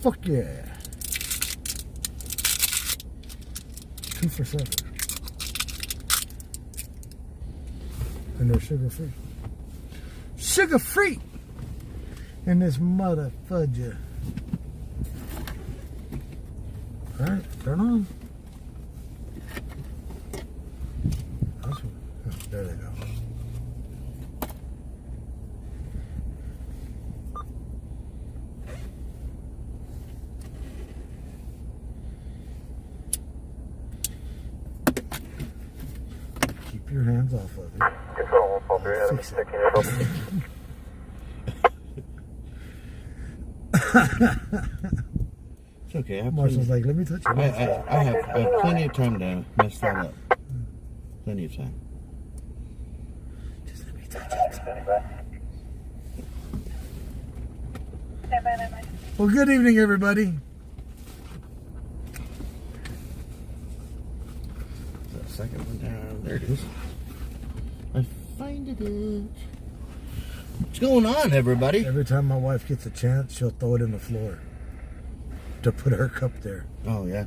Fuck yeah. 2 for $7. And they're sugar free. Sugar free! And this mother fudger. Alright, turn on. There they go. Keep your hands off of it. Control 143, Fix it. It's okay. Marshall's like, let me touch it. I have plenty of time to mess that up. Plenty of time. Just let me touch it. Well, good evening, everybody. That second one down. There it is. I find it. What's going on, everybody? Every time my wife gets a chance, she'll throw it in the floor to put her cup there. Oh, yeah.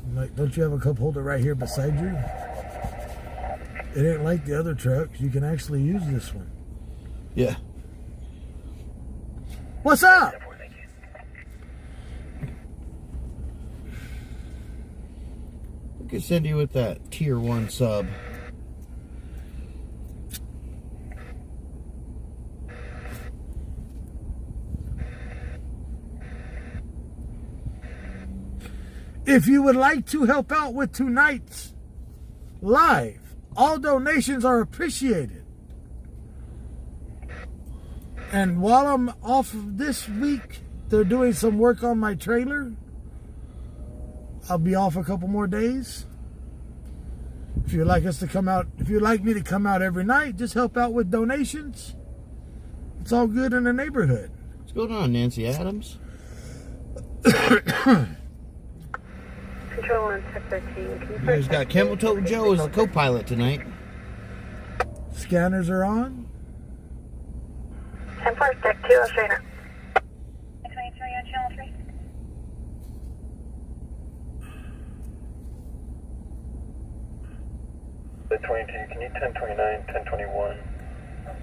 I'm like, don't you have a cup holder right here beside you? It ain't like the other trucks. You can actually use this one. Yeah. What's up? We could send you with that tier 1 sub. If you would like to help out with tonight's live, all donations are appreciated. And while I'm off this week, they're doing some work on my trailer. I'll be off a couple more days. If you'd like us to come out, if you'd like me to come out every night, just help out with donations. It's all good in the neighborhood. What's going on, Nancy Adams? Control on Tech 13. You guys got Camel Toe Joe as the co-pilot tonight. Scanners are on. 10-4, Tech 2, Australia. 23 on channel 3. The 22, can you 1029, 1021,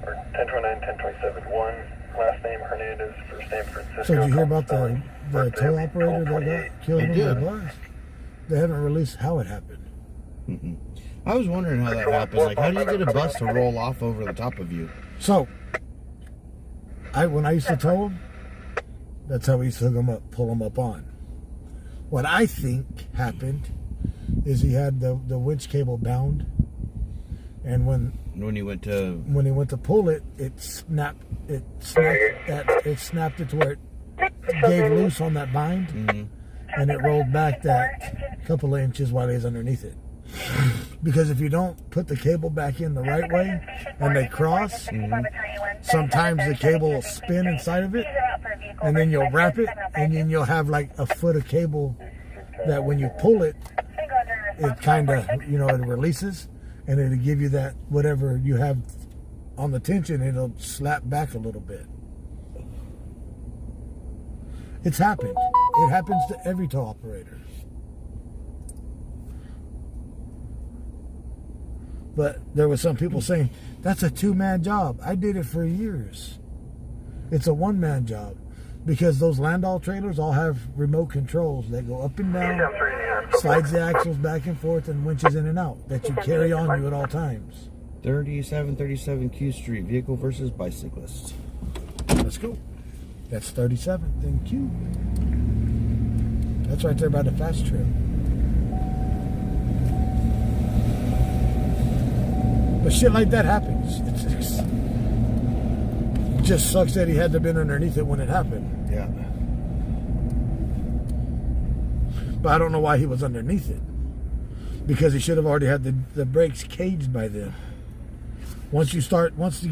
or 1029, 1027, 1, last name Hernandez, first name Francisco. So did you hear about the tow operator that got killed in the bus? They haven't released how it happened. I was wondering how that happened. Like, how do you get a bus to roll off over the top of you? So, when I used to tow them, that's how we used to hook them up, pull them up on. What I think happened is he had the winch cable bound, and when he went to pull it, it snapped it to where it gave loose on that bind. Mm-hmm. And it rolled back that couple of inches while he was underneath it. Because if you don't put the cable back in the right way and they cross, sometimes the cable will spin inside of it, and then you'll wrap it, and then you'll have like a foot of cable that when you pull it, it kind of, it releases, and it'll give you that whatever you have on the tension, it'll slap back a little bit. It's happened. It happens to every tow operator. But there were some people saying, that's a 2-man job. I did it for years. It's a 1-man job. Because those Landau trailers all have remote controls that go up and down, slides the axles back and forth, and winches in and out that you carry on you at all times. 3737 Q Street, vehicle versus bicyclist. Let's go. That's 37th and Q. That's right there by the fast trail. But shit like that happens. It just sucks that he had to have been underneath it when it happened. Yeah. But I don't know why he was underneath it. Because he should have already had the brakes caged by then. Once you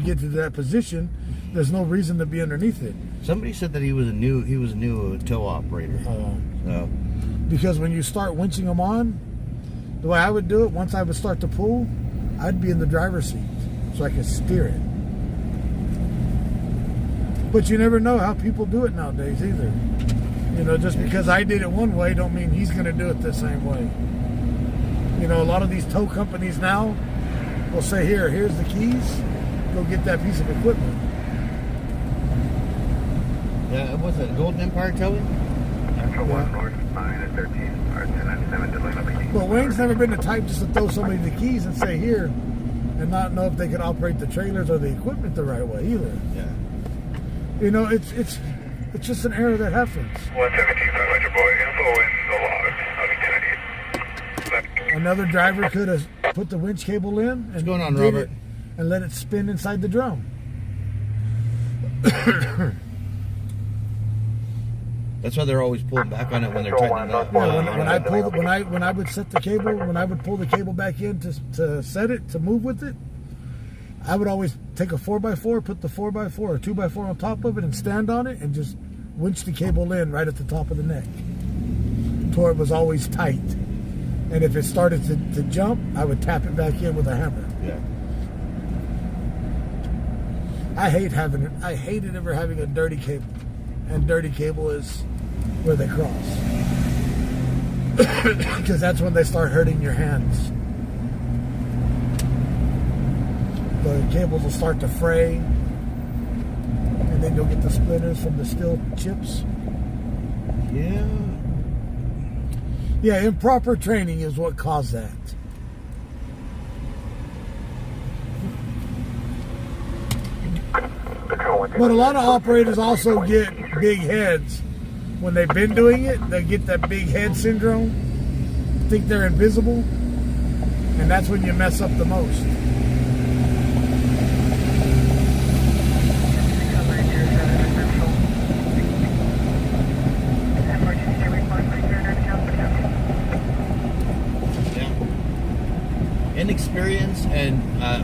get to that position, there's no reason to be underneath it. Somebody said that he was a new tow operator. So. Because when you start winching them on, the way I would do it, once I would start to pull, I'd be in the driver's seat so I could steer it. But you never know how people do it nowadays either. You know, just because I did it one way don't mean he's going to do it the same way. You know, a lot of these tow companies now will say, here's the keys. Go get that piece of equipment. Yeah, what's it? Golden Empire Towing? Central 1 North 9 and 13. Or 1097 delay number key. But Wayne's never been the type just to throw somebody the keys and say, here, and not know if they can operate the trailers or the equipment the right way either. Yeah. You know, it's just an error that happens. 117, 500 boy. Info in the log. I'll be 10 Another driver could have put the winch cable in and What's going on, did Robert? it and let it spin inside the drum. That's why they're always pulling back on it when they're tightening up. Yeah, when I would set the cable, when I would pull the cable back in to set it, to move with it, I would always take a 4x4, put the 4x4 or 2x4 on top of it and stand on it and just winch the cable in right at the top of the neck. To where it was always tight. And if it started to jump, I would tap it back in with a hammer. Yeah. I hated ever having a dirty cable. And dirty cable is where they cross. Because that's when they start hurting your hands. The cables will start to fray. And then you'll get the splinters from the steel chips. Yeah. Yeah, improper training is what caused that. But a lot of operators also get big heads. When they've been doing it, they get that big head syndrome. Think they're invisible. And that's when you mess up the most. Inexperience and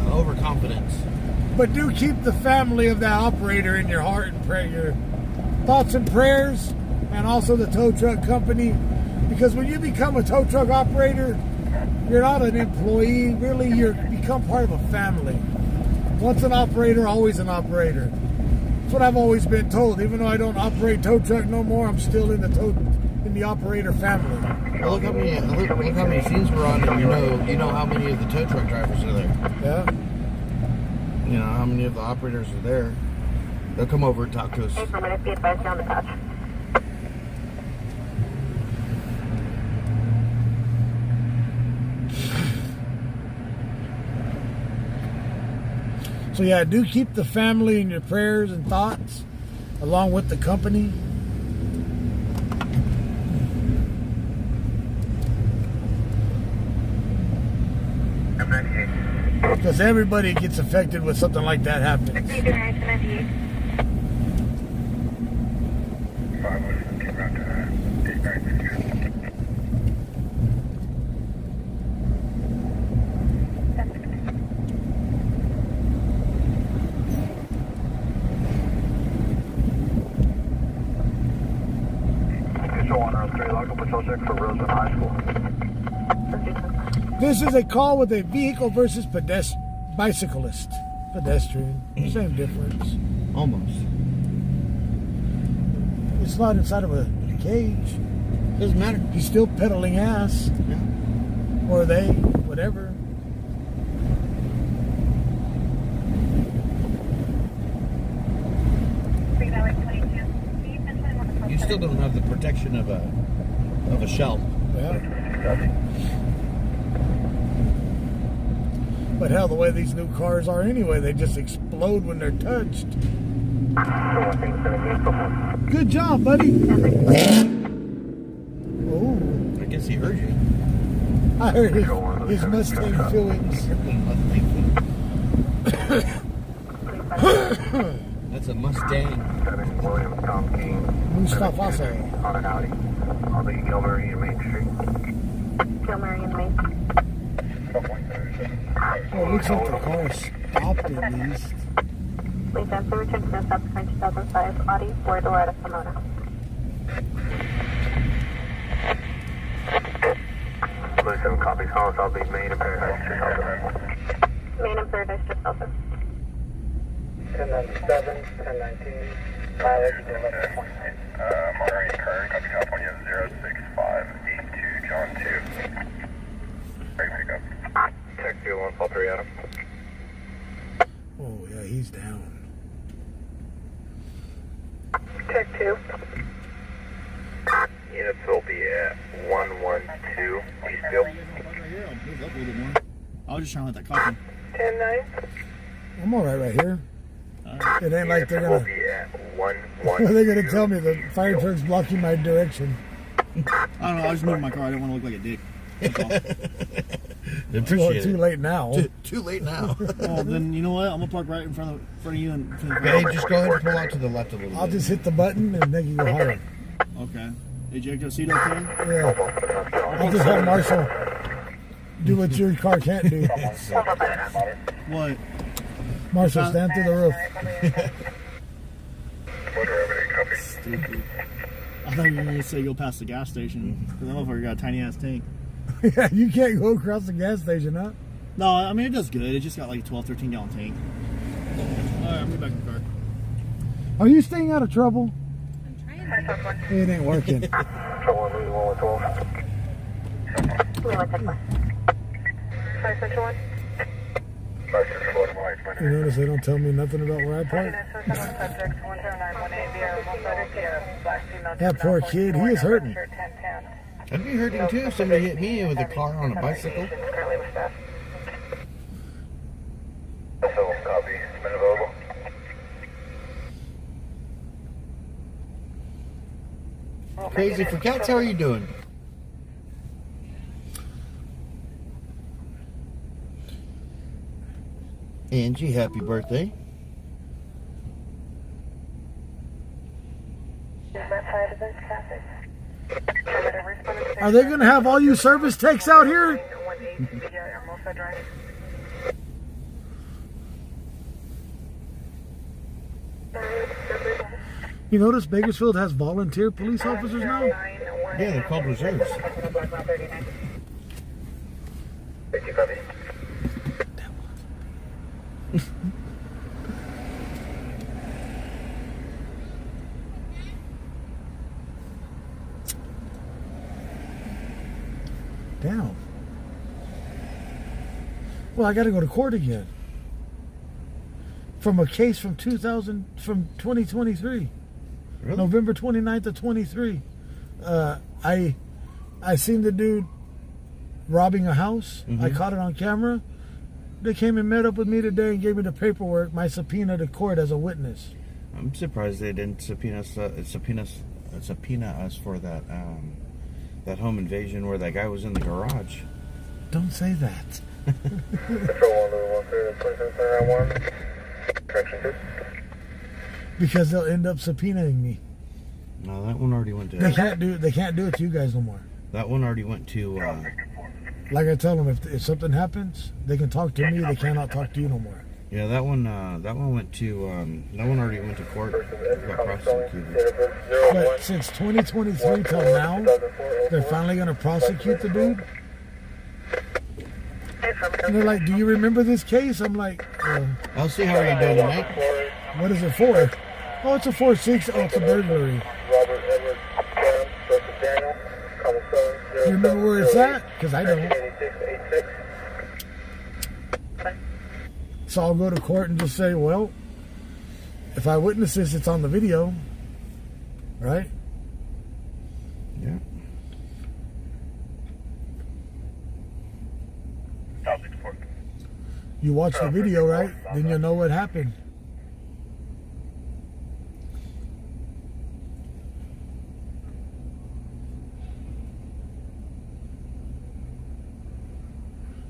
overconfidence. But do keep the family of that operator in your heart and pray your thoughts and prayers, and also the tow truck company. Because when you become a tow truck operator, you're not an employee. Really, you become part of a family. Once an operator, always an operator. That's what I've always been told. Even though I don't operate tow truck no more, I'm still in the operator family. Well, look how many scenes we're on, and you know how many of the tow truck drivers are there. Yeah. You know how many of the operators are there. They'll come over and talk to us. Hey, for a minute, be advised on the patch. So yeah, do keep the family in your prayers and thoughts, along with the company. Because everybody gets affected with something like that happening. This is a call with a vehicle versus bicyclist. Pedestrian. Same difference. Almost. It's not inside of a cage. Doesn't matter. He's still pedaling ass. Yeah. Or they, whatever. You still don't have the protection of a shell. Yeah. But hell, the way these new cars are anyway, they just explode when they're touched. Good job, buddy. Oh, I guess he heard you. I heard his Mustang feelings. That's a Mustang. William Tom King. Mustafa. On an Audi. On the Gilmary and Main Street. Gilmary and Main Street. Oh, it looks like the car stopped at least. Please answer return to the subsequent 2005 Audi 4-door out of Pomona. Blue 7 copies, Hollis, I'll be Main and Paradise. Main and Paradise, just south of. 1097, 1019, mileage, Monterey current, copy. 2, Eastfield. Right here. I'll move up a little bit more. I was just trying to let that copy. 10-9. I'm all right here. It ain't like they're We'll gonna. be at 1-1. They're gonna tell me the fire truck's blocking my direction. I don't know. I just moved my car. I didn't want to look like a dick. That's all. Well, Appreciate too it. late now. Too late now. Well, then you know what? I'm gonna park right in front of you and. Hey, just go ahead and pull out to the left a little I'll bit. just hit the button and make you go higher. Okay. Hey, Jake, that seat okay? Yeah. I'll just have Marshall do what your car can't do. What? Marshall, stand through the roof. Stupid. I thought you were gonna say go past the gas station because that motherfucker got a tiny ass tank. Yeah, you can't go across the gas station, huh? No, I mean it does good. It just got like a 12, 13 gallon tank. All right, I'm going back in the car. Are you staying out of trouble? I'm trying to. It ain't working. Trouble losing 112. 561. 561. You notice they don't tell me nothing about where I park? That poor kid, he is hurting. I'd be hurting too if somebody hit me with a car on a bicycle. So, copy. Been available. Crazy for cats, how are you doing? Angie, happy birthday. Are they going to have all you service techs out here? You notice Bakersfield has volunteer police officers now? Yeah, they're called reserves. 50 copy. Down. Well, I got to go to court again. From a case from 2023. Really? November 29th of 23. I seen the dude robbing a house. I caught it on camera. They came and met up with me today and gave me the paperwork, my subpoena to court as a witness. I'm surprised they didn't subpoena us for that that home invasion where that guy was in the garage. Don't say that. Control 113, correction 2. Because they'll end up subpoenaing me. No, that one already went They to. can't do it to you guys no more. That one already went to. Like I tell them, if something happens, they can talk to me. They cannot talk to you no more. Yeah, that one went to. That one already went to court. Got prosecuted. But since 2023 till now, they're finally going to prosecute the dude. And they're like, "Do you remember this case?" I'm like, I'll see how you're doing tonight. "What is it for?" "Oh, it's a 4.6. Oh, it's a burglary." Robert Edward Graham versus Daniel. You remember where it's at? Because I don't. 8686. So I'll go to court and just say, "Well, if I witness this, it's on the video, right?" Yeah. You watch the video, right? Then you'll know what happened.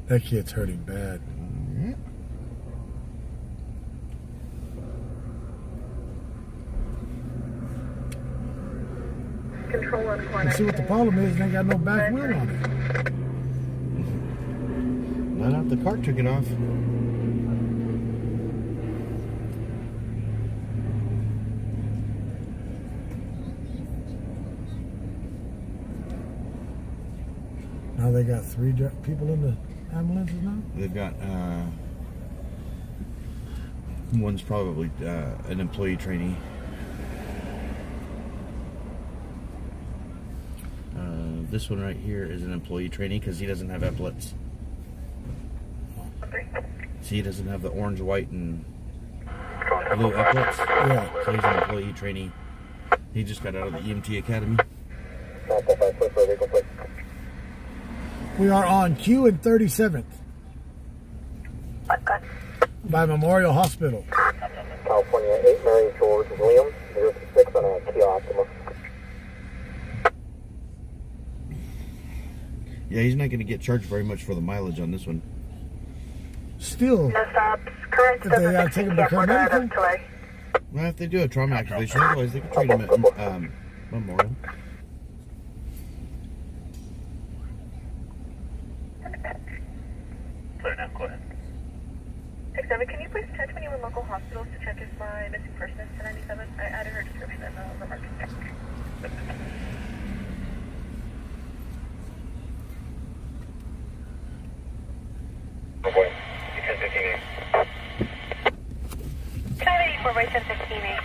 That kid's hurting bad. Control on You corner. see what the problem is? They ain't got no back wheel on it. Not out the car took it off. Now they got 3 people in the ambulances now? They've got one's probably an employee trainee. This one right here is an employee trainee because he doesn't have epaulets. See, he doesn't have the orange, white, and blue epaulets. Yeah. So he's an employee trainee. He just got out of the EMT academy. We are on Q and 37th by Memorial Hospital. California 8, Mary George Williams, 026 on a Kia Optima. Yeah, he's not going to get charged very much for the mileage on this one. Still, No stops. Current if they gotta take him to paramedical, Well, if they do a trauma activation, otherwise they can treat him at Memorial. Clear now, go ahead. 67, can you please touch anyone local hospitals to check if my missing person is 1097? I added her description in the remarks. Oh boy, you 1015A. 584 by 1015A.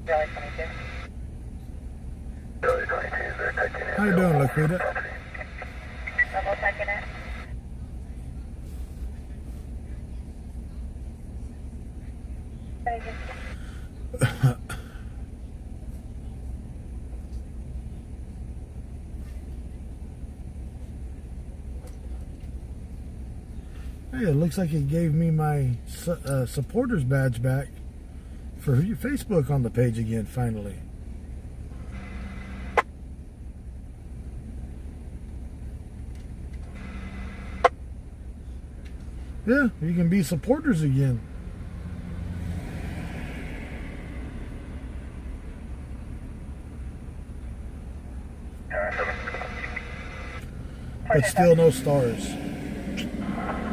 Charlie 22. Charlie 22, is there taking how you doing, Laquita? Level checking it. Hey, it looks like it gave me my supporters badge back for Facebook on the page again, finally. Yeah, you can be supporters again. But still no stars.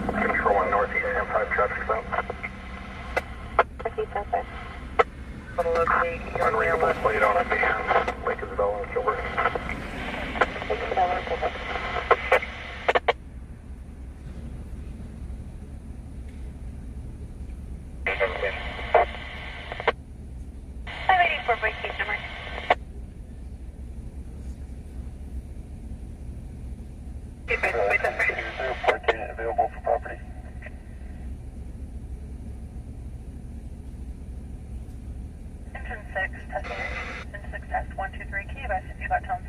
Control 1 Northeast 10-5 traffic stop. Northeast 10-5. Unreadable plate on a van. Lake Isabella and Gilbert. Lake Isabella and Gilbert. Parking available for property. Engine 6, testing. Engine 6 test 1, 2, 3. Can you guys see about tones?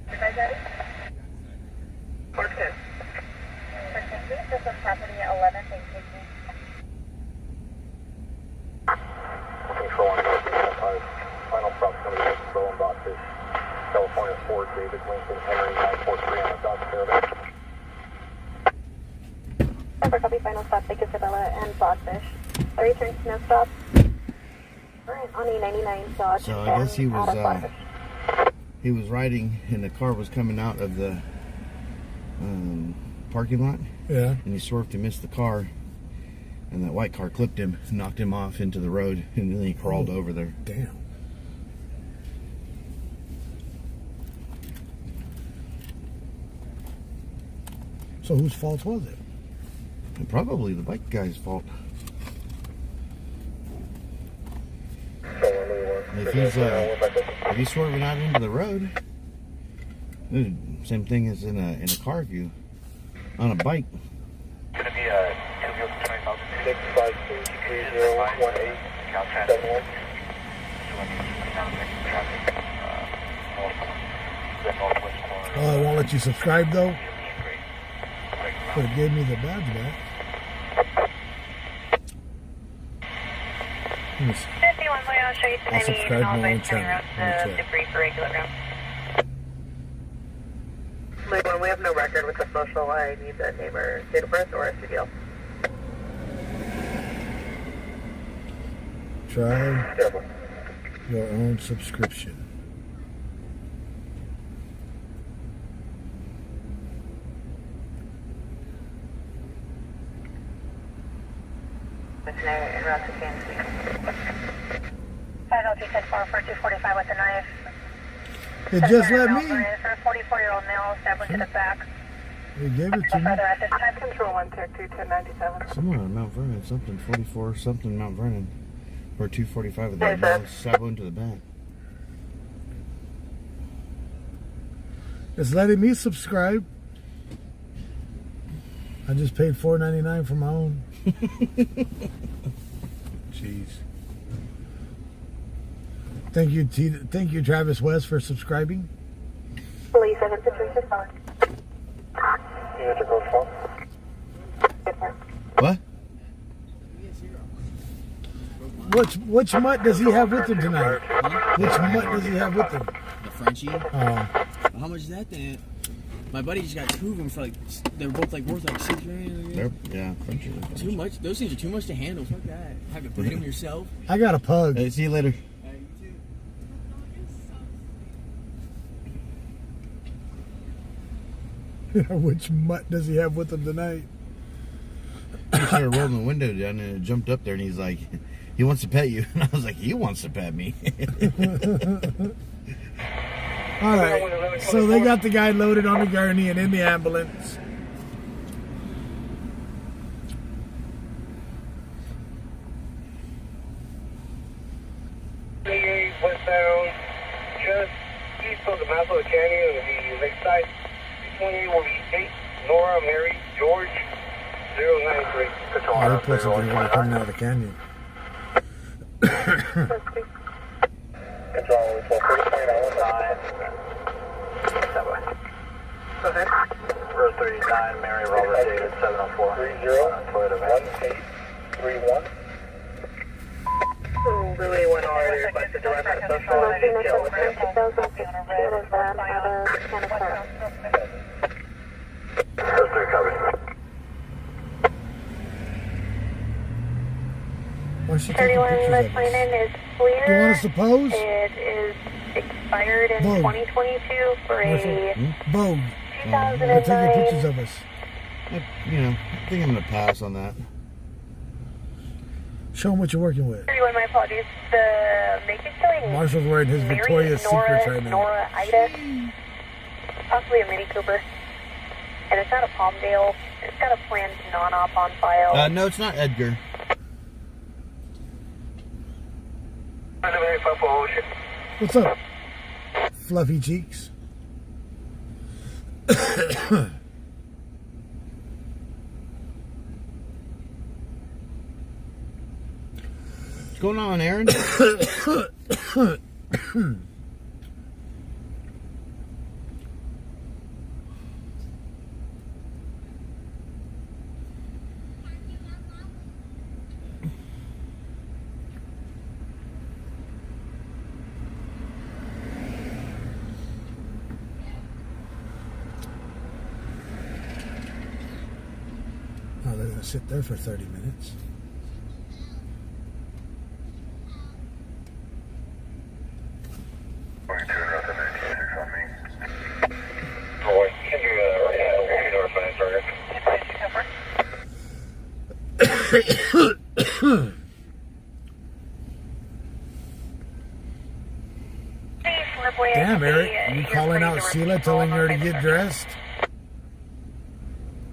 You guys ready? Park 10. This is property 11, thank you. Control 1 Northeast 10-5. Final proximity to Isabella and Dogfish. California 4, David Lincoln Henry 943 on a Dodge Caravan. Number copy, final stop, Lake Isabella and Dogfish. 3 turns, no stop. Alright, on E99 Dodge. So I guess he out of Dogfish. was riding and the car was coming out of the parking lot, Yeah. and he swerved to miss the car, and that white car clipped him, knocked him off into the road, and then he crawled over there. Damn. So whose fault was it? And probably the bike guy's fault. If he's swerving out into the road, same thing as in a car view on a bike. It's going to be a 652301871. Oh, I won't let you subscribe though. But it gave me the badge back. Let me see. 51, I'll show you I'll subscribe to my own channel. debris for regular round. When we have no record with the social, I need the neighbor date of birth or SUDL. Try your own subscription. En route to Kansas City. 502-10-4 for 245 with a knife. It just let me. For a 44-year-old male stabbed into the back. They gave it to me. Better at this time, control 132 1097. Somewhere on Mount Vernon, something 44, something Mount Vernon, or 245 with that ball sabo into the back. It's letting me subscribe. I just paid $4.99 for my own. Jeez. Thank you, Travis West, for subscribing. Police 766 on. Unit to code 12. What? Which mutt does he have with him tonight? Which mutt does he have with him? The Frenchie? Oh, How much is that then? My buddy just got two of them for like, they're both like worth like $6 grand. Yeah, Frenchie. Too much? Those things are too much to handle. Fuck that. Have to breed them yourself. I got a pug. Hey, see you later. Which mutt does he have with him tonight? He started rolling the window down and it jumped up there and he's like, he wants to pet you. And I was like, he wants to pet me. All right, so they got the guy loaded on the gurney and in the ambulance. Westbound, just east of the mouth of the canyon on the lakeside. 20 will be 8, Nora, Mary, George, 093. Oh, he puts it there coming out of the canyon. Control 1230.9. Go ahead. Road 39, Mary Robert David 704. 301831. Relay 1 already requested to run out of social line and kill. Road 3 covered. Why is she taking 31 pictures of West us? Linen is clear. You want us to pose? It is expired in Vogue. 2022 for a Vogue. 2009. They're taking pictures of us. I think I'm going to pass on that. Show them what you're working with. 31, my apologies. The make it showing Marshall's wearing his Mary, Victoria's Nora, Secrets right now. Nora, Ida, possibly a Mini Cooper. And it's not a Palmdale. It's got a planned non-op on file. No, it's not Edgar. What's up? Fluffy cheeks. What's going on, Aaron? Oh, they're going to sit there for 30 minutes. Damn, Eric, you calling out Sheila, telling her to get dressed?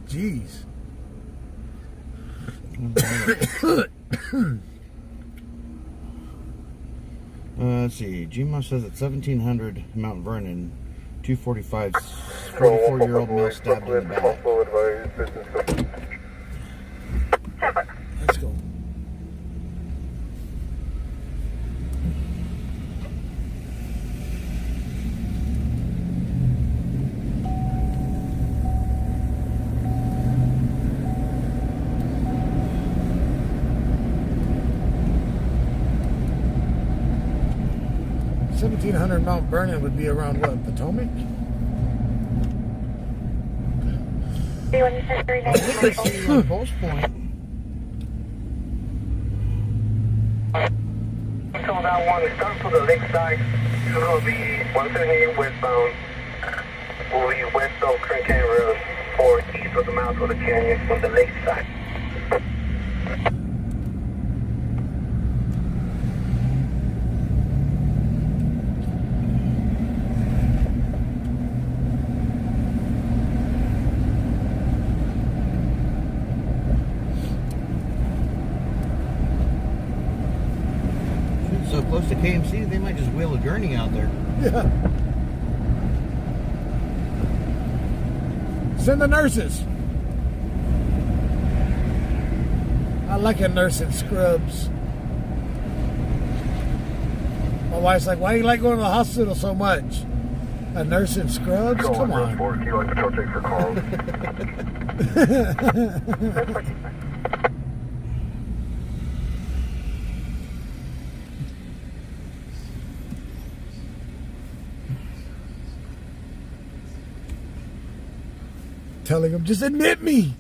Jeez. Let's see. GMO says at 1700 Mount Vernon, 245, 44-year-old male stabbed in the back. Let's go. Mount Vernon would be around what, Potomac? Post Point. Until that one is done to the lakeside, it will be 178 westbound. Will be west of Kern Canyon Road or east of the mouth of the canyon on the lakeside. KMC, they might just wheel a gurney out there. Yeah. Send the nurses. I like a nurse in scrubs. My wife's like, why do you like going to the hospital so much? A nurse in scrubs? Come on. Do you like patrol check for calls? Telling him, just admit me.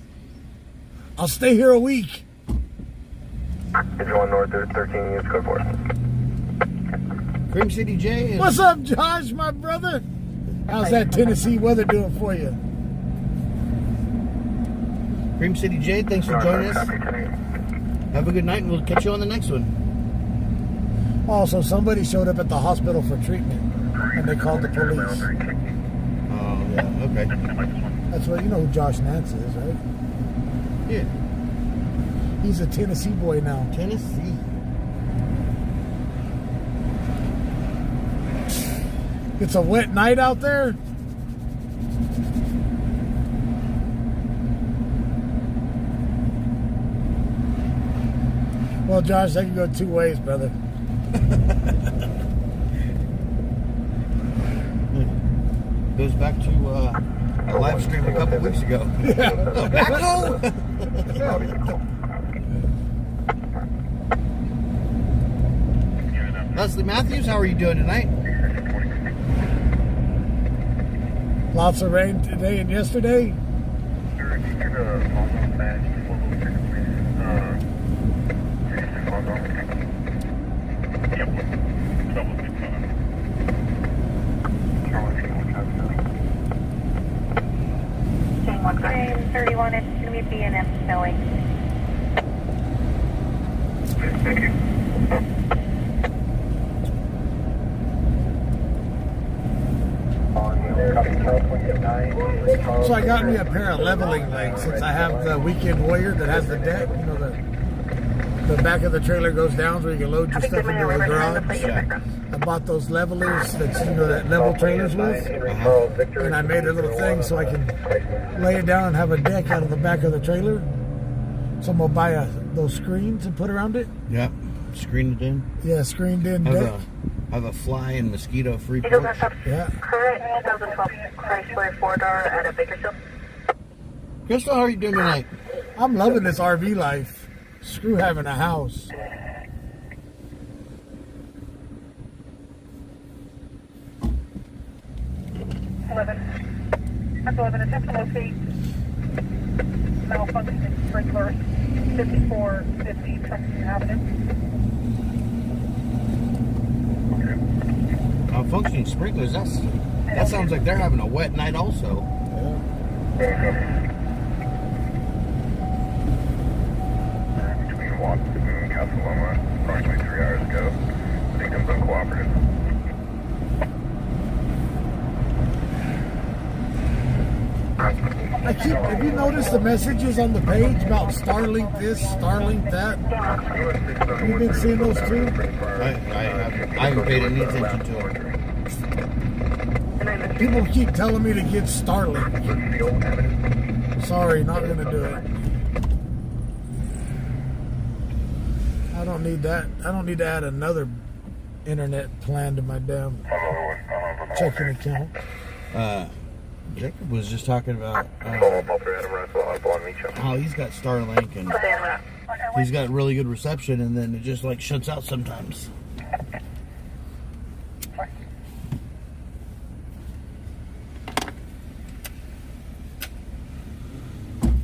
I'll stay here a week. Division 1 North, 13 units, code 4. Cream City J is... What's up, Josh, my brother? How's that Tennessee weather doing for you? Cream City J, thanks for joining us. Have a good night, and we'll catch you on the next one. Also, somebody showed up at the hospital for treatment, and they called the police. Oh, yeah, okay. That's what, you know who Josh Nance is, right? Yeah. He's a Tennessee boy now. Tennessee. It's a wet night out there. Well, Josh, that can go two ways, brother. Goes back to a live stream a couple weeks ago. Leslie Matthews, how are you doing tonight? Lots of rain today and yesterday. Train 31, it's going to be B&M snowing. Thank you. So I got me a pair of leveling legs since I have the Weekend Warrior that has the deck. You know, the back of the trailer goes down so you can load your stuff into the garage. Yeah. I bought those levelers that, you know, that level trailers with. And I made a little thing so I can lay it down and have a deck out of the back of the trailer. So I'm going to buy those screens and put around it. Yeah. Screened it in. Yeah, screened in deck. Have a fly and mosquito free porch. Yeah. Current 2012 Chrysler 4-door at a Bakersfield. Crystal, how are you doing tonight? I'm loving this RV life. Screw having a house. That's 11. Attempt to locate malfunctioning sprinklers, 5450 Truxton Avenue. Functioning sprinklers, that sounds like they're having a wet night also. Between Watson and Casaloma, approximately 3 hours ago. Victims uncooperative. Have you noticed the messages on the page about Starlink this, Starlink that? You've been seeing those too? I haven't paid any attention to them. People keep telling me to get Starlink. Sorry, not gonna do it. I don't need that. I don't need to add another internet plan to my damn checking account. Jacob was just talking about how he's got Starlink and he's got really good reception, and then it just like shuts out sometimes.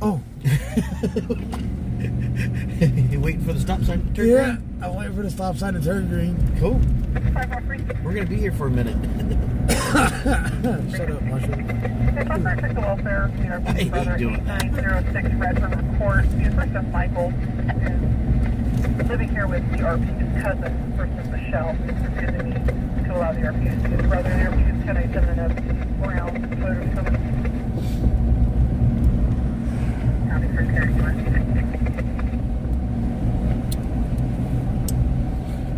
Oh. You waiting for the stop sign to turn Yeah, green? I'm waiting for the stop sign to turn green. Cool. We're going to be here for a minute. Shut up, Marshall. Welfare, I hate doing that. 906 Redford report. The first Michael is living here with the RP's cousin versus Michelle. It's refusing me to allow the RP to see his brother. The RP is 1097 and around Twitter.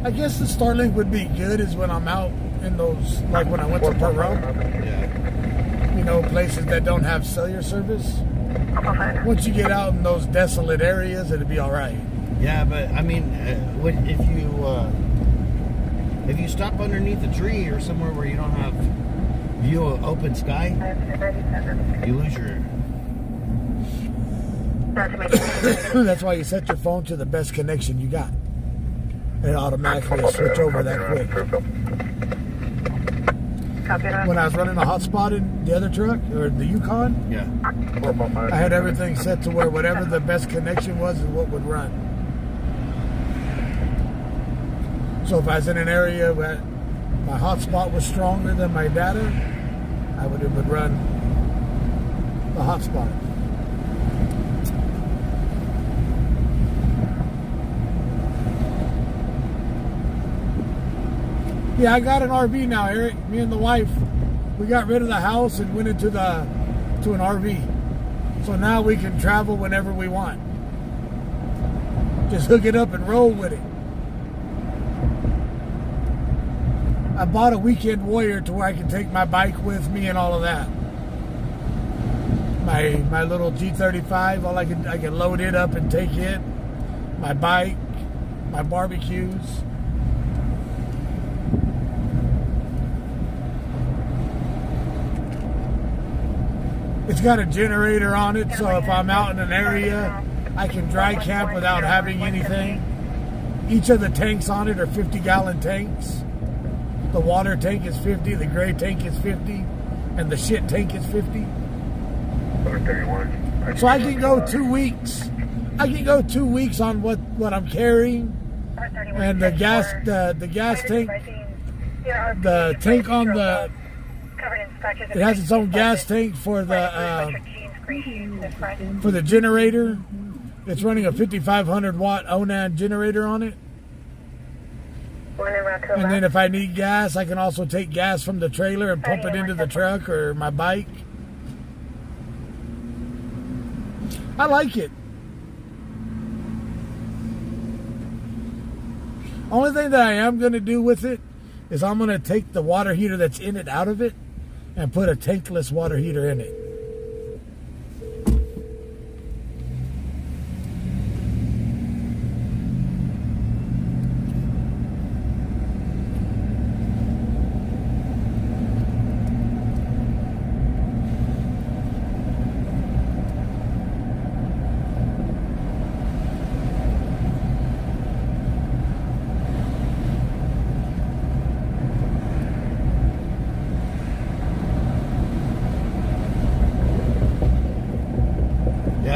I guess the Starlink would be good is when I'm out in those, like when I went to Peru, Yeah. you know, places that don't have cellular service. Once you get out in those desolate areas, it'd be all right. Yeah, but I mean, if you stop underneath a tree or somewhere where you don't have view of open sky, you lose your. That's why you set your phone to the best connection you got. It automatically will switch over that quick. When I was running a hotspot in the other truck, or the Yukon, Yeah. I had everything set to where whatever the best connection was is what would run. So if I was in an area where my hotspot was stronger than my data, it would run the hotspot. Yeah, I got an RV now, Eric. Me and the wife, we got rid of the house and went into an RV. So now we can travel whenever we want. Just hook it up and roll with it. I bought a Weekend Warrior to where I can take my bike with me and all of that. My little G35, I can load it up and take it. My bike, my barbecues. It's got a generator on it, so if I'm out in an area, I can dry camp without having anything. Each of the tanks on it are 50-gallon tanks. The water tank is 50, the gray tank is 50, and the shit tank is 50. So I can go 2 weeks. I can go 2 weeks on what I'm carrying, and the gas tank, the tank on the. It has its own gas tank for the generator. It's running a 5,500 watt Onan generator on it. And then if I need gas, I can also take gas from the trailer and pump it into the truck or my bike. I like it. Only thing that I am going to do with it is I'm going to take the water heater that's in it out of it and put a tankless water heater in it.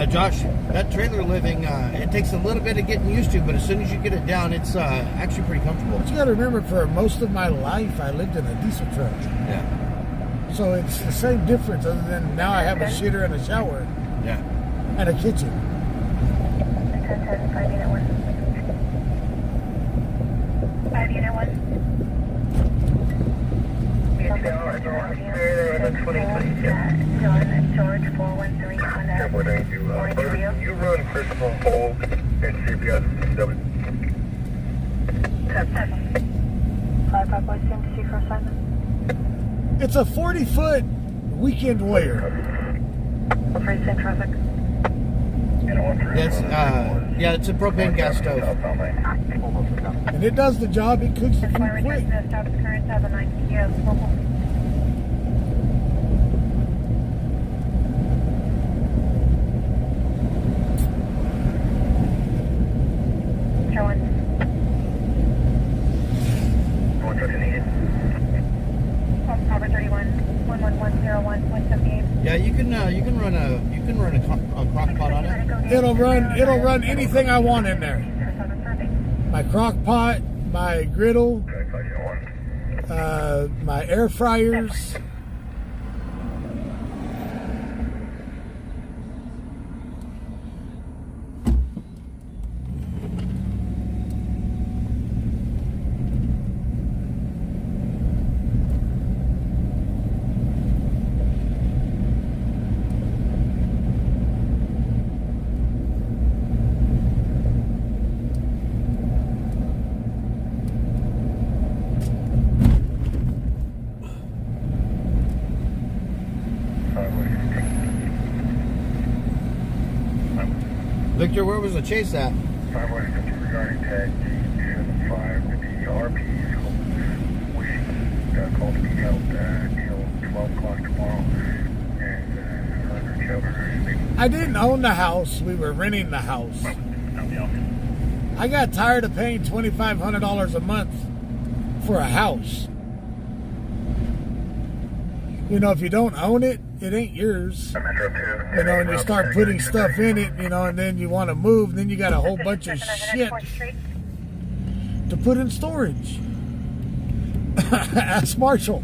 Josh, that trailer living, it takes a little bit of getting used to, but as soon as you get it down, it's actually pretty comfortable. But you got to remember, for most of my life, I lived in a diesel truck. Yeah. So it's the same difference, other than now I have a shitter and a shower. Yeah. And a kitchen. 5 unit 1. George 413 on that. You run Christopher Hold and CBS W. 5 Boys Team to see for assignment. It's a 40-foot Weekend Warrior. Free same traffic. That's, yeah, it's a propane gas stove. And it does the job. It cooks the food quick. Stops current 79 Kia local. Yeah, you can run a crock pot on it. It'll run anything I want in there. My crock pot, my griddle, my air fryers. Victor, where was the chase at? 5150 regarding tag G25. The RP is waiting. Call to be held till 12 o'clock tomorrow. And under children. I didn't own the house. We were renting the house. I got tired of paying $2,500 a month for a house. You know, if you don't own it, it ain't yours. You know, and you start putting stuff in it, you know, and then you want to move, then you got a whole bunch of shit to put in storage. Ask Marshall.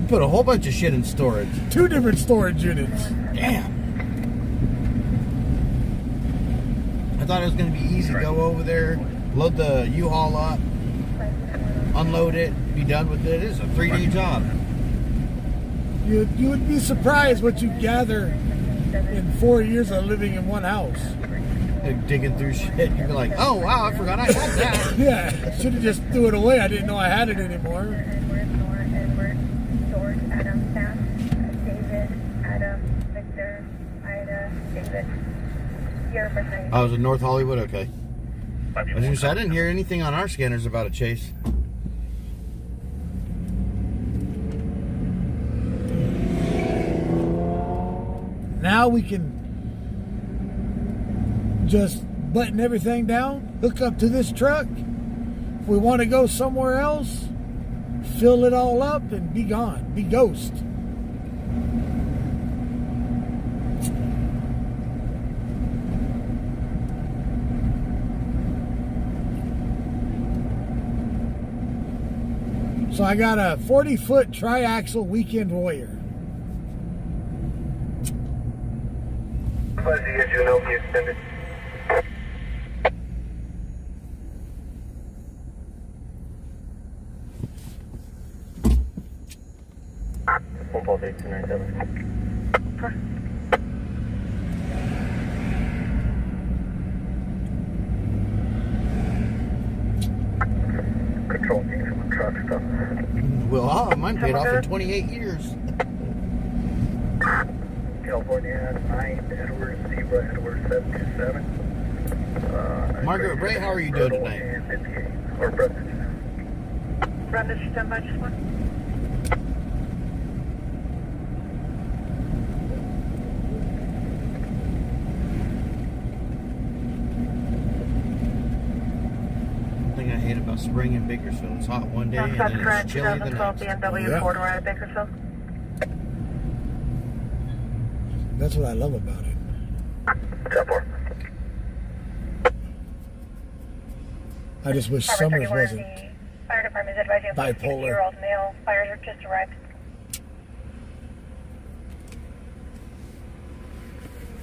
Put a whole bunch of shit in storage. 2 different storage units. Damn. I thought it was going to be easy. Go over there, load the U-Haul up, unload it, be done with it. It's a 3-day job. You would be surprised what you gather in 4 years of living in one house. Like digging through shit. You'd be like, oh, wow, I forgot I had that. Yeah, should have just threw it away. I didn't know I had it anymore. I was in North Hollywood, okay. I didn't hear anything on our scanners about a chase. Now we can just button everything down, hook up to this truck. If we want to go somewhere else, fill it all up and be gone, be ghost. So I got a 40-foot triaxle weekend warrior. Fuzzy, as you know, be extended. Phone call 8297. Control team from the truck stuff. Well, mine paid off in 28 years. California 9 Edwards, Zebra Edwards 727. Margaret Bray, how are you doing tonight? And 58. Or Brenda. Brenda, stand by just one. One thing I hate about spring in Bakersfield, it's hot one day and then it's chilly the 2012 next. BMW Yeah. Ford Ride Bakersfield. That's what I love about it. 10-4. I just wish Harbor summers 31, wasn't. the fire department is advising a Bipolar. 60-year-old male. Fires have just arrived.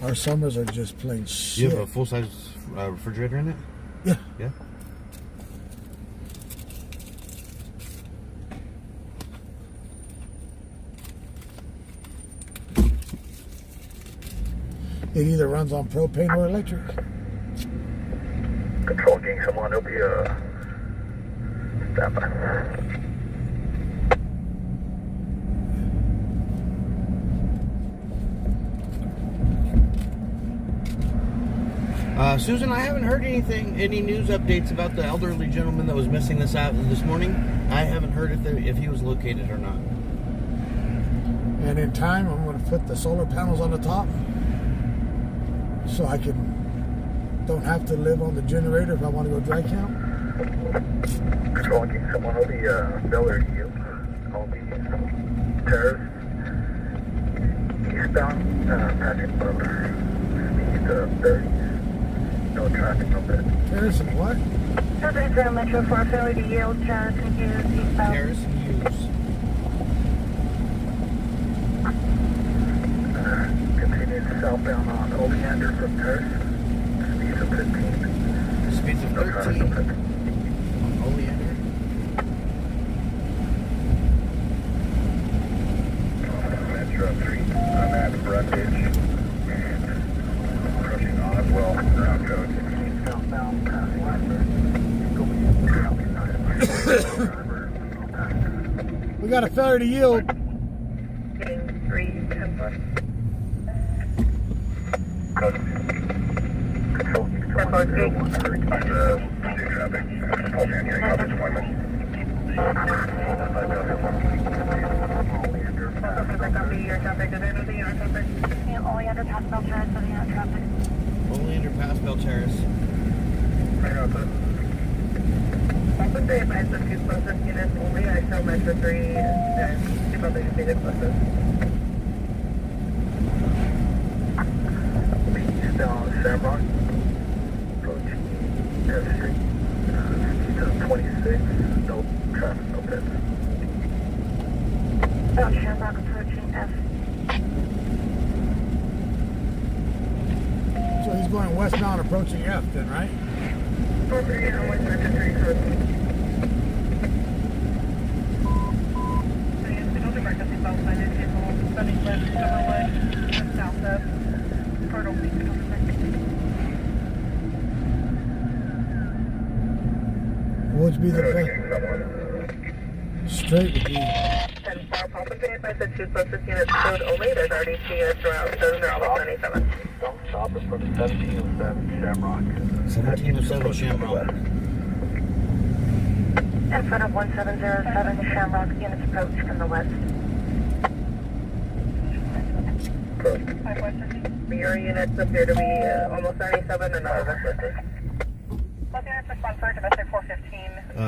Our summers are just plain You shit. have a full-size refrigerator in it? Yeah. Yeah. It either runs on propane or electric. Control gang, someone, there'll be a standby. Susan, I haven't heard any news updates about the elderly gentleman that was missing this morning. I haven't heard if he was located or not. And in time, I'm going to put the solar panels on the top so I don't have to live on the generator if I want to go dry camp. Control gang, someone, will be Bellary Yield. I'll be terrorist. Eastbound, Patrick Butler. Speed 30. No traffic, no bed. Harrison, what? Subject Zero Metro 4 failure to yield, confused eastbound. Harrison Hughes. Continues southbound on Oleander from Terrace. Speeds of 15. Speeds of No traffic, no 13. bed. Oleander. Metro 3. I'm at Brundage. And approaching Oswell. Ground code 16 southbound. Passing We got a failure to yield. Getting 3, 10 foot. Control 101, traffic. Control Sandy, coverage appointment. Oleander Pass Bell Terrace, setting out traffic. Oleander Pass Bell Terrace. Compensate by the two closest units only. I show Metro 3 and two other units closest. Eastbound Shamrock, approaching F Street, 26, no traffic, no pits. About Shamrock approaching F. So he's going westbound approaching F then, right? 43 and 1 Metro 3 code. Signal to emergency bell signage, vehicle sending west, Silverwood, south of Portal Beach. What would be the best? Straight would be. 10 far compensated by the two closest units code only. There's already two units around, so they're all 77. Don't stop us from 1707 Shamrock. 1707 Shamrock. In front of 1707 Shamrock, units approach from the west. Your units appear to be almost 97 and not listed.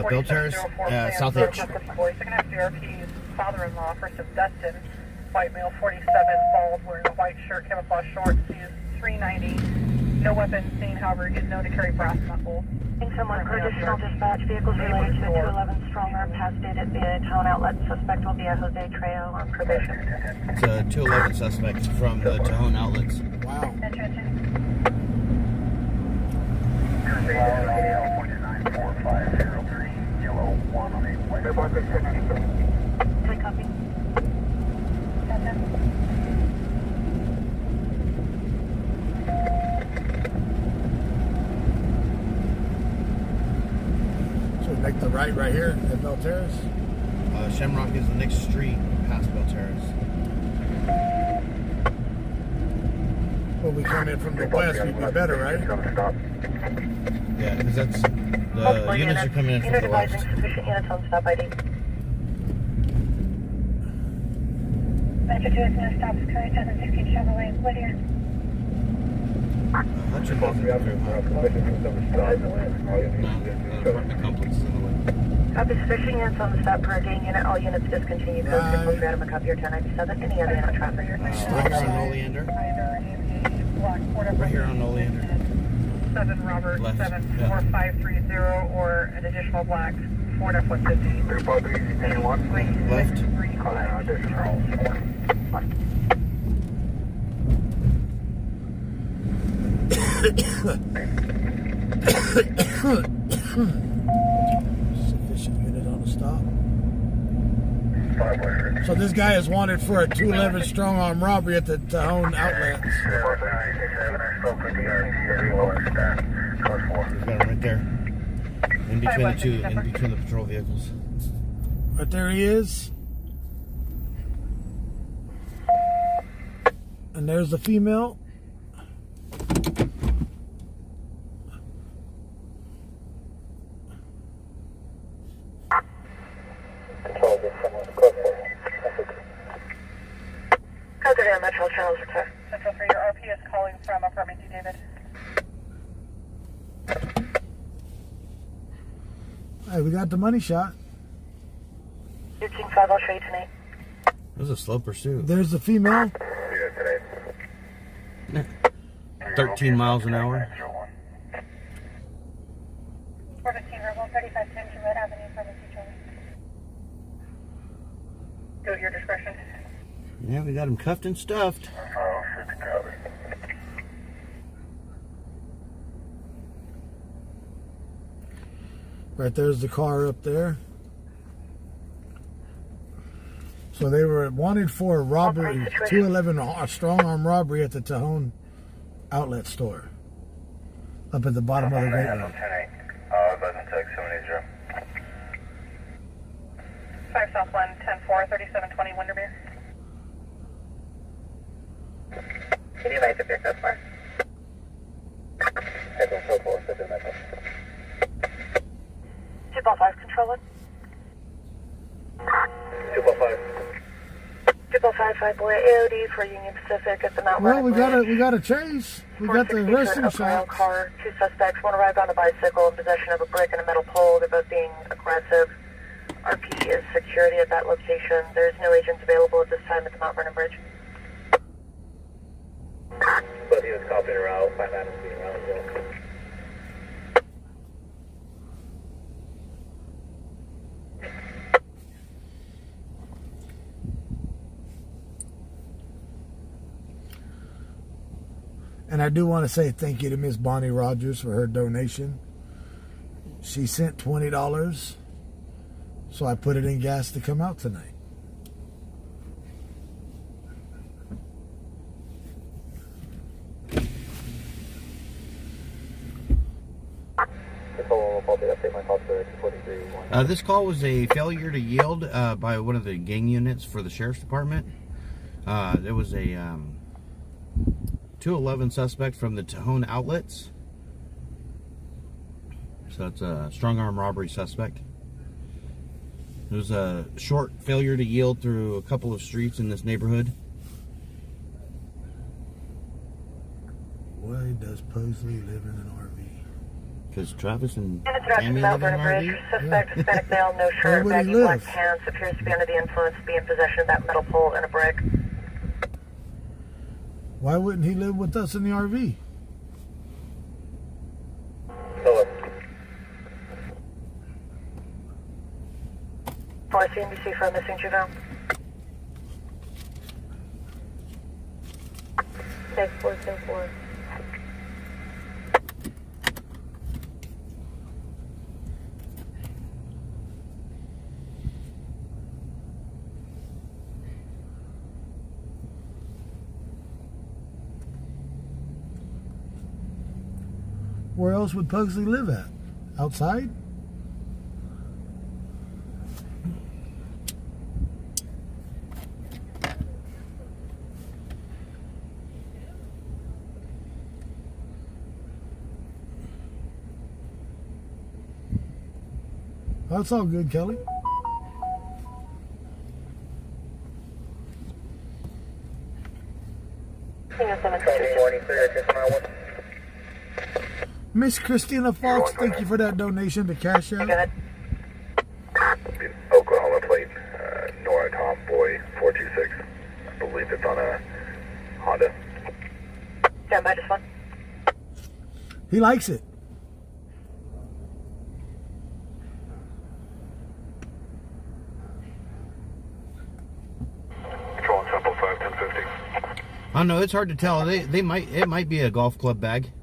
Bell Terrace, South Edge. Second half CRP's father-in-law, first of Dustin, white male, 47, bald, wearing a white shirt, camouflage shorts, sees 390, no weapon seen, however, is known to carry brass knuckles. Income 1 per additional dispatch, vehicles related to a 211 strong arm pass dated via town outlet. Suspect will be a Jose Trejo on probation. It's a 211 suspect from the Tajon outlets. Wow. Take copy. So we make the right here at Bell Terrace. Shamrock is the next street past Bell Terrace. Well, we come in from the west, we'd be better, right? Yeah, because that's the units are coming in from the west. Sufficient units on stop ID. Metro 2 is no stops, current 2016 Chevrolet, Whittier. That should go through the apartment complex is in the way. Copy sufficient units on the stop per gain unit. All units discontinued. Code 6 Adam, a copy of 1097. Any other unit traffic? Right here on Oleander. Right here on Oleander. 7 Robert, Left. 74530, or an additional black Ford F-150. 353 Left. Sufficient unit on the stop. So this guy is wanted for a 211 strong arm robbery at the Tajon outlets. He's got him right there. In between the two, in between the patrol vehicles. Right there he is. And there's the female. Code 3 on Metro Channel Sector. Central 3, your RP is calling from apartment D, David. Hey, we got the money shot. Reaching 5, I'll show you tonight. That was a slow pursuit. There's the female. 13 miles an hour. 415 Rebel, 3510 Red Avenue, Pharmacy Drive. Do at your discretion. Yeah, we got him cuffed and stuffed. Right there's the car up there. So they were wanted for a robbery, 211 strong arm robbery at the Tajon outlet store. Up at the bottom of the gateway. 5 South 1, 10-4, 3720 Windermere. Can you advise if you're so far? 5 boy AOD for Union Pacific at the Mount Well, Vernon we got a chase. We got the rescue shot. car. 2 suspects. One arrived on a bicycle in possession of a brick and a metal pole. They're both being aggressive. RP is security at that location. There's no agents available at this time at the Mount Vernon Bridge. But he was copying around, 5 Adams being around as well. And I do want to say thank you to Miss Bonnie Rogers for her donation. She sent $20, so I put it in gas to come out tonight. This call was a failure to yield by one of the gang units for the sheriff's department. There was a 211 suspect from the Tejon outlets. So it's a strong arm robbery suspect. It was a short failure to yield through a couple of streets in this neighborhood. Why does Posley live in an RV? Because Travis and Tammy live in an Bridge. RV? Suspect, Hispanic male, no shirt, Where would he baggy black live? pants, appears to be under the influence, be in possession of that metal pole and a brick. Why wouldn't he live with us in the RV? For CNBC for a missing juvenile. Take 4. Where else would Pugsley live at? Outside? That's all good, Kelly. Miss Christina Fox, thank you for that donation to Cash App. Oklahoma plate, Nora Tomboy 426. I believe it's on a Honda. Stand by, just one. He likes it. Control Temple 5 1050. I don't know, it's hard to tell. It might be a golf club bag.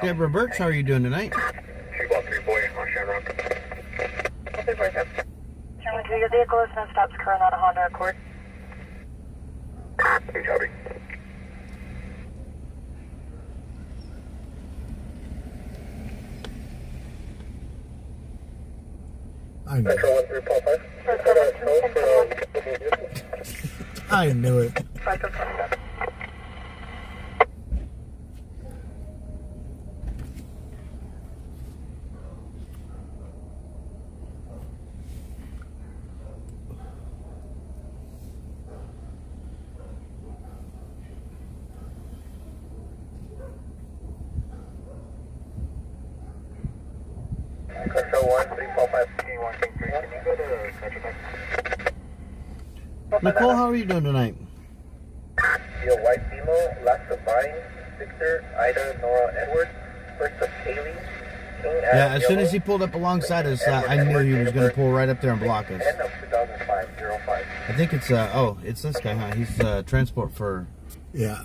Deborah Birch, how are you doing tonight? 2-3 boy on Shamrock. Your vehicle is no stops current on a Honda Accord. Hey, copy. I knew Metro it. 1345. I knew it. Control 1345. Can you go to Metro Tech? Nicole, how are you doing tonight? Your white Limo, last of Vine, Victor, Ida, Nora, Edward, first of Kaylee, King, Yeah, as soon as he pulled up alongside us, I knew he was going to pull right up there and block us. End of 2005-05. I think it's, it's this guy, huh? He's transport for... Yeah.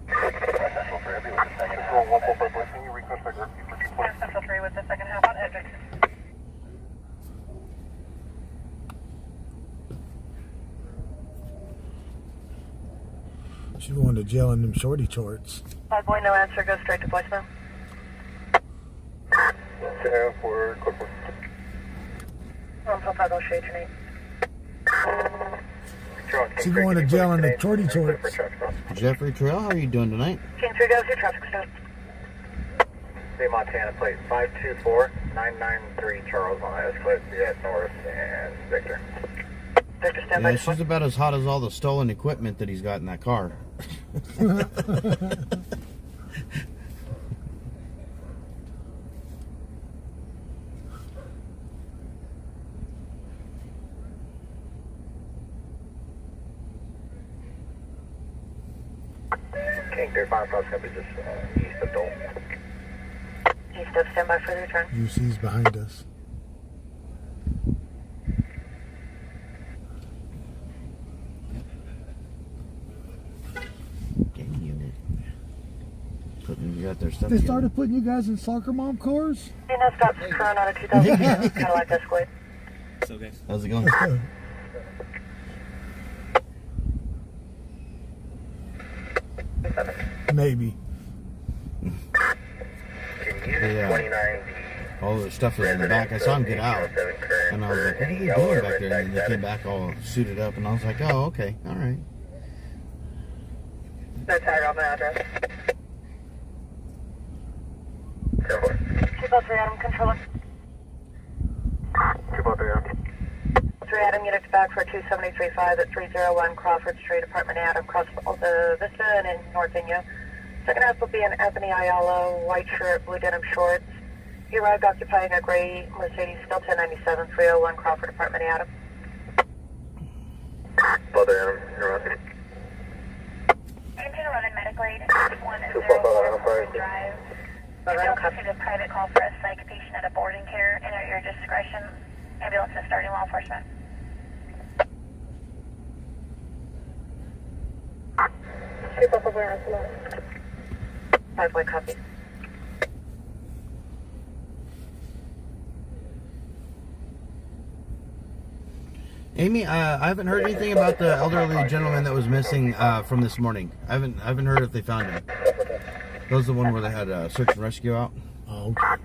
Control 145. Can you request that group for 2 Central 3 with the second half on Edric. She's going to jail in them shorty shorts. 5 boy, no answer, go straight to voicemail. Yeah, for quick one. 145, I'll shade your name. Is he going to jail in the shorty shorts? Jeffrey Trail, how are you doing tonight? King 3 goes to traffic stop. State Montana plate 524-993 Charles on Escalade North and Victor. Victor, stand by. Yeah, she's about as hot as all the stolen equipment that he's got in that car. King 35 cross going to be just east of Dole. East of, stand by for the return. UC's behind us. Gang unit. You got their stuff They together. started putting you guys in soccer mom cars? Do not stop current on a 2000 Cadillac Escalade. It's okay. How's it going? Maybe. Yeah. 29D. All the stuff was in the back. I saw him get out. And I was like, what are they doing back there? And they came back all suited up. And I was like, oh, okay. All right. No tag on the address. 203 Adam, controller. 243 Adam. 3 Adam, units back for 2735 at 301 Crawford Street, Apartment Adam, across the Vista and in North India. Second half will be an Anthony Ayala, white shirt, blue denim shorts. He arrived occupying a gray Mercedes, still 1097, 301 Crawford, Apartment Adam. Brother Adam, you're on. Engine 11 medical aid, 104 drive. Brother Don't Adam, copy. consider a private call for a psych patient at a boarding care and at your discretion. Ambulance is starting law enforcement. Keep up awareness, 5-way copy. Amy, I haven't heard anything about the elderly gentleman that was missing from this morning. I haven't heard if they found him. That was the one where they had search and rescue out. Oh, okay.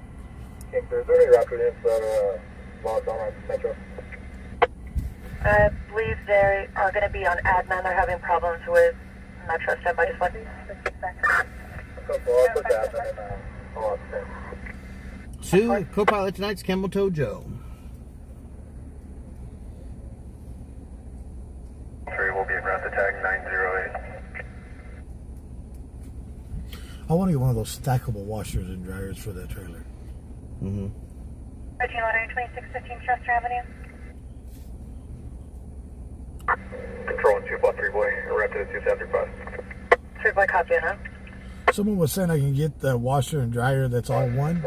King, is there any rapid units that are logged on Metro? I believe they are going to be on admin. They're having problems with Metro. Stand by, just one. So I'll put that in hold on. Sue, co-pilot tonight's Camel Toe Joe. 3 will be in route to tag 908. I want to get one of those stackable washers and dryers for that trailer. Mm-hmm. 13-2615 Chester Avenue. Control 2-3 boy, route to the 275. 3-way copy, huh? Someone was saying I can get the washer and dryer that's all one.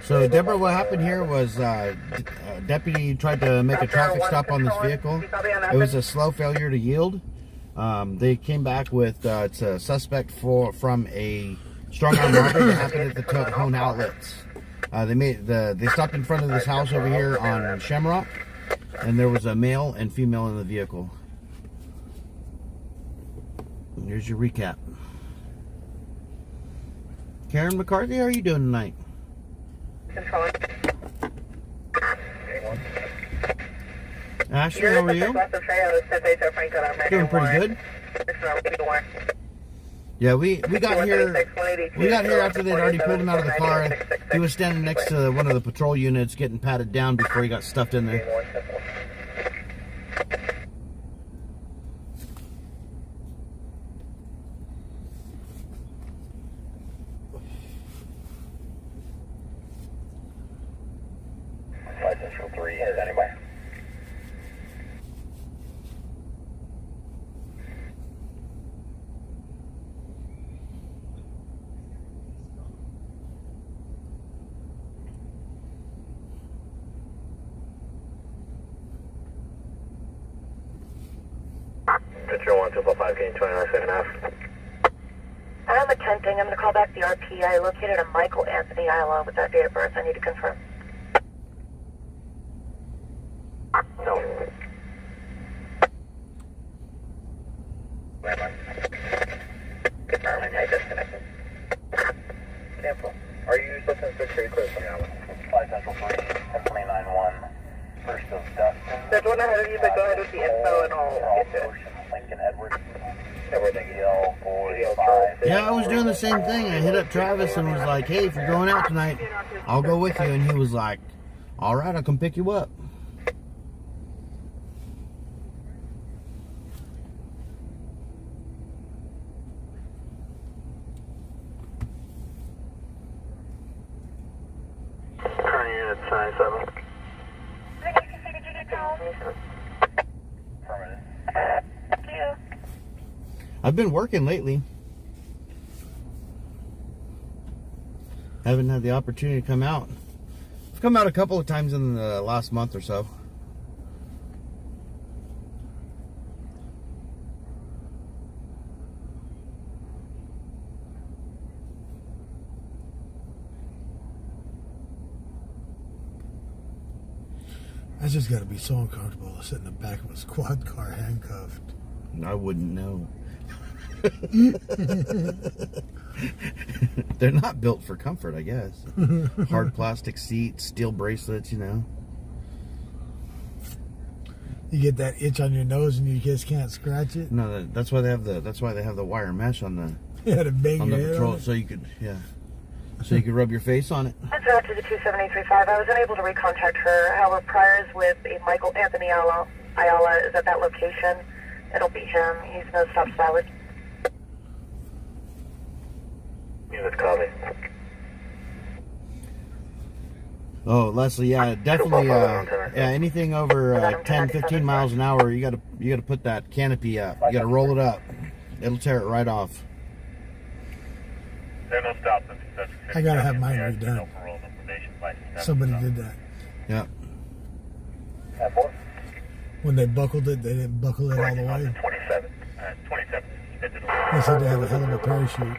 So, Deborah, what happened here was deputy tried to make a traffic stop on this vehicle. It was a slow failure to yield. They came back with it's a suspect from a strong arm robbery that happened at the Tohone Outlets. They stopped in front of this house over here on Shamrock, and there was a male and female in the vehicle. And here's your recap. Karen McCarthy, how are you doing tonight? Control. Ashley, how are you? Doing pretty good. Yeah, we got here after they'd already pulled him out of the car. He was standing next to one of the patrol units getting patted down before he got stuffed in there. Central 3 is anyway. Picture 1245, gain 29 second half. I'm attempting. I'm going to call back the RP. I located a Michael Anthony Ayala with that date of birth. I need to confirm. No. Cancel. Are you supposed to trade clear from now? 5 Central 3, 1029-1, first of Dustin. There's one ahead of you, but go ahead with the info and I'll same thing. I hit up Travis and was like, hey, if you're going out tonight, I'll go with you. And he was like, all right, I'll come pick you up. Current unit 97. I've been working lately. Haven't had the opportunity to come out. I've come out a couple of times in the last month or so. That's just got to be so uncomfortable to sit in the back of a squad car handcuffed. I wouldn't know. They're not built for comfort, I guess. Hard plastic seats, steel bracelets, you know. You get that itch on your nose and you just can't scratch it. No, that's why they have the wire mesh on the Yeah, to bang on your the head patrol, on it. so you could so you could rub your face on it. That's out to the 27835. I was unable to recontact her. However, Priors with a Michael Anthony Ayala is at that location. It'll be him. He's no stop salad. Unit copy. Oh, Leslie, yeah, definitely. Anything over 10, 15 miles an hour, you gotta put that canopy up. You gotta roll it up. It'll tear it right off. There are no stops. I gotta have mine redone. Somebody did that. Yeah. When they buckled it, they didn't buckle it all the way. 27. 27. They said they have a hell of a parachute.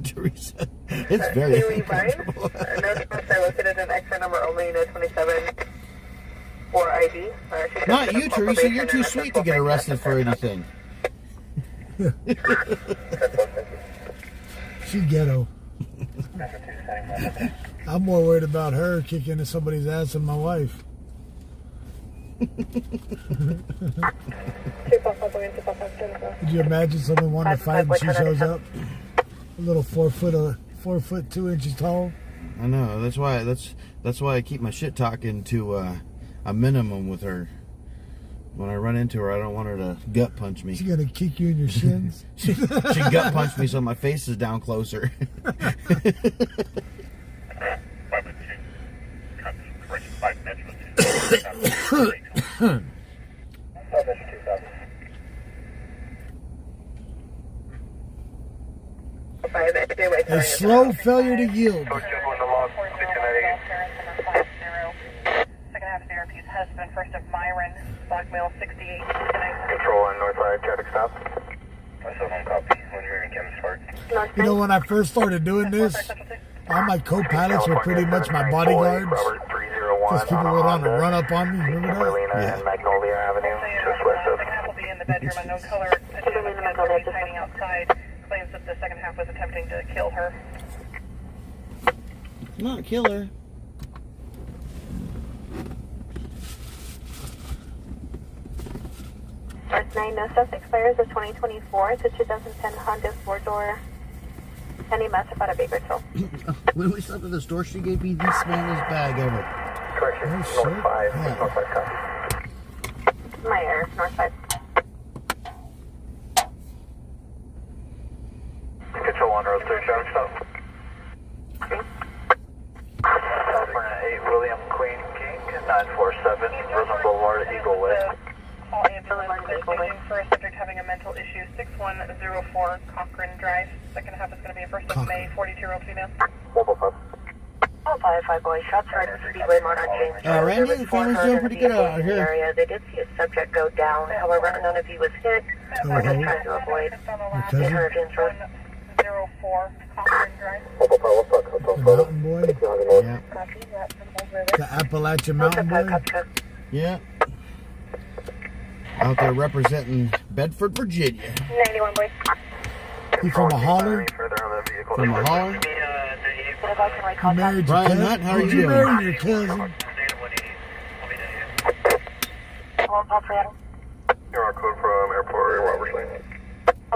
Teresa, it's very uncomfortable. They're located in extra number only, no 27 or ID. Not you, Teresa. You're too sweet to get arrested for anything. She ghetto. I'm more worried about her kicking into somebody's ass than my wife. Could you imagine someone wanting to fight and she shows up? A little 4 foot 2 inches tall. I know. That's why I keep my shit talking to a minimum with her. When I run into her, I don't want her to gut punch me. She's gonna kick you in your shins. She gut punched me so my face is down closer. A slow failure to yield. Second half of the RP's husband, first of Myron, blackmail 68. Control on north side, traffic stop. Myself copy. When you're in Chemist Park. You know, when I first started doing this, all my co-pilots were pretty much my bodyguards. Because people would want to run up on me. Remember that? Yeah. Magnolia Avenue, just west of. Second half will be in the bedroom, unknown color. He's hiding outside. Claims that the second half was attempting to kill her. Not kill her. North 9, no stuff expires the 2024. It's a 2010 Honda 4-door. Any mess about a Bakersfield. When we stopped at the store, she gave me the smallest bag ever. Correction, Oh, north shit. 5, Yeah. north 5 copy. My air, north 5. Control on road 3, traffic stop. California 8, William Queen King, 947, Rosen Boulevard, Eagle Way. Call ambulance, staging for a subject having a mental issue, 6104 Cochran Drive. Second half is going to be a first of May, 42-year-old female. 155. Oh, 5 boy, shots heard at Speedway Monarch James. Randy, the family's doing pretty good out here. Area. They did see a subject go down. However, none of you was hit. We're just trying to avoid cousin? inheritance road. 104 Cochran Drive. The mountain boy. Yeah. Copy that. The Appalachian mountain boy. Yeah. Out there representing Bedford, Virginia. 91, boy. He from a holler. From a holler. You married your Brian cousin. Hunt, how are Did you you doing? marry your cousin? Here our code from airport, Roberts Lane.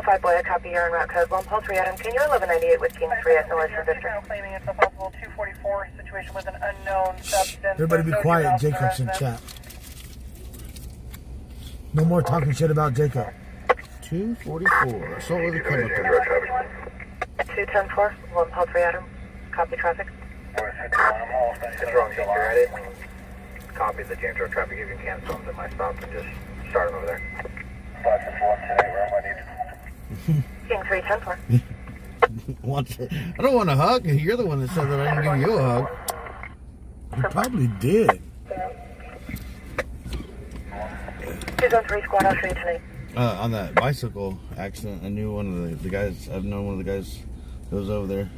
245 Boya, copy, you're on route code 1 Pulse 3 Adam. Can you 1198 with King 3 at North District? Now claiming it's a possible 244 situation with an unknown substance. Everybody be quiet. Jacob's in chat. No more talking shit about Jacob. 244. Assault with a chemical. 210-4, 1 Pulse 3 Adam. Copy traffic. It's wrong, you're ready. Copy the James Road traffic. You can cancel them at my stop and just start them over there. King 310-4. I don't want a hug. You're the one that said that I didn't give you a hug. You probably did. 203 squad, I'll show you tonight. On that bicycle accident, I knew one of the guys. I've known one of the guys that was over there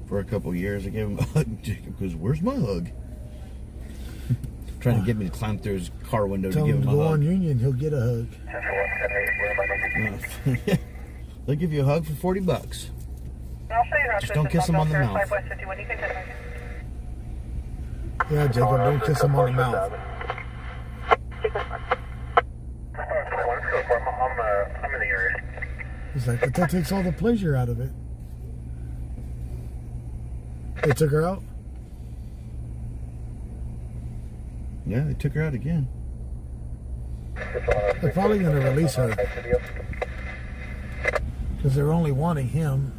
for a couple years. I gave him a hug. Jacob goes, "Where's my hug?" Trying to get me to climb through his car window Tell to give him him to a go hug. on Union, he'll get a hug. They'll give you a hug for $40. I'll show you Just don't kiss him on the mouth. Yeah, Jacob, don't kiss him on the mouth. I'm in the area. He's like, but that takes all the pleasure out of it. They took her out? Yeah, they took her out again. They're probably going to release her. Because they're only wanting him.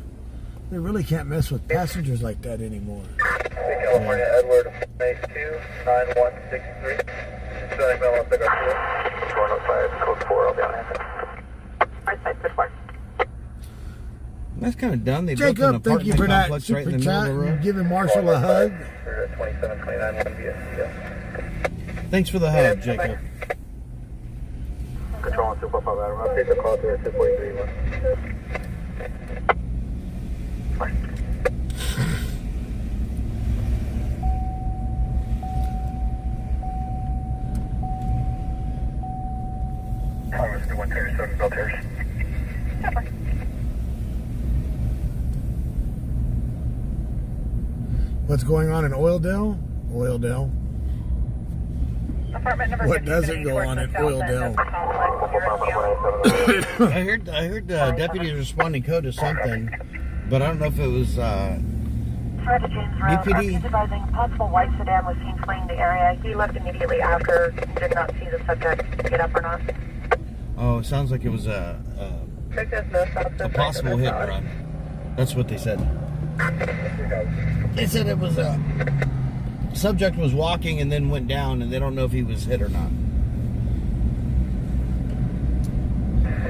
They really can't mess with passengers like that anymore. California, Edward, base 29163. Setting Bell up, pick up 105, code 4, I'll be on hand. That's kind of done. They built an Jacob, thank you apartment for that complex right in super the middle chat of the and road. giving Marshall a hug. 2729 BSCS. Thanks for the hug, Jacob. Control on 245 Adam. Update the call to 243. Congress to 137 Belters. What's going on in Oildale? Oildale. Apartment number What 50, doesn't sitting go towards on the in south end Oildale? of the complex. I heard deputies responding code to something, but I don't know if it was Roger, James Road. BPD. Advising possible white sedan was seen fleeing the area. He left immediately after. Did not see the subject get up or not. Oh, it sounds like it was a possible hit and run. That's what they said. They said it was a subject was walking and then went down, and they don't know if he was hit or not.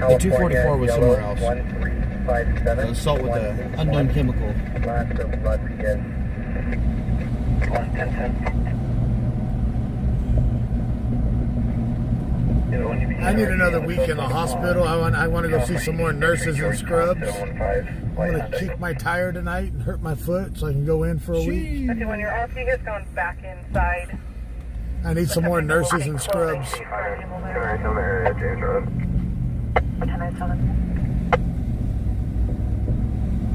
The 244 was somewhere else. 1357. Assault with an unknown chemical. Last of Rodriguez. 11010. I need another week in the hospital. I want to go see some more nurses and scrubs. I'm going to kick my tire tonight and hurt my foot so I can go in for a week. Okay, when your RP has gone back inside, I need some more nurses and scrubs. area, James Road. 1097.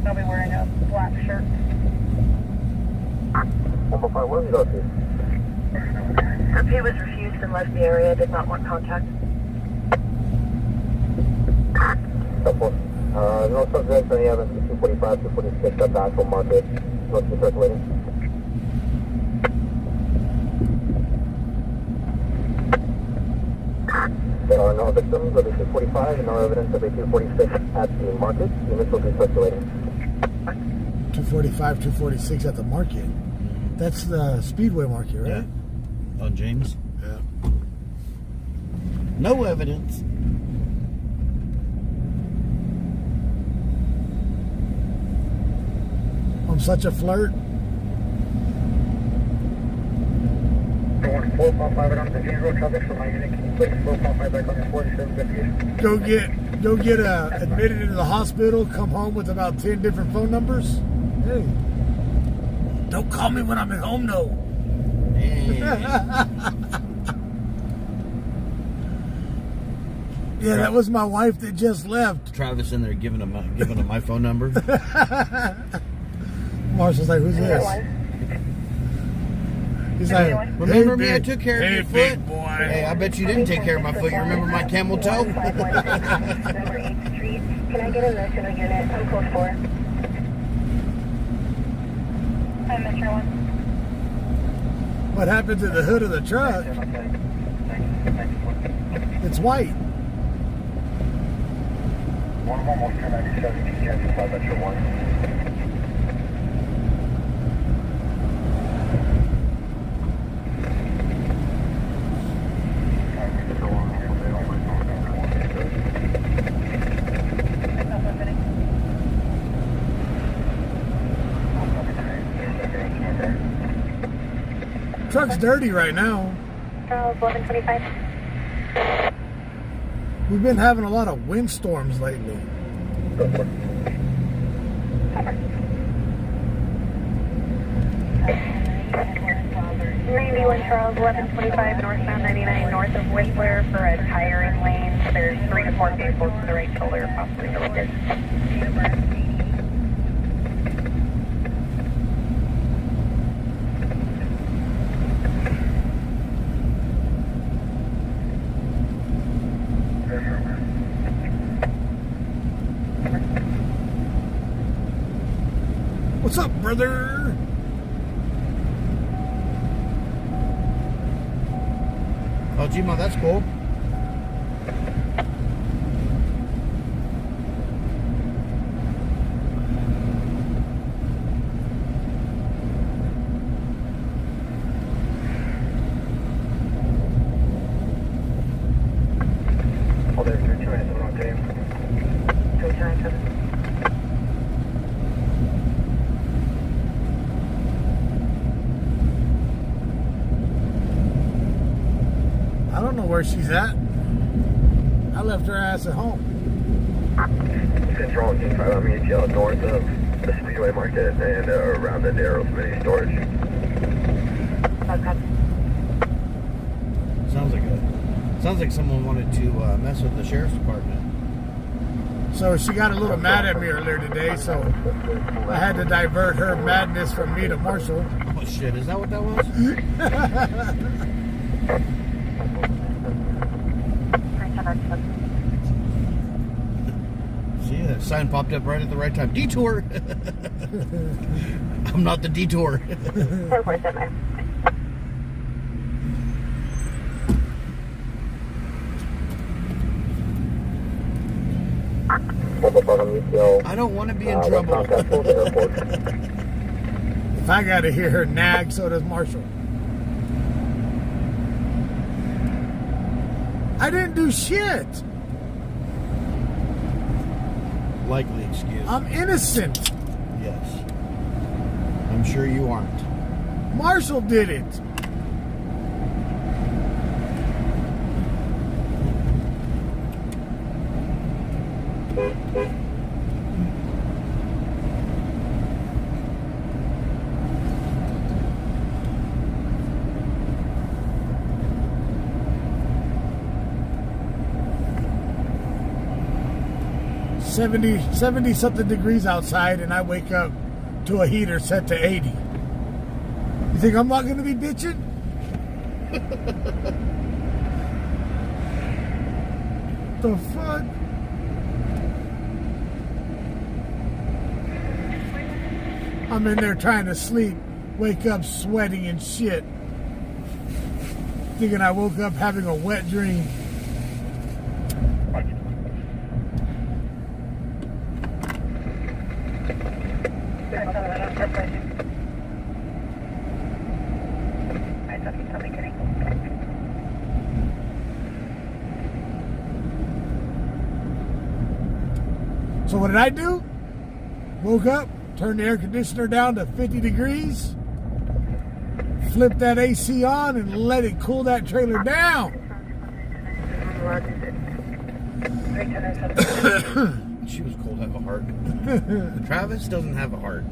they'll be wearing a black shirt. 145, where did you go to? RP was refused and left the area. Did not want contact. No subjects, any evidence, 245, 246, at the actual market, must be circulating. There are no victims of a 245 and no evidence of a 246 at the market. Units will be circulating. 245, 246 at the market. That's the Speedway market, right? Yeah. On James. Yeah. No evidence. I'm such a flirt. Going 455 on the James Road traffic from my unit. Can you put 455 back on your 4758? Go get admitted into the hospital, come home with about 10 different phone numbers. Hey, don't call me when I'm at home, no. Yeah, that was my wife that just left. Travis in there giving him my phone number. Marshall's like, who's this? He's like, Remember hey, me? I took care of your foot. big boy. Hey, I bet you didn't take care of my foot. You remember my camel toe? Number 8th Street, Can I get a mission unit? I'm code 4. I'm Metro 1. What happened to the hood of the truck? It's white. One of almost 1097, Kansas, Metro 1. Truck's dirty right now. Charles 1125. We've been having a lot of windstorms lately. 91 Charles 1125 northbound 99 north of Whistler for a tiring lane. There's 3 to 4 vehicles to the right shoulder, possibly related. What's up, brother? Oh, Gmo, that's cool. Oh, there's 297 on tape. 297. I don't know where she's at. I left her ass at home. Central on King 5, I'm ETL north of the Speedway Market and around the Darrow's Mini Storage. Sounds like someone wanted to mess with the sheriff's department. So she got a little mad at me earlier today, so I had to divert her madness from me to Marshall. Oh shit, is that what that was? See, that sign popped up right at the right time. Detour! I'm not the detour. 447. I don't want to be in trouble. If I gotta hear her nag, so does Marshall. I didn't do shit. Likely excuse. I'm innocent. Yes. I'm sure you aren't. Marshall did it. Seventy something degrees outside, and I wake up to a heater set to 80. You think I'm not going to be bitching? The fuck? I'm in there trying to sleep, wake up sweating and shit, thinking I woke up having a wet dream. So what did I do? Woke up, turned the air conditioner down to 50 degrees, flipped that AC on, and let it cool that trailer down. She was cold, have a heart. Travis doesn't have a heart.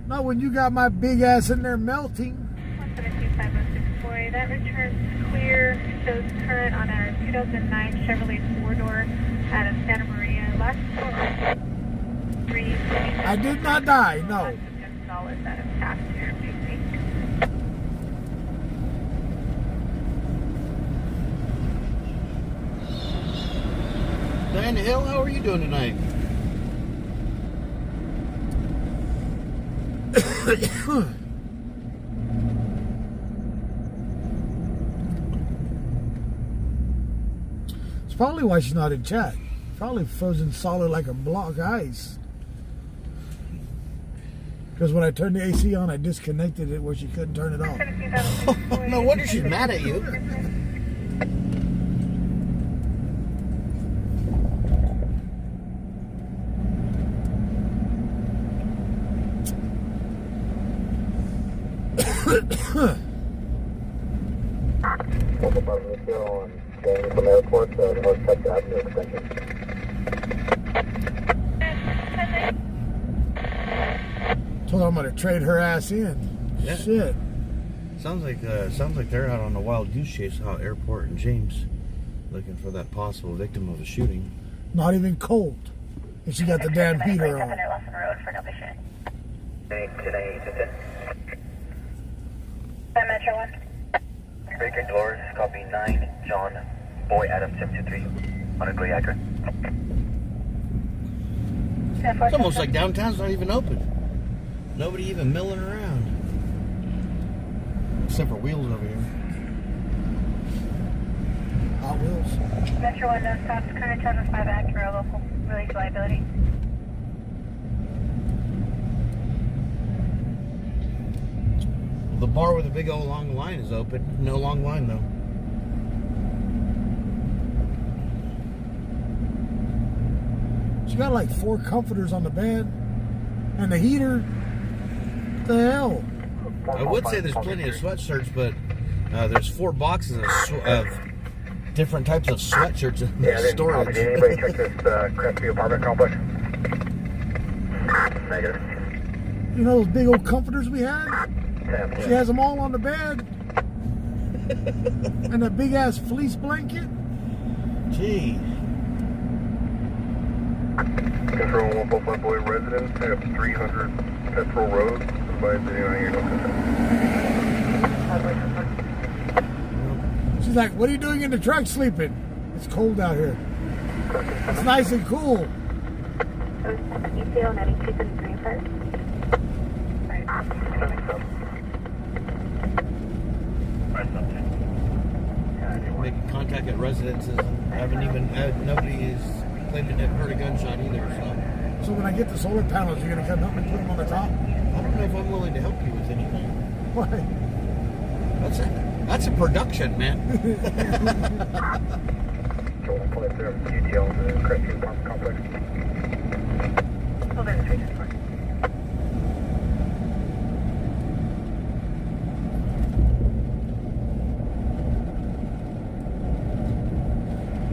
Not when you got my big ass in there melting. 172-506 that returns clear. Shows current on our 2009 Chevrolet 4-door out of Santa Maria. Last quarter, 3. I did not die, no. Solid that is past here, maybe. Diana Hill, how are you doing tonight? It's probably why she's not in chat. Probably frozen solid like a block of ice. Because when I turned the AC on, I disconnected it where she couldn't turn it off. No wonder she's mad at you. From airport to North Texas Avenue extension. Told her I'm gonna trade her ass in. Yeah. Shit. Sounds like they're out on a wild goose chase out airport in James, looking for that possible victim of a shooting. Not even cold. And she got the damn heater on. Metro 1. Baker Dolores, copy 9, John, Boy Adam 723, on a gray accurate. It's almost like downtown's not even open. Nobody even milling around. Except for Wheels over here. Hot Wheels. Metro 1, no stops. Current charges 5 Acura local. Release liability. The bar with a big old long line is open. No long line though. She got like 4 comforters on the bed. And the heater. What the hell? I would say there's plenty of sweatshirts, but there's 4 boxes of different types of sweatshirts in the storage. Did anybody check this Crestview apartment complex? Negative. You know those big old comforters we had? She has them all on the bed. And a big ass fleece blanket. Gee. Control 145 Boy residents have 300 Petrol Road. Advise anyone here no. She's like, what are you doing in the truck sleeping? It's cold out here. It's nice and cool. ECO 9235. Making contact at residences. Nobody is claiming to have heard a gunshot either. So when I get the solar panels, you're gonna come help me put them on the top? I don't know if I'm willing to help you with anything. Why? That's a production, man. Control 147 UTL in the Crestview apartment complex. Hold in 364.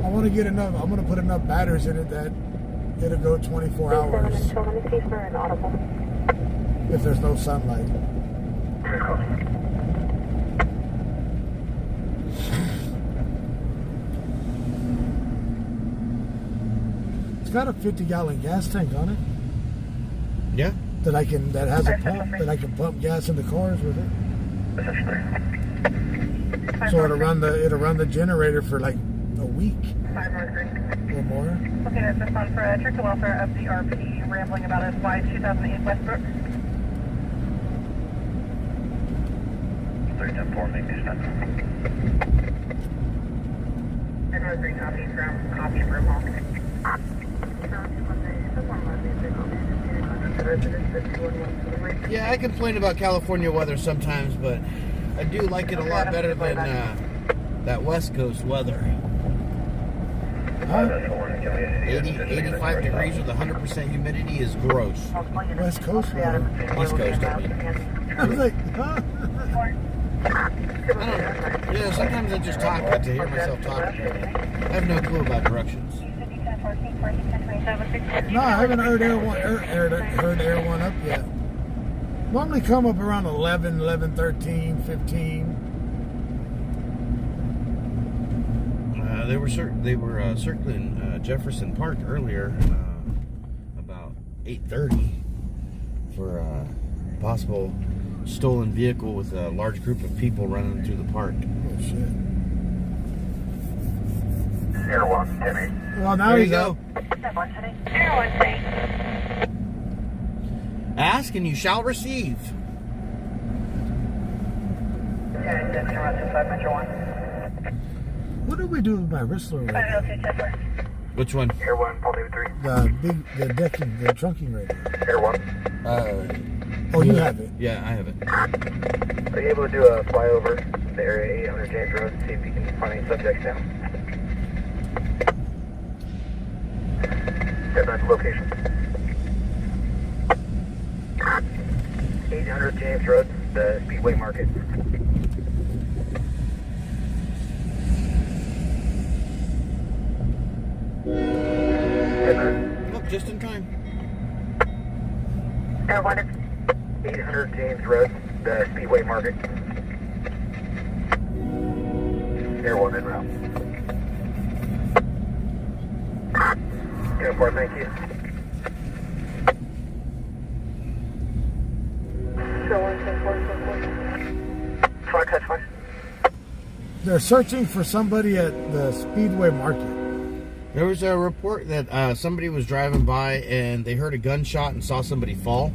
I want to get enough. I'm gonna put enough batteries in it that it'll go 24 hours Let me see for an audible. if there's no sunlight. It's got a 50-gallon gas tank on it Yeah. that has a pump that I can pump gas in the cars with it. So it'll run the generator for like a week 503. or more. Okay, that's just on for check the welfare of the RP rambling about a wide 2008 Westbrook. 310-4, make this time. 503 copy from copy room hall. Yeah, I complain about California weather sometimes, but I do like it a lot better than that West Coast weather. 85 degrees with 100% humidity is gross. West Coast weather. East Coast, I mean. I was like, huh? I don't know. Yeah, sometimes I just talk to hear myself talking. I have no clue about directions. No, I haven't heard Air 1 up yet. Normally come up around 11, 13, 15. They were circling Jefferson Park earlier, about 8:30, for a possible stolen vehicle with a large group of people running through the park. Oh shit. Air 1, 10-8. Well, now There you he's go. up. Air 1 3. Ask and you shall receive. What did we do with my Whistler radio? Which one? Air 1, Paul David 3. The decking, the trunking radio. Air 1. Oh, you have it. Yeah, I have it. Are you able to do a flyover the area 800 James Road, see if you can find any subjects now? Get back to location. 800 James Road, the Speedway Market. Look, just in time. Air 1 800 James Road, the Speedway Market. Air 1 en route. Airport, thank you. Flight touch 1. They're searching for somebody at the Speedway Market. There was a report that somebody was driving by and they heard a gunshot and saw somebody fall,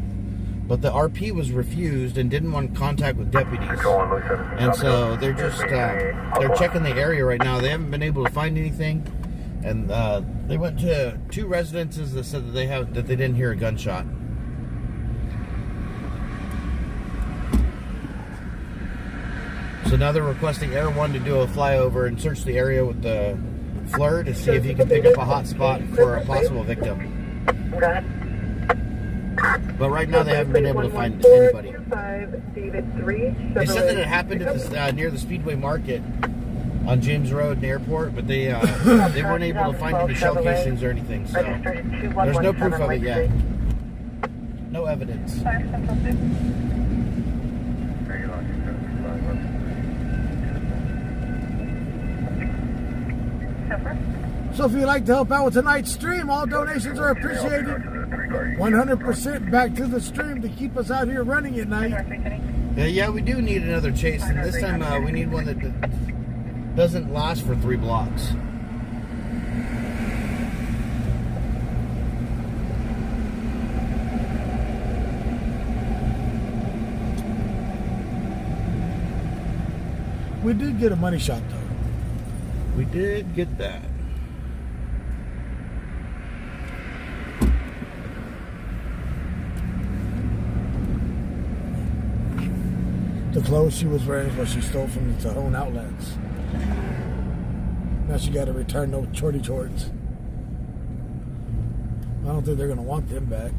but the RP was refused and didn't want contact with deputies. Control 1, Louis 7. And so they're just they're checking the area right now. They haven't been able to find anything, and they went to 2 residences that said that they didn't hear a gunshot. So now they're requesting Air 1 to do a flyover and search the area with the FLIR to see if he can pick up a hot spot for a possible victim. But right now they haven't been able to find anybody. They said that it happened at this, near the Speedway Market on James Road and Airport, but they weren't able to find any shell casings or anything. So there's no proof of it yet. No evidence. So if you'd like to help out with tonight's stream, all donations are appreciated. 100% back to the stream to keep us out here running at night. Yeah, we do need another chase, and this time we need one that doesn't last for 3 blocks. We did get a money shot though. We did get that. The clothes she was wearing is what she stole from the Tahoe outlets. Now she got to return those shorty shorts. I don't think they're going to want them back.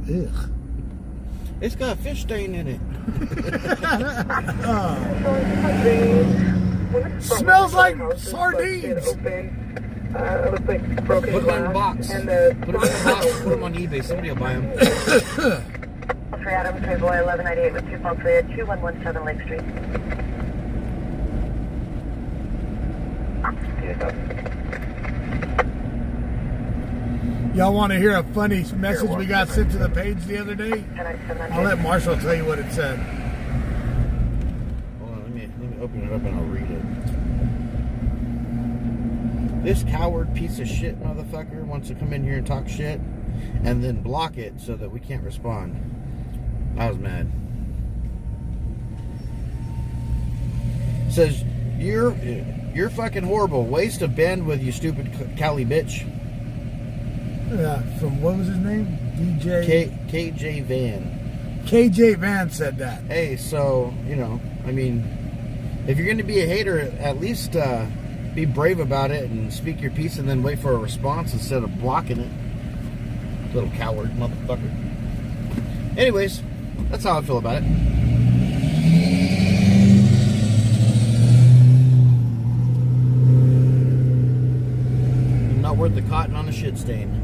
Ugh. It's got a fish stain in it. Smells like sardines. Put them in a box. Put them in a box. Put them on eBay. Somebody will buy them. 3 Adams, 3 Boy, 1198 with 2 Falls 3 at 2117 Lake Street. Y'all want to hear a funny message we got sent to the page the other day? I'll let Marshall tell you what it said. Hold on, let me open it up and I'll read it. This coward piece of shit motherfucker wants to come in here and talk shit and then block it so that we can't respond. I was mad. Says, you're fucking horrible. Waste of bandwidth, you stupid Cali bitch. Yeah, from what was his name? KJ Van. KJ Van said that. Hey, so, you know, I mean, if you're going to be a hater, at least be brave about it and speak your piece and then wait for a response instead of blocking it. Little coward motherfucker. Anyways, that's how I feel about it. Not worth the cotton on a shit stain.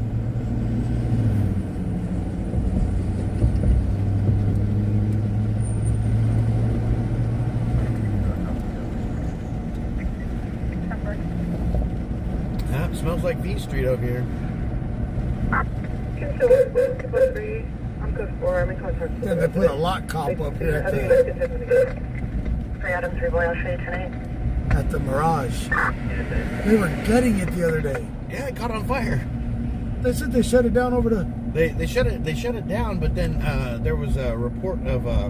Yeah, it smells like V Street over here. I'm good for, I'm in contact. And they put a lock cop up here at 3 Adams, 3 Boy, I'll show you tonight. at the Mirage. They were gutting it the other day. Yeah, it caught on fire. They said they shut it down over the... They shut it down, but then there was a report of a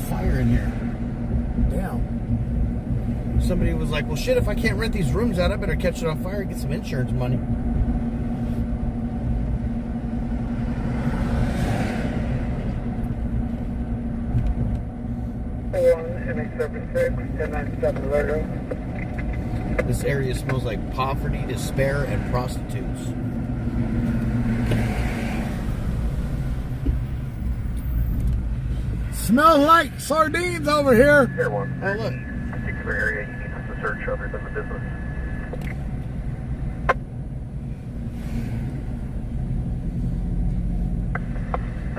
fire in here. Damn. Somebody was like, well, shit, if I can't rent these rooms out, I better catch it on fire and get some insurance money. This area smells like poverty, despair, and prostitutes. Smells like sardines over here. Here one. Oh, look. Particular area you need us to search other than the business.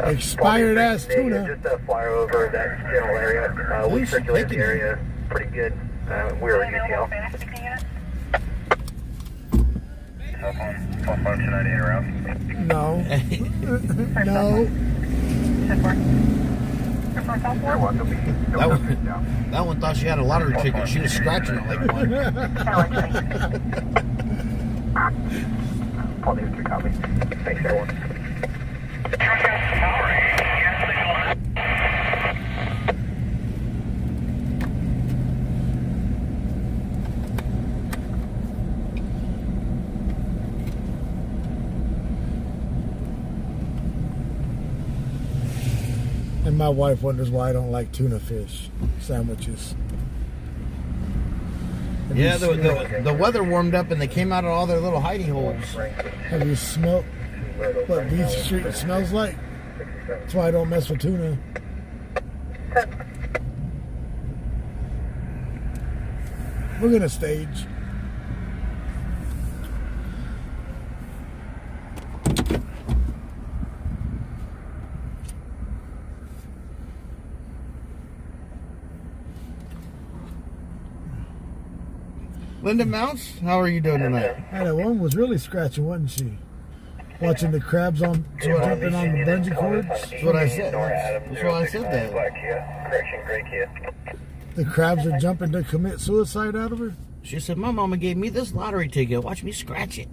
Expired ass tuna. Just a flyover of that general area. We circulate the area pretty good. We're at UTL. Phone function ID around. No. No. That one thought she had a lottery ticket. She was scratching it like one. Paul David, 3 copy. Thanks, everyone. And my wife wonders why I don't like tuna fish sandwiches. Yeah, the weather warmed up and they came out of all their little hidey holes. Have you smelled what Beach Street smells like? That's why I don't mess with tuna. We're gonna stage. Linda Mounts, how are you doing tonight? Hey, that one was really scratching, wasn't she? Watching the crabs on jumping on the bungee cords. That's what I said. That's why I said that. The crabs are jumping to commit suicide out of her. She said, my mama gave me this lottery ticket. Watch me scratch it.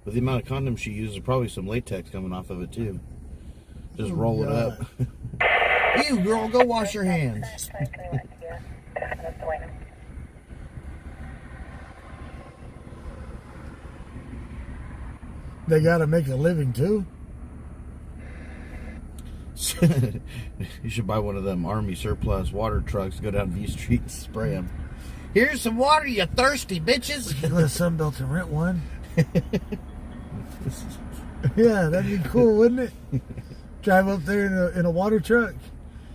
With the amount of condoms she uses, probably some latex coming off of it too. Just roll it up. You girl, go wash your hands. They gotta make a living too. You should buy one of them Army surplus water trucks, go down V Street and spray them. Here's some water, you thirsty bitches. Go to Sunbelt and rent one. Yeah, that'd be cool, wouldn't it? Drive up there in a water truck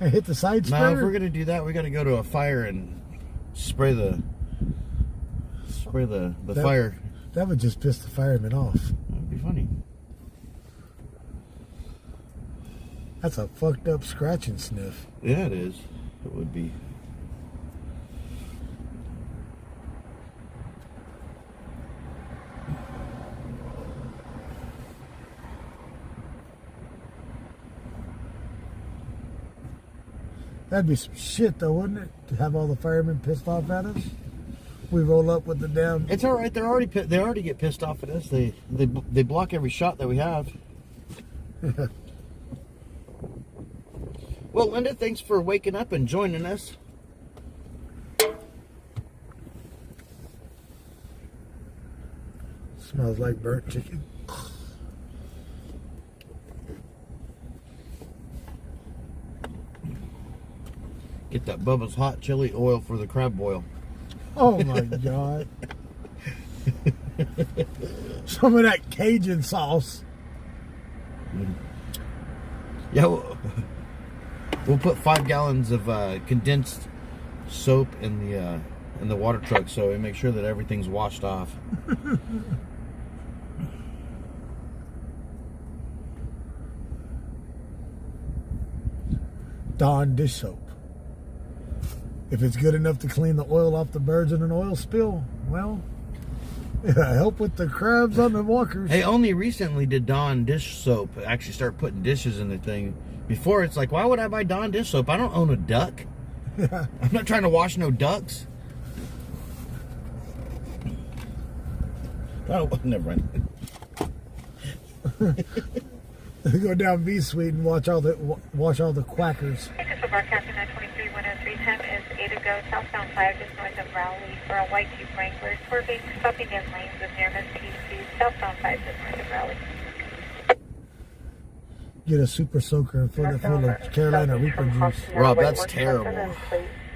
and hit the side sprayer. No, if we're gonna do that, we gotta go to a fire and spray the fire. That would just piss the firemen off. That'd be funny. That's a fucked up scratch and sniff. Yeah, it is. It would be. That'd be some shit, though, wouldn't it? To have all the firemen pissed off at us. We roll up with the damn. It's all right. They already get pissed off at us. They block every shot that we have. Well, Linda, thanks for waking up and joining us. Smells like burnt chicken. Get that Bubba's hot chili oil for the crab boil. Oh my God. Some of that Cajun sauce. Yeah, we'll put 5 gallons of condensed soap in the water truck, so we make sure that everything's washed off. Dawn dish soap. If it's good enough to clean the oil off the birds in an oil spill, well, Yeah, help with the crabs on the walkers. Hey, only recently did Dawn dish soap actually start putting dishes in the thing. Before, it's like, why would I buy Dawn dish soap? I don't own a duck. Yeah. I'm not trying to wash no ducks. Oh, never mind. Go down B Suite and wash all the quackers. So broadcasting 923 10310 is A to go southbound 5 just north of Rowley for a white Jeep Wrangler swerving, stopping in lanes of nearness PC southbound 5 just north of Rowley. Get a super soaker and fill it full of Carolina Reaper juice. Rob, that's terrible.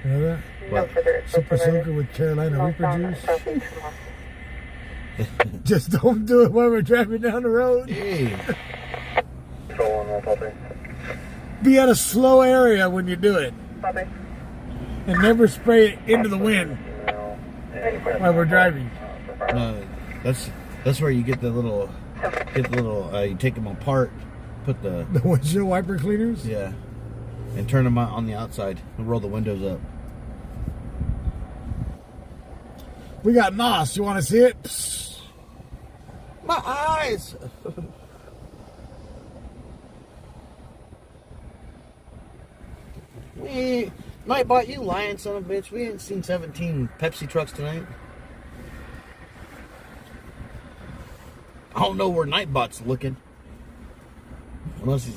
You know that? What? Super soaker with Carolina Reaper juice. Just don't do it while we're driving down the road. Hey. Be at a slow area when you do it. And never spray it into the wind while we're driving. No, that's where you get the little, you take them apart, put the windshield wiper cleaners? Yeah, and turn them on the outside and roll the windows up. We got moss. You want to see it? Psst. My eyes. Nightbot, you lying son of a bitch. We ain't seen 17 Pepsi trucks tonight. I don't know where Nightbot's looking. Unless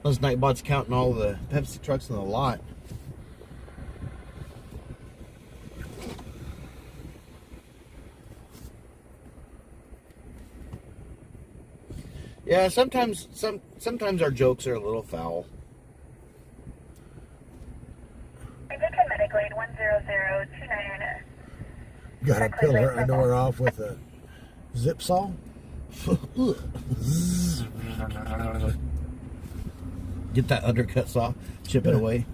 Nightbot's counting all the Pepsi trucks in the lot. Yeah, sometimes our jokes are a little foul. Gotta peel her underwear off with a zip saw. Get that undercut saw, chip it away.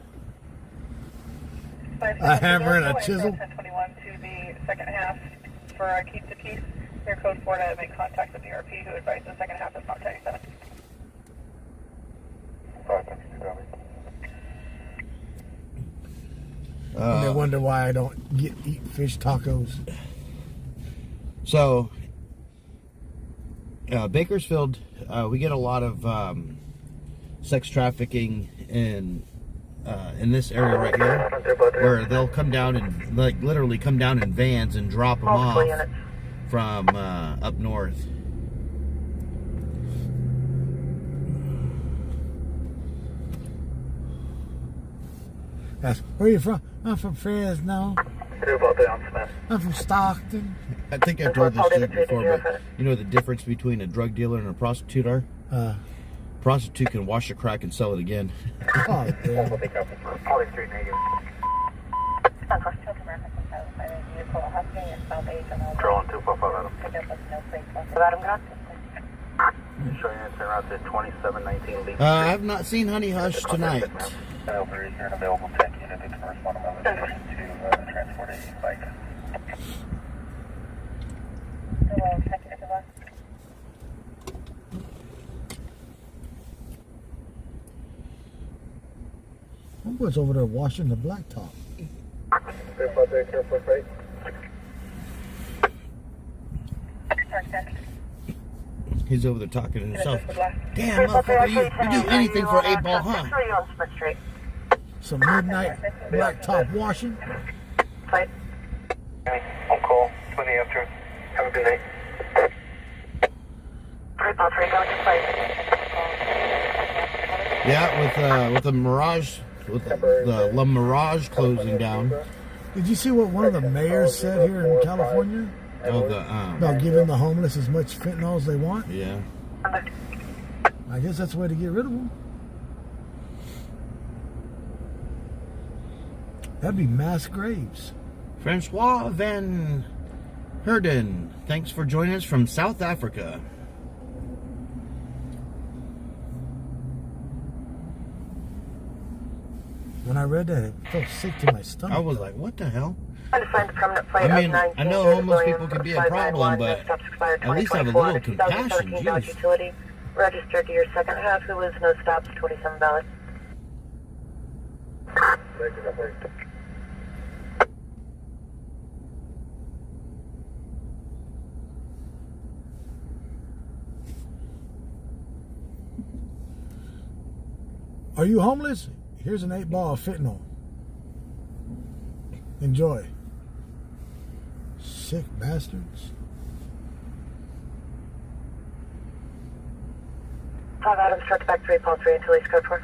A hammer and a chisel. 1021 to the second half for keep the peace. Your code 4 to make contact with the RP who advised the second half is not 97. And they wonder why I don't eat fish tacos. So, Bakersfield, we get a lot of sex trafficking in this area right here, where they'll come down and literally come down in vans and drop them off from up north. Where are you from? I'm from Fresno. I'm from Stockton. I think I've told this joke before, but you know the difference between a drug dealer and a prostitute are? Prostitute can wash a crack and sell it again. Oh, yeah. Drawing 245. I have not seen Honey Hush tonight. Available tech unit to correspond to transport a bike. Homeboy's over there washing the blacktop. He's over there talking to himself. Damn, motherfucker, you do anything for 8-ball, huh? Some midnight blacktop washing. On call, 20 after. Have a good night. Yeah, with the Mirage, with the La Mirage closing down. Did you see what one of the mayors said here in California? About giving the homeless as much fentanyl as they want? Yeah. I guess that's the way to get rid of them. That'd be mass graves. Francois Van Herden, thanks for joining us from South Africa. When I read that, it felt sick to my stomach. I was like, what the hell? I mean, I know homeless people can be a problem, but at least have a little compassion. Jeez. Registered to your second half, who was no stops, 27 valid. Are you homeless? Here's an 8-ball of fentanyl. Enjoy. Sick bastards. 5 Adams, truck back 3, Paul 3 until he's code 4.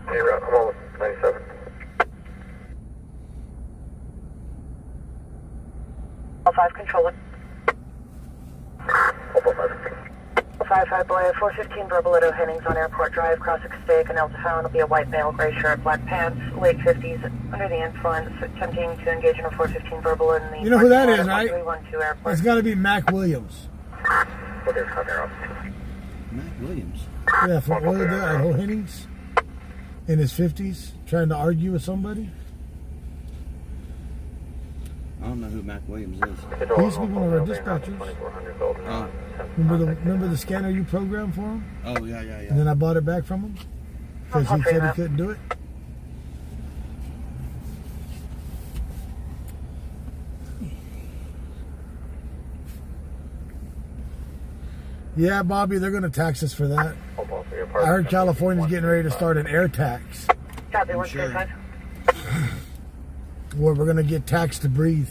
Hey, route, I'm on 97. All 5, control it. All 5. 5 boy, 415 Burboletto, Hennings on Airport Drive, crossing Stake and El Tejano. Will be a white male, gray shirt, black pants, late 50s, under the influence, attempting to engage in a 415 Burboletto in the... You know who that is, right? 1312 Airport. It's got to be Mac Williams. What is on there? Matt Williams. Yeah, from Oil at Hennings. In his 50s, trying to argue with somebody. I don't know who Mac Williams is. He used to be one of our dispatchers. Remember the scanner you programmed for him? Oh, yeah. And then I bought it back from him because he said he couldn't do it. Yeah, Bobby, they're going to tax us for that. I heard California's getting ready to start an air tax Copy, Sure. 135. where we're going to get taxed to breathe.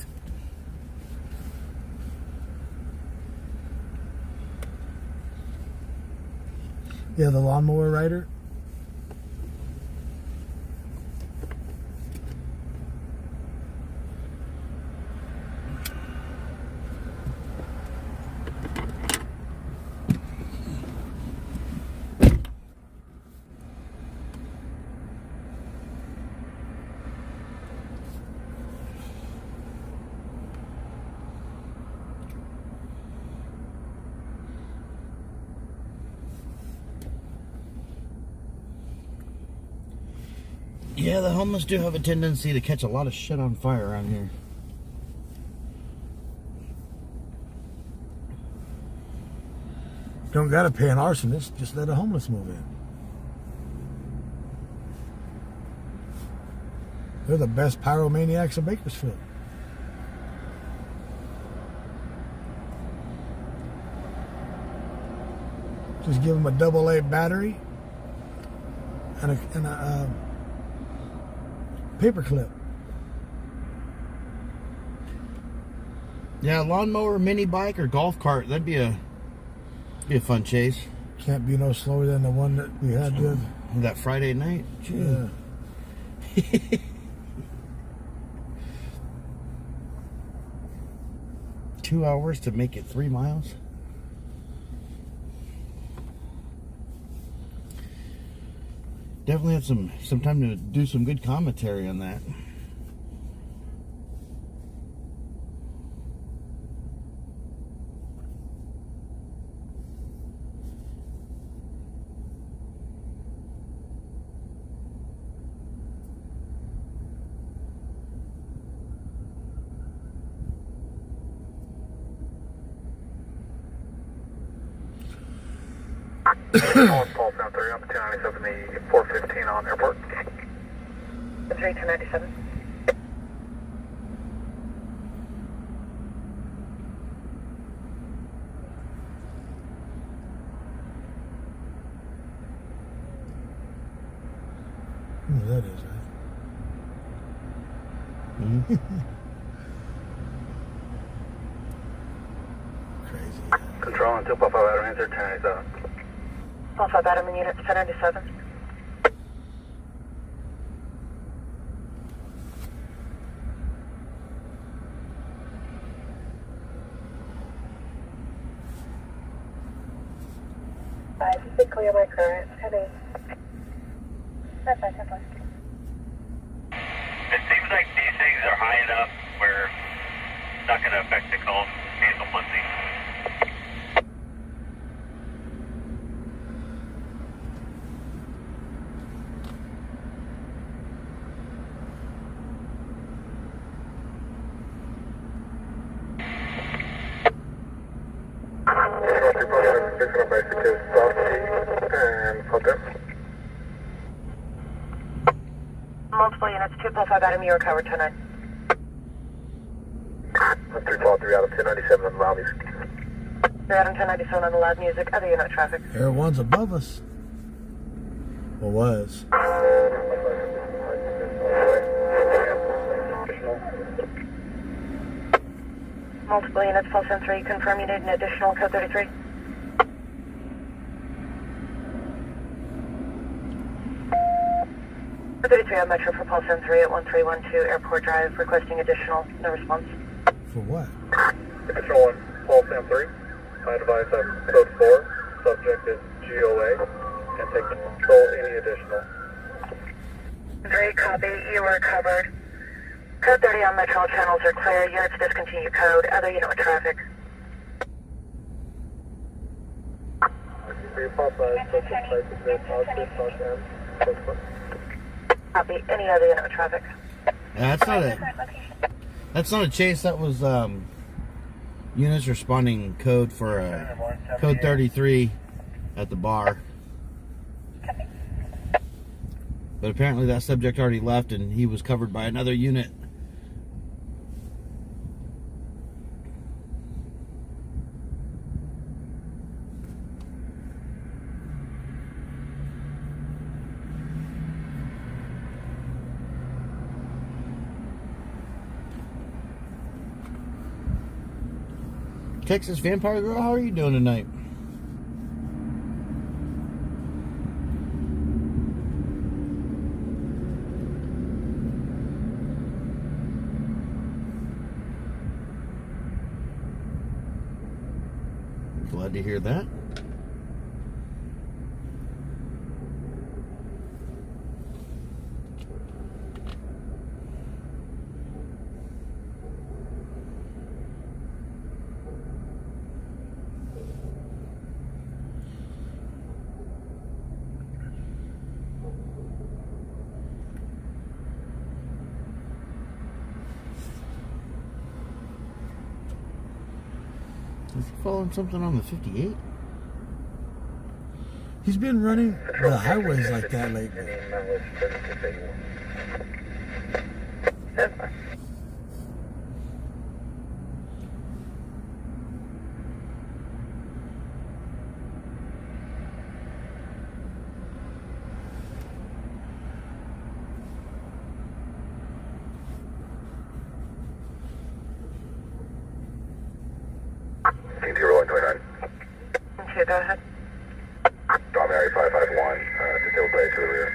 Yeah, the lawnmower rider. Yeah, the homeless do have a tendency to catch a lot of shit on fire around here. Don't got to pay an arsonist, just let a homeless move in. They're the best pyromaniacs of Bakersfield. Just give them a AA battery and a paper clip. Yeah, lawnmower, mini bike, or golf cart. That'd be a fun chase. Can't be no slower than the one that we had the That Friday night. yeah. 2 hours to make it 3 miles. Definitely had some time to do some good commentary on that. Paul Sound 3, I'm 1097, the 415 on airport. 31097. That is right. Crazy. Control on 255 Adam, answer 1097. Paul 5 Adam in unit 1097. Clear my current. Heavy. That's fine, that's fine. It seems like these things are high enough where it's not going to affect the call cancel Monday. Multiple units, 2 Paul 5 Adam, you recovered 109. 343 out of 1097 on Valley. Adam 1097 on the loud music. Other unit traffic. Air 1's above us. Or was. Multiple units, pulse in 3. Confirm you need an additional code 33. Code 33 on Metro for pulse in 3 at 1312 Airport Drive. Requesting additional. No response. For what? Control 1, Pulse M3. I advise code 4. Subject is GOA. And take control any additional. 3, copy. You are covered. Code 30 on Metro channels are clear. Units discontinue code. Other unit traffic. 3 Pulse I, subject type is very positive, Pulse M. Copy. Any other unit traffic. Yeah, that's not a chase. That was units responding code for code 33 at the bar. But apparently that subject already left and he was covered by another unit. Texas Vampire Girl, how are you doing tonight? Glad to hear that. Is he following something on the 58? He's been running the highways like that lately. Okay, go ahead. Tom Mary 551, disabled bay to the rear.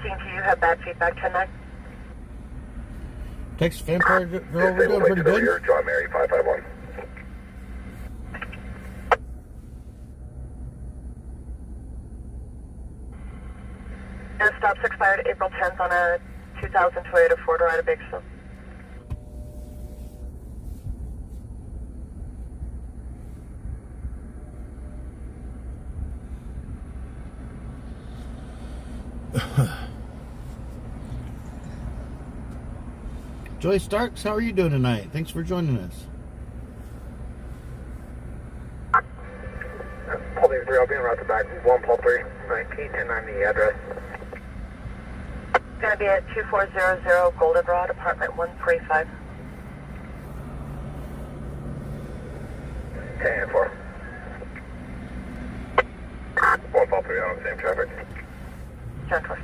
Team, do you have bad feedback tonight? Texas Vampire Girl, we're doing pretty good. Rear, John Mary 551. And stops expired April 10th on a 2000 Toyota 4-door out of Bakersfield. Joy Starks, how are you doing tonight? Thanks for joining us. Holding 3, I'll be en route to back 1 Paul 3, 1990 address. It's going to be at 2400 Goldenrod, apartment 135. 10 and 4. 1 Paul 3 on the same traffic. 10-4.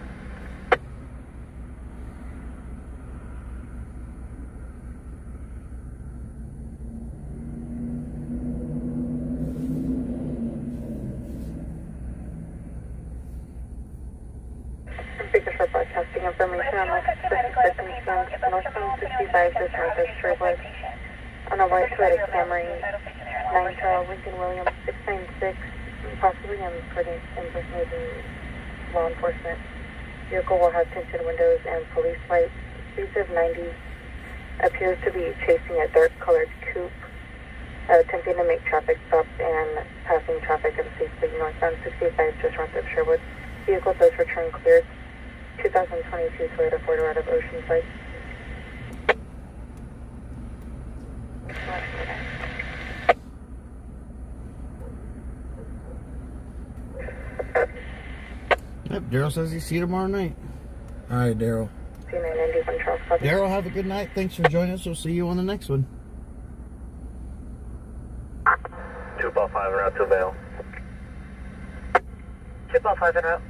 Bakersfield broadcasting information on the specific circumstance. Northbound 65 just north of Sherwood on a white Toyota Camry 9 Charles Lincoln Williams 696, possibly impersonating law enforcement. Vehicle will have tinted windows and police lights. Speeds of 90. Appears to be chasing a dark colored coupe, attempting to make traffic stops and passing traffic unsafely northbound 65 just north of Sherwood. Vehicle does return cleared. 2022 Toyota 4-door out of Oceanside. Yep, Daryl says he's see you tomorrow night. All right, Daryl. C991 Charles Copy. Daryl, have a good night. Thanks for joining us. We'll see you on the next one. en route to Vail. 255 en route.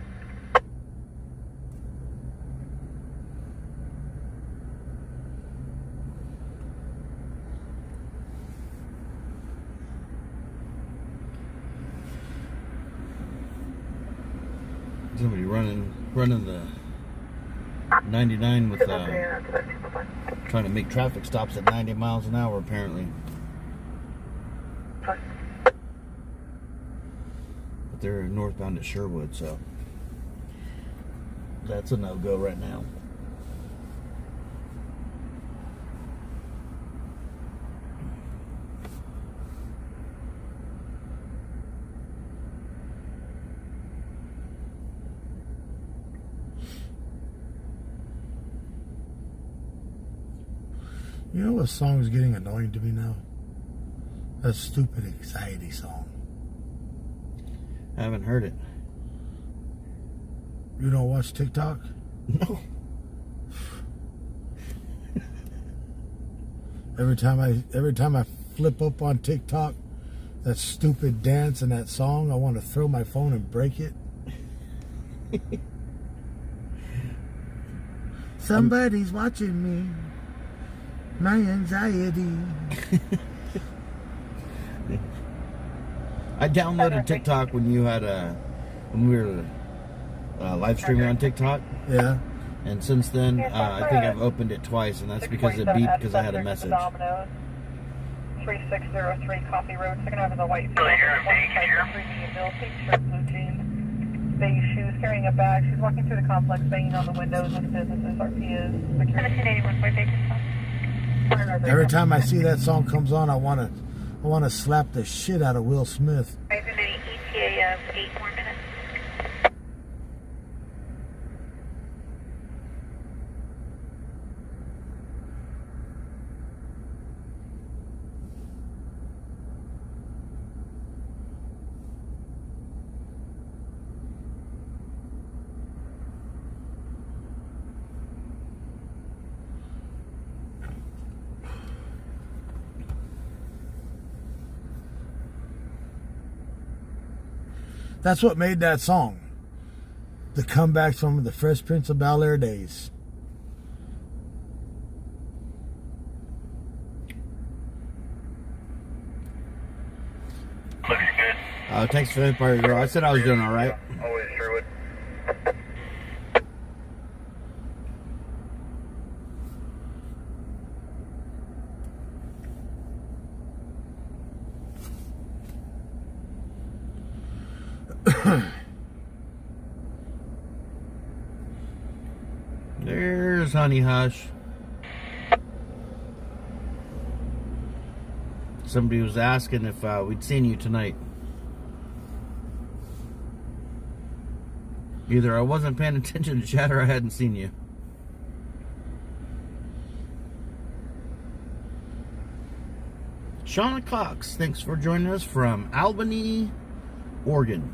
Somebody running the 99 with trying to make traffic stops at 90 miles an hour apparently. But they're northbound at Sherwood, so that's a no-go right now. You know what song is getting annoying to me now? That stupid anxiety song. I haven't heard it. You don't watch TikTok? No. Every time I flip up on TikTok, that stupid dance and that song, I want to throw my phone and break it. Somebody's watching me. My anxiety. I downloaded TikTok when you had when we were live streaming on TikTok. Yeah. And since then, I think I've opened it twice, and that's because it beeped because I had a message. 3603 Coffee Road, second half of the white field. 153 Bill, pink shirt, blue jeans, beige shoes, carrying a bag. She's walking through the complex, banging on the windows of businesses. RP is security. 1781 Fort Bakersfield. Every time I see that song comes on, I want to slap the shit out of Will Smith. 5 minute ETA of 8 more minutes. That's what made that song. The comeback from the Fresh Prince of Bel-Air days. Looks good. Thanks for the info, girl. I said I was doing all right. Always Sherwood. There's Honey Hush. Somebody was asking if we'd seen you tonight. Either I wasn't paying attention to chat or I hadn't seen you. Shauna Cox, thanks for joining us from Albany, Oregon.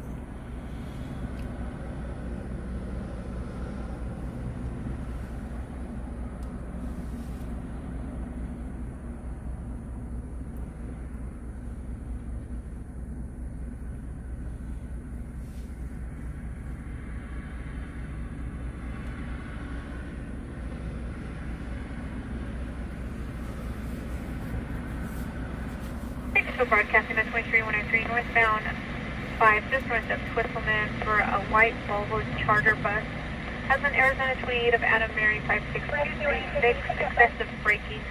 So broadcasting at 23103 northbound 5, just north of Twisselman for a white Volvo charter bus. Has an Arizona 28 of Adam Mary 5636, excessive braking.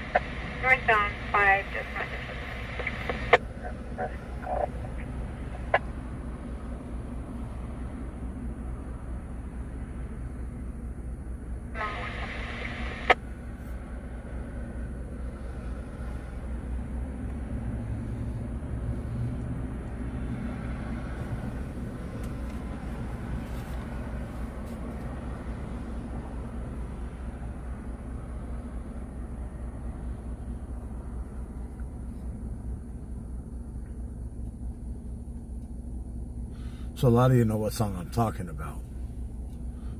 Northbound 5, just north of Twisselman. So a lot of you know what song I'm talking about.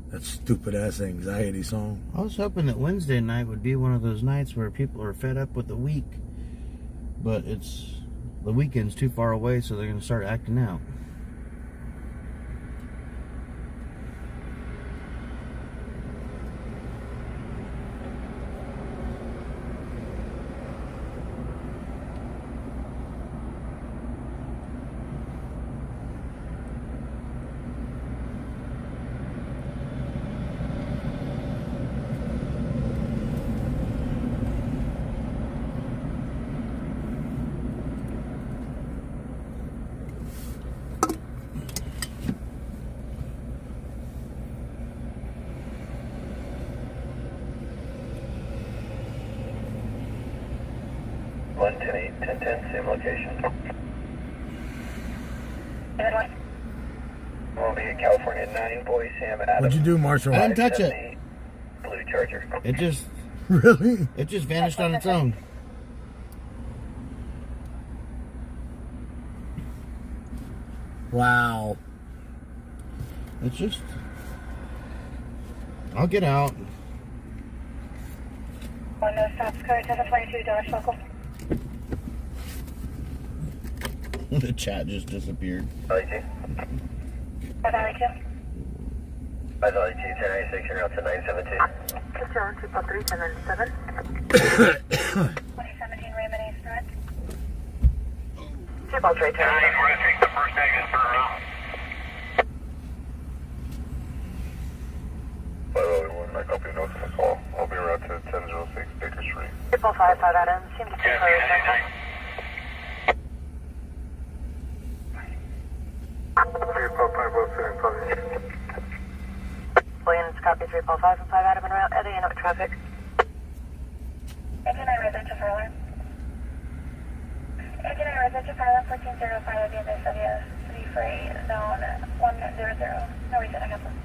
That stupid ass anxiety song. I was hoping that Wednesday night would be one of those nights where people are fed up with the week, but it's the weekend's too far away, so they're going to start acting out. Same location. We'll be at California 9, Boy Sam Adams. What'd you do, Marshall? I didn't touch it. Blue Charger. It just Really? It just vanished on its own. Wow. It's just... I'll get out. One of stops code 722 Dodge local. The chat just disappeared. LET. By LET. By LET 1096, you're out to 972. John, 333, 1097. 2017 Raymond East North. 2 310. We're going to take the first exit for By the way, I copy notes on the call. I'll be around to 1006 Baker Street. 555 Adams. Seem to be closed. 355 Williams, copy 355 and 5 Adam and route. Eddie, no traffic. 89 residential fire alarm. 89 residential fire alarm 1405 of the SW City Free Zone 100. No reason I have them.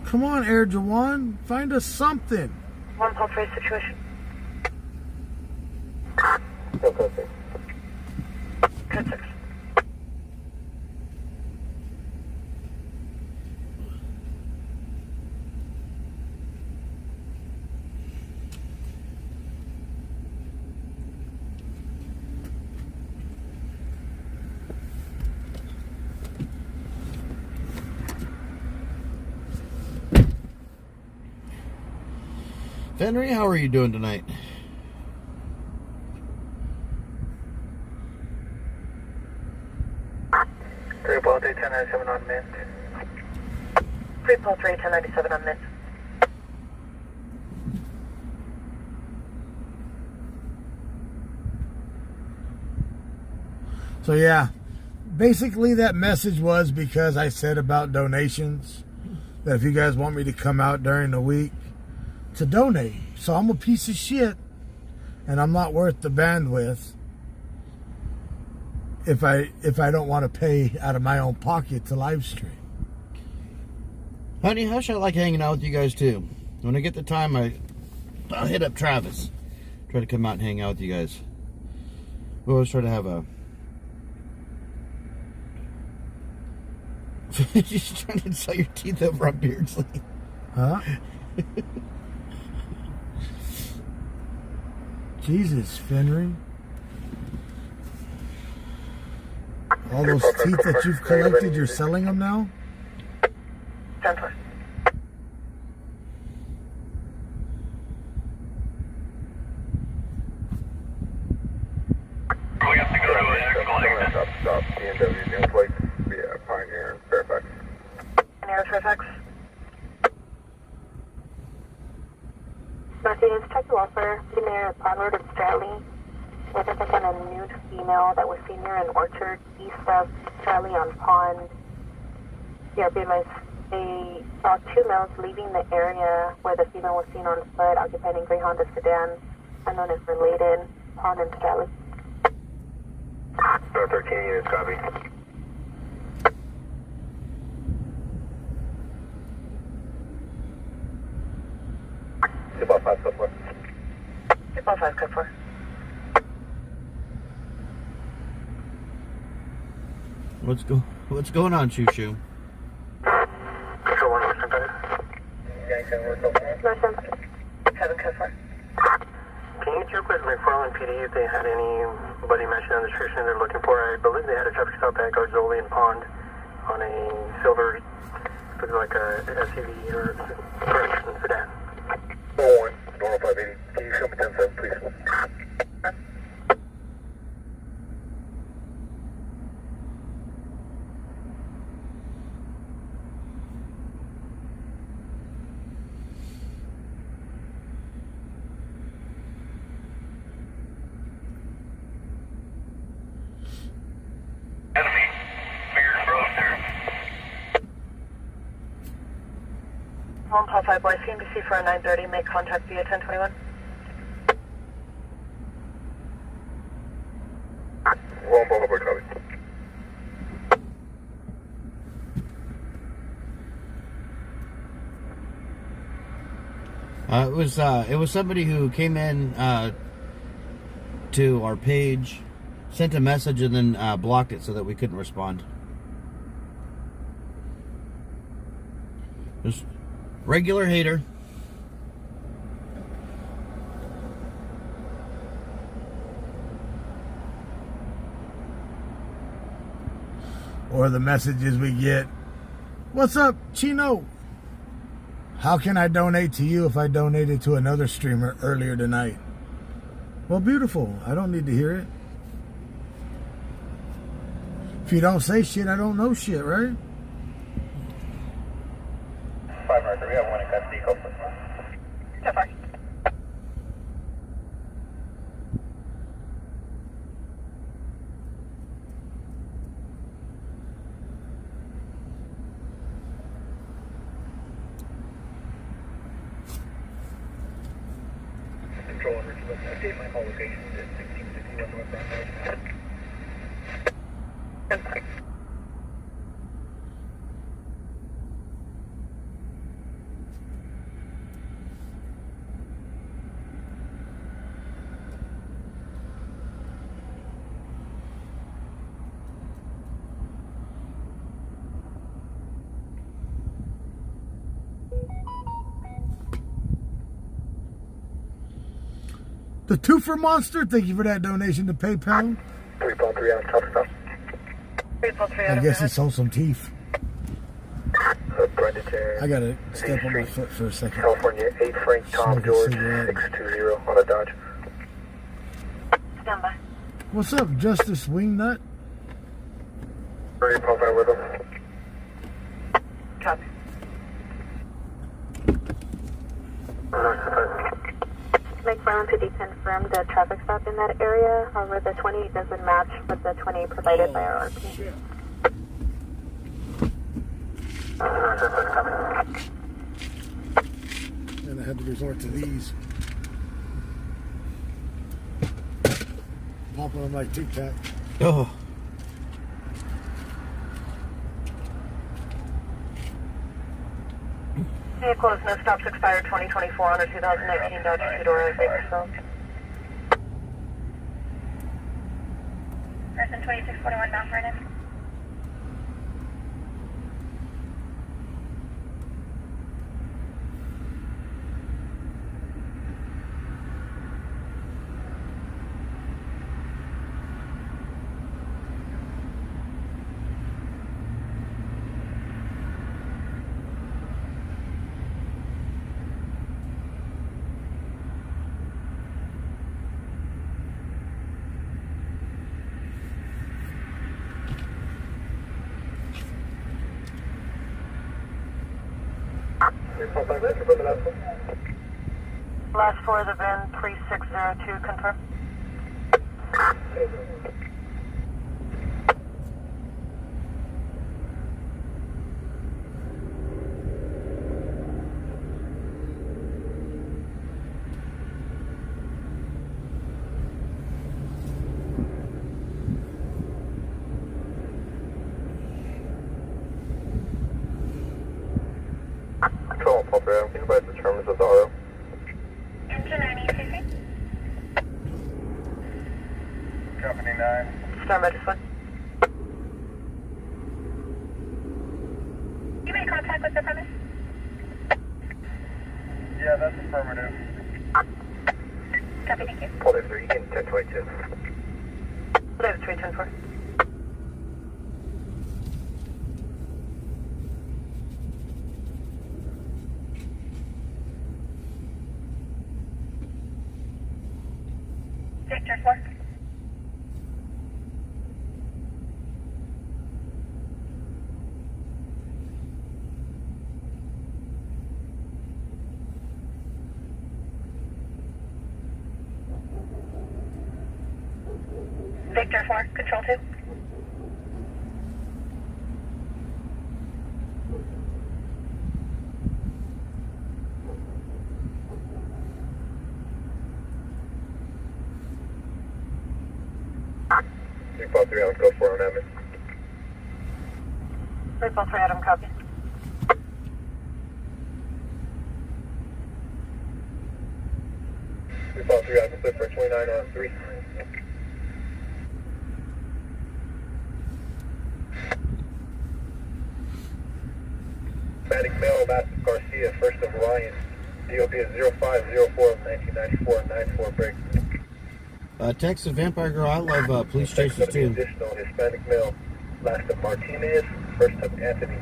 Come on, Air Jawan. Find us something. 1 Pulse Race situation. Okay. Code 6. Henry, how are you doing tonight? Three Ball 1097 on Mint. 3 Pulse Ray 1097 on Mint. So yeah, basically that message was because I said about donations, that if you guys want me to come out during the week to donate. So I'm a piece of shit and I'm not worth the bandwidth if I don't want to pay out of my own pocket to live stream. Honey, how should I like hanging out with you guys too? When I get the time, I'll hit up Travis. Try to come out and hang out with you guys. We always try to have a... You're just trying to sell your teeth over on Beardsley. Huh? Jesus, Fenry. All those teeth that you've collected, you're selling them now? 10-4. We have to go to an actual exit. Stop. BMW new place. Yeah, Pioneer and Fairfax. Pioneer Fairfax. Mercedes, check the welfare. Near Pond Road and Stradley. With us on a nude female that was seen near an orchard east of Stradley on Pond. Yeah, they saw 2 males leaving the area where the female was seen on foot, occupying a gray Honda sedan, unknown as related, Pond and Stradley. Star 13 units, copy. About 5 code 4. About 5 code 4. What's going on, Shoo Shoo? Control 1, Western Tiger. North 7 code 4. Can you check with McFarland PD if they had anybody mentioned on the description they're looking for? I believe they had a traffic stop at Garzolian Pond on a silver, looks like a SUV or correction sedan. 401, normal 580. Can you show me 10-7, please? Enemy. Fingers crossed there. 1 Paul 5 Boy, CMDC for a 930, make contact via 1021. 1 Paul 5 Boy, copy. It was somebody who came in to our page, sent a message, and then blocked it so that we couldn't respond. Just regular hater. Or the messages we get, "What's up, Chino? How can I donate to you if I donated to another streamer earlier tonight?" Well, beautiful. I don't need to hear it. If you don't say shit, I don't know shit, right? 5 Marker, we have one in custody, go for it. So far. Control on Richmond. Update my call location at 1661 North Brown Road. The Twofer Monster, thank you for that donation to PayPal. 3 Paul 3 on top stop. 3 Paul 3 I guess he sold some teeth. Brandon, I gotta step on my foot for a second. California 8 Frank Tom Smoke a George cigarette. 620 on a Dodge. Stand by. What's up, Justice Wingnut? 3 Paul 5 with him. Copy. McFarland PD confirmed the traffic stop in that area. However, the 20 doesn't match with the 20 provided by our RP. And I had to resort to these. Popping them like Tic Tac. Oh. Vehicle is no stops expired 2024 on a 2019 Dodge Two-Door Bakersfield. Person 2641 Mount Vernon. Last four of the VIN 3602, confirm. Control on Paul 3, can you provide the terms of the RO? Engine 90cc. Company 9. Stand by, just one. You made contact with the premise? Yeah, that's affirmative. Copy, thank you. Hold it 3, in 1022. David 310-4. Victor 4. Victor 4, Control 2. Report 3, I'll go for on Evans. Report 3, Adam, copy. Report 3, I'll complete for 29 on 3. Hispanic male, Master Garcia, 1st of Ryan. DOB is 0504 of 1994, 94 break. Texas Vampire Girl, I love police chases too. Additional Hispanic male, last of Martinez, 1st of Anthony.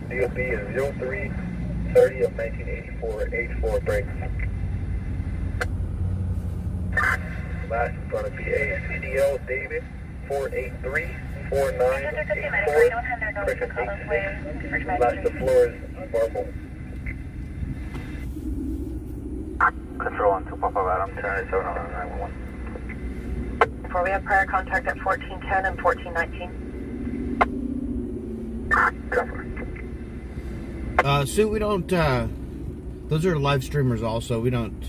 DOB is 0330 of 1984, 84 break. Last is going to be a CDL David, 483 4984, correction 86. Last of Flores, Marble. Control on 2.5 Adam, 1097 on 911. We have prior contact at 1410 and 1419. Sue, we don't, those are live streamers also. We don't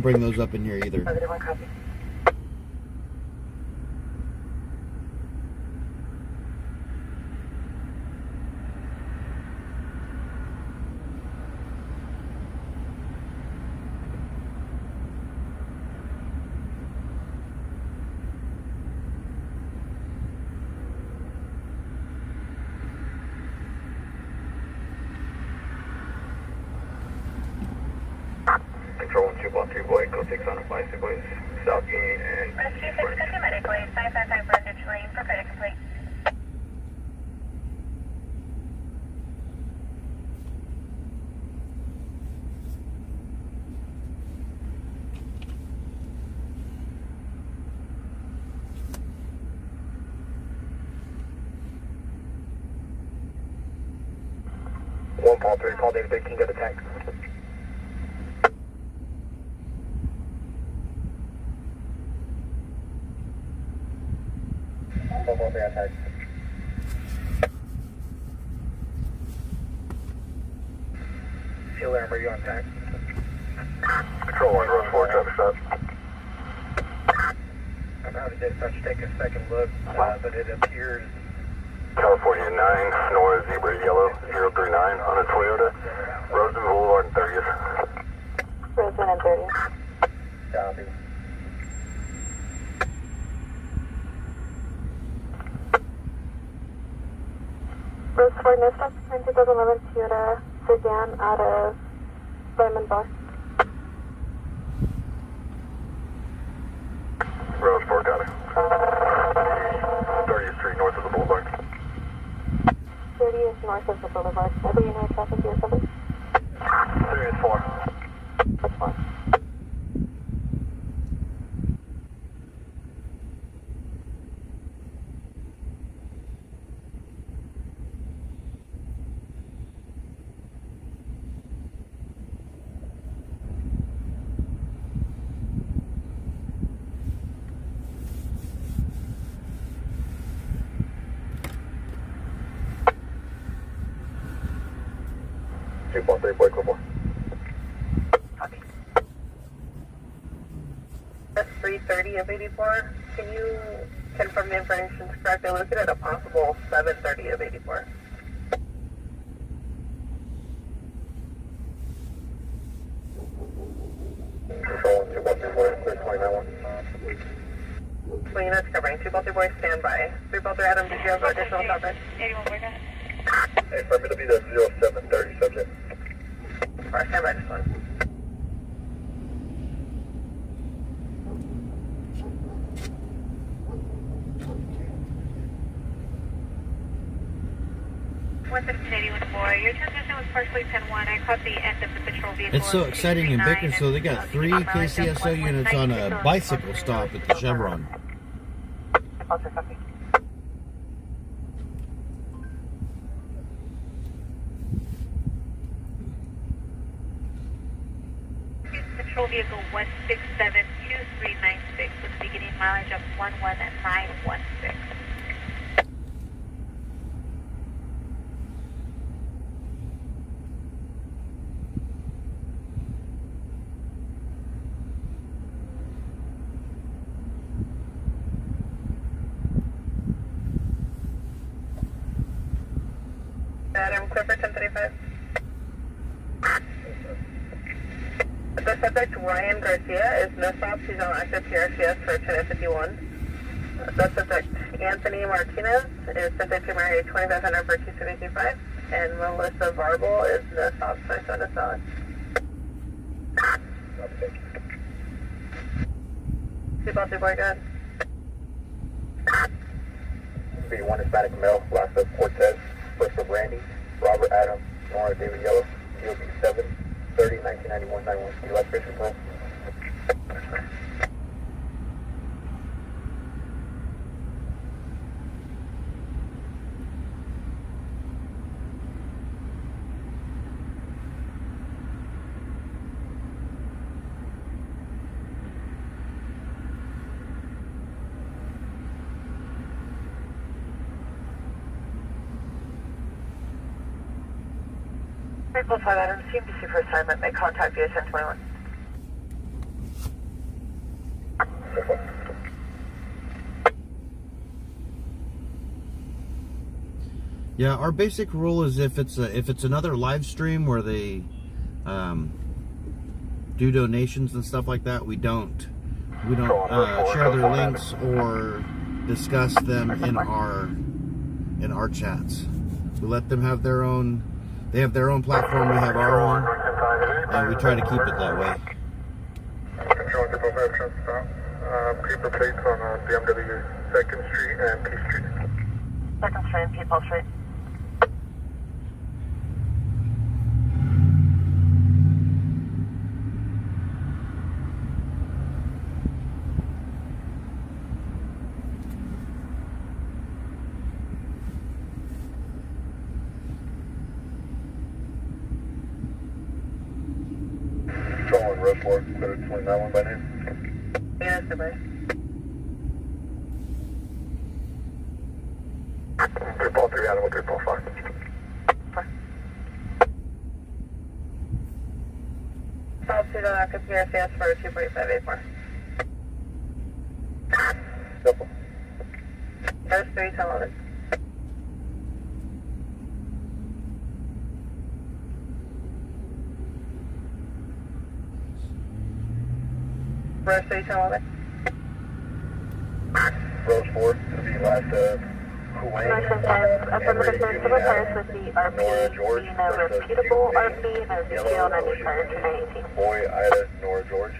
bring those up in here either. Positive, one copy. Control 213 boy, go 6 on a bicycle, South Union and Rescue 650 medical, 555 Brundage Lane, for credit complete. One Paul 3, call David 13, go to tank. Paul 3 on tank. Seal Amber, you on tank? Control 1, Rose 4, traffic stop. I'm out of dispatch, take a second look, but it appears California 9, North Zebra Yellow 039 on a Toyota, Rosen Boulevard and 30th. Roseman and 30th. Copy. Rose 4, no stop, 2011 Toyota sedan out of Diamond Bar. Rose 4, got it. 30th Street north of the boulevard. 30 is north of the boulevard. Every unit traffic here, something? 30th 4. That's fine. Boy, Corporal. Copy. That's 330 of 84. Can you confirm the information is correct? They're looking at a possible 730 of 84. Control 213 boy, clear 29-1. 20 minutes covering. 2 boy, stand by. 3 Adam, did you have additional coverage? 81 boy, Hey, for me to be the 0730 subject. Alright, stand by this one. 181 boy, your transmission was partially 10-1. I caught the end of the patrol vehicle. It's so exciting in Bakersfield. They got 3 KCSO units on a bicycle stop at the Chevron. Patrol vehicle 1672396 with a beginning mileage of 11916. Adam, Clifford 1035. The subject, Ryan Garcia, is no stop. He's on active PRCS for 1051. The subject, Anthony Martinez, is subject to Mary 2500 for 2725. And Melissa Varble is no stop, so I sent us on. Seatbelt, boy, go ahead. B1 Hispanic male, last of Cortez, first of Randy, Robert Adams, Nora David Yellow, DOB 7, 30, 1991, 91. Your last patient call. Vehicle 5 Adam, CMDC for assignment, make contact via 1021. Yeah, our basic rule is if it's another live stream where they do donations and stuff like that, we don't share their links or discuss them in our chats. We let them have their own. They have their own platform. We have our own, and we try to keep it that way. Control 5 stop. Paper plates on BMW 2nd Street and P Street. 2nd Street and People Street. Control Road 4, clear 29 by name. Yes, goodbye. 3 Animal 3.5. Stop to the active PRCS for 24584. Simple. There's 3 11. Rose 3 11. Rose 4 to the last of Huang, Motion 10, affirmative to repairs with the RP, being a reputable RP, and is detailed on the prior to 19. Boy, Ida, Nora George.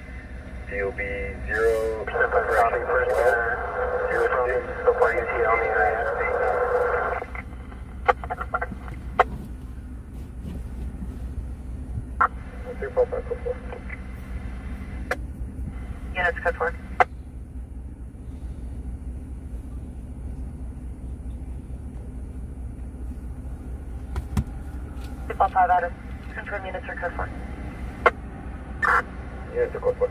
DOB 0, correction, 0, 6, so far UTL on the area. Units code 4. People 5 Adam. Confirm units are code 4. Units are code 4.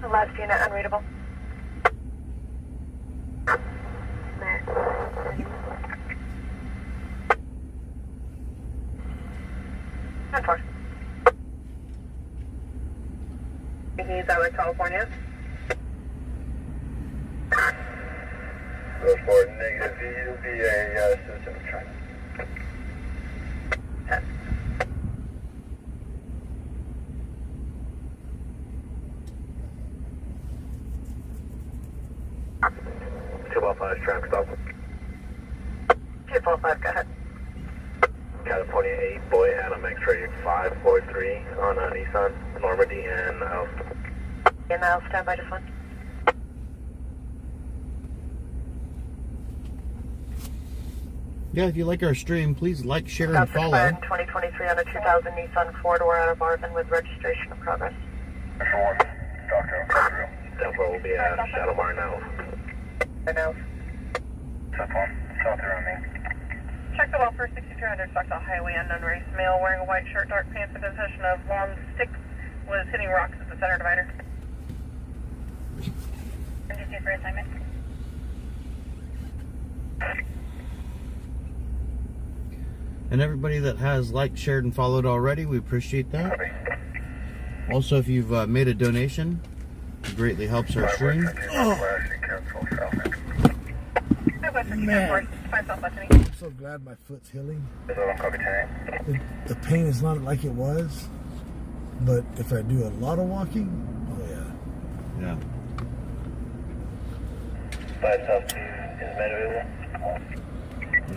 The last unit unreadable. Code 4. He's out of California. Rose 4, negative. He'll be a citizen of China. 10. Two 5 traffic stop. 245, go ahead. California 8, Boy Adam X-ray 543 on Nissan, Normandy, and In the stand by just one. Yeah, if you like our stream, please like, share, and That's follow. expired in 2023 on a 2000 Nissan 4-door out of Marvin with registration in progress. Central 1, Dr. Tempo will be at Shadow Bar now. I know. Central 1, south around me. Check the welfare 6300 Stockton Highway, unknown race. Male wearing a white shirt, dark pants, in possession of long sticks, was hitting rocks at the center divider. NGC for assignment. And everybody that has liked, shared, and followed already, we appreciate that. Also, if you've made a donation, it greatly helps our stream. Man, I'm so glad my foot's healing. The pain is not like it was, but if I do a lot of walking, oh yeah. Yeah.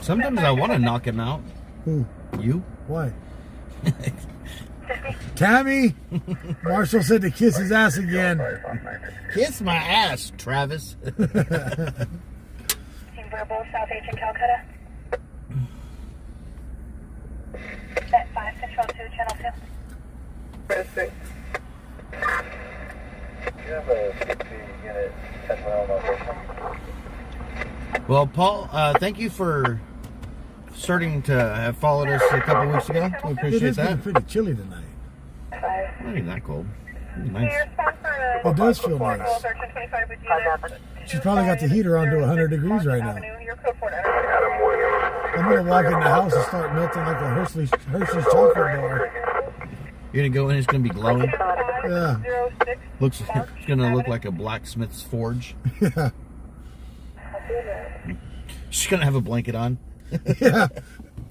Sometimes I want to knock him out. Who? You? Why? Tammy! Marshall said to kiss his ass again. Kiss my ass, Travis. Team Verbal, South H in Calcutta. Set 5, Control 2, Channel 2. You have a 60 unit 10 mile operation. Well, Paul, thank you for starting to have followed us a couple weeks ago. We It appreciate is getting that. pretty chilly tonight. Not even that cold. Nice. It does feel nice. She's probably got the heater on to 100 degrees right now. I'm going to walk in the house and start melting like a Hershey's chocolate bar. You're going to go in, it's going to be glowing. Yeah. It's going to look like a blacksmith's forge. Yeah. She's going to have a blanket on. Yeah.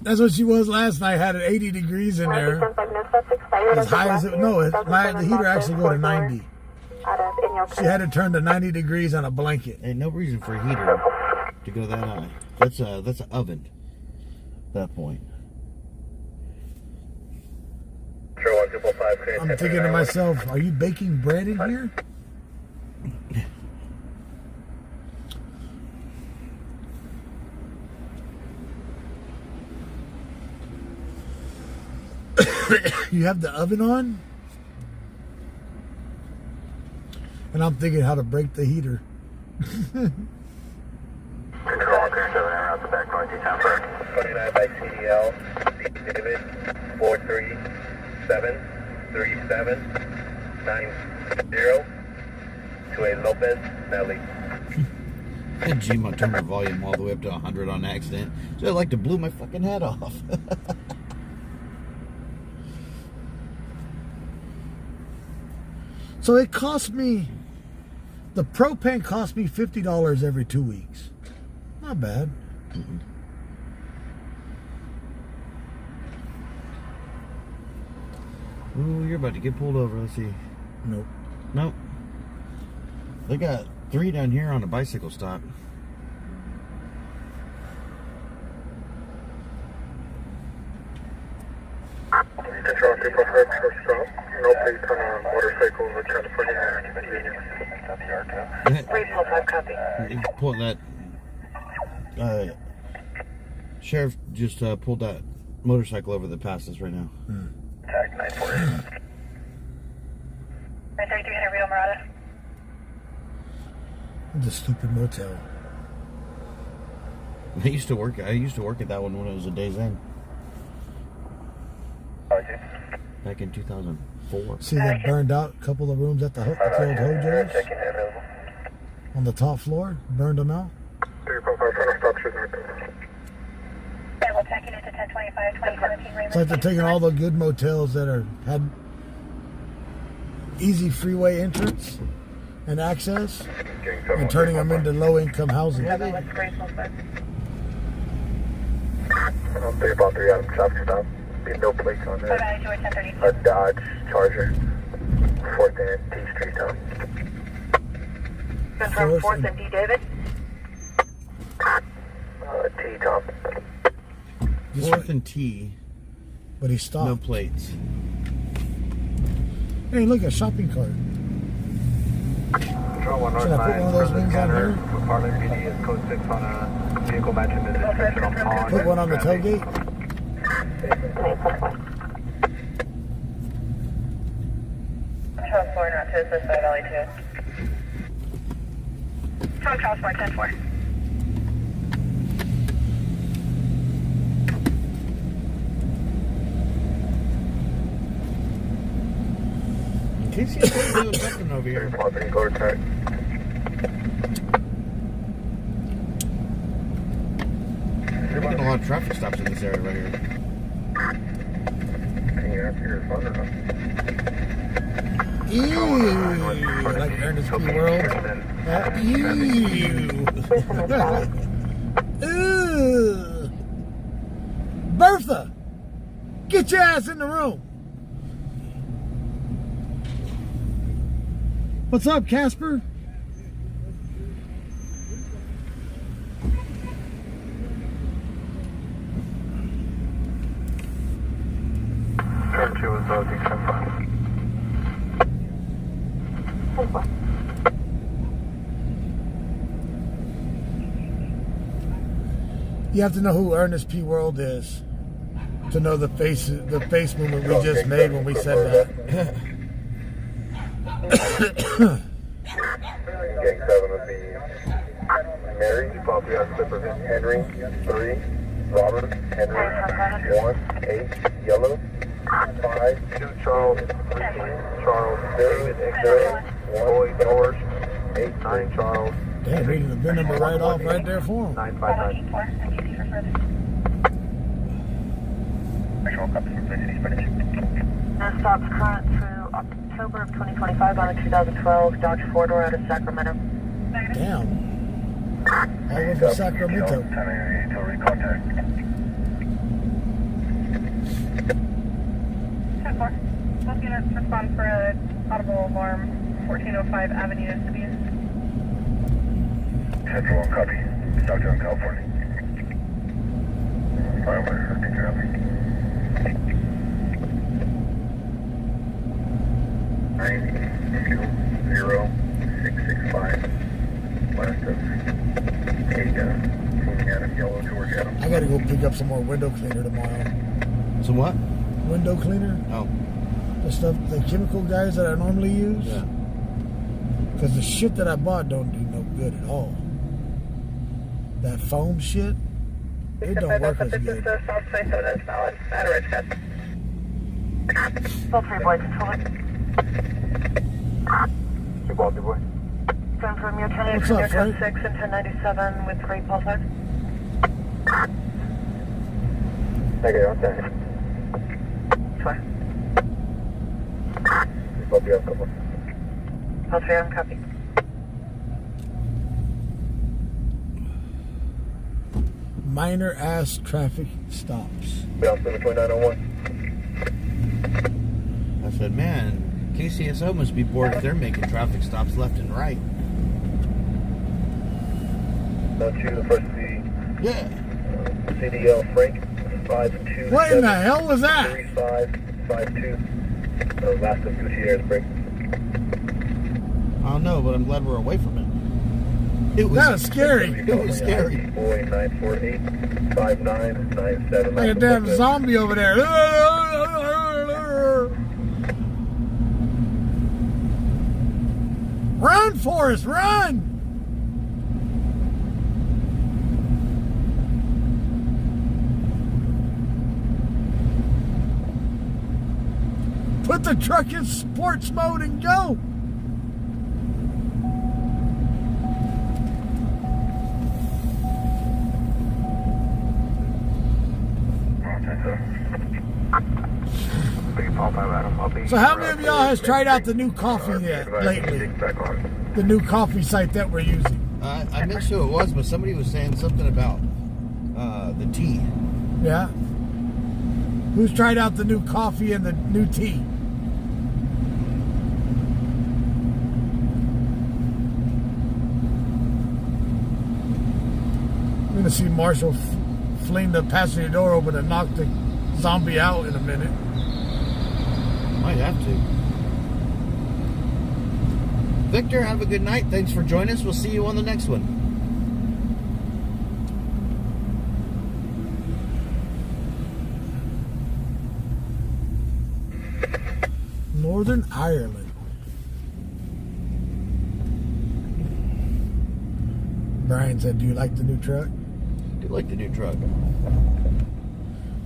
That's what she was last night. Had it 80 degrees in there. As high as it. No, the heater actually go to 90. She had it turned to 90 degrees on a blanket. Ain't no reason for a heater to go that high. That's an oven at that point. I'm thinking to myself, are you baking bread in here? You have the oven on? And I'm thinking how to break the heater. Control 37 out the back going to town for 29 by CDL, David 4373790 to a Lopez Nelly. Gmo turned my volume all the way up to 100 on accident. So I like to blew my fucking head off. So it cost me, the propane cost me $50 every 2 weeks. Not bad. Ooh, you're about to get pulled over. Let's see. Nope. Nope. They got 3 down here on a bicycle stop. Control 245 stop. No plate on a motorcycle with California. Refill 5 copy. Pull that. Sheriff just pulled that motorcycle over that passed us right now. Tag 948. 3300 Rio Murata. It's a stupid motel. I used to work at that one when it was a Days Inn. Back in 2004. See that burned out couple of rooms at the old Hojo's? On the top floor? Burned them out? 3.5 final stop should not be. We'll check it into 1025, 2017 It's like they're taking all the good motels that had easy freeway entrance and access and turning them into low-income housing. I'll take about 3 out of traffic stop. Be no plates on there. A Dodge Charger. 4th and T Street town. Confirm 4th and D, David. T top. 4th and T. But he stopped. No plates. Hey, look, a shopping cart. Control 1 Should I put one of those wings on here? Parlin PD is code 6 on a vehicle matching the description on pond. Put one on the tailgate? Charles 4, not to assist by Valley 2. Charles 4, 10-4. Casey is doing something over here. Property guard tag. We're making a lot of traffic stops in this area right here. Can you answer your phone or not? Ew. Like Ernest P. World. Ew. Ew. Bertha, get your ass in the room. What's up, Casper? Turn 2 is D10 You have to know who Ernest P. World is to know the face movement we just made when we said that. Gang 7 would be Mary, property on Clipper, Henry, 3, Robert, Henry, 1, 8, Yellow, 5, 2, Charles, 3, Charles, David, X-Ray, 1, George, 8, 9, Charles. Damn, reading the VIN number right off right there for him. 959. No stops current through October of 2025 on a 2012 Dodge 4-door out of Sacramento. Damn. All over Sacramento. 1088, totally contact. 10-4. Both units respond for an audible alarm, 1405 Avenue Sabine. 10-4, copy. Stockton, California. Firewire, take care of me. 920-665 west of Tega, moving out of Yellow, Georgia. I gotta go pick up some more window cleaner tomorrow. Some what? Window cleaner? Oh. The stuff, the chemical guys that I normally use? Yeah. Because the shit that I bought don't do no good at all. That foam shit, it don't work as good. Full 3 boy control. Hey, Bobby boy. Confirm your 10 What's from up, your Frank? 10-6 and 1097 with 3 pulse times. Okay, on that. Sure. Bobby, I'll come on. Pulse 3 on copy. Minor ass traffic stops. Bounce number 2901. I said, man, KCSO must be bored if they're making traffic stops left and right. Not you, the first C. Yeah. CDL Frank, 527. What in the hell was that? 3552. Last of Gutierrez break. I don't know, but I'm glad we're away from it. It That was scary. It was scary. Boy 948 5997. Like a damn zombie over there. Run, Forrest, run! Put the truck in sports mode and go! So how many of y'all has tried out the new coffee yet lately? The new coffee site that we're using. I missed who it was, but somebody was saying something about the tea. Yeah? Who's tried out the new coffee and the new tea? I'm gonna see Marshall fling the passenger door open and knock the zombie out in a minute. Might have to. Victor, have a good night. Thanks for joining us. We'll see you on the next one. Northern Ireland. Brian said, do you like the new truck? I do like the new truck.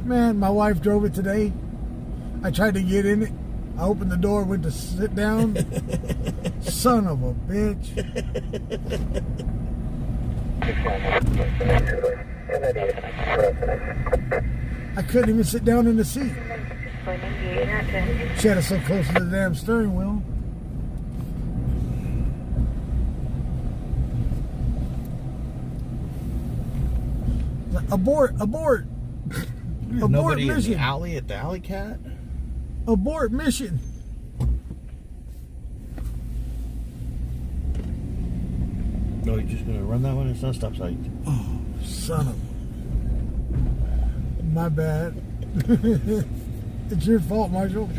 Man, my wife drove it today. I tried to get in it. I opened the door, went to sit down. Son of a bitch. I couldn't even sit down in the seat. She had it so close to the damn steering wheel. Abort, abort. There's abort nobody mission. in the alley at the Alley Cat? Abort mission. No, you're just gonna run that one? It's not a stop sign. Oh, son of a... My bad. It's your fault, Marshall.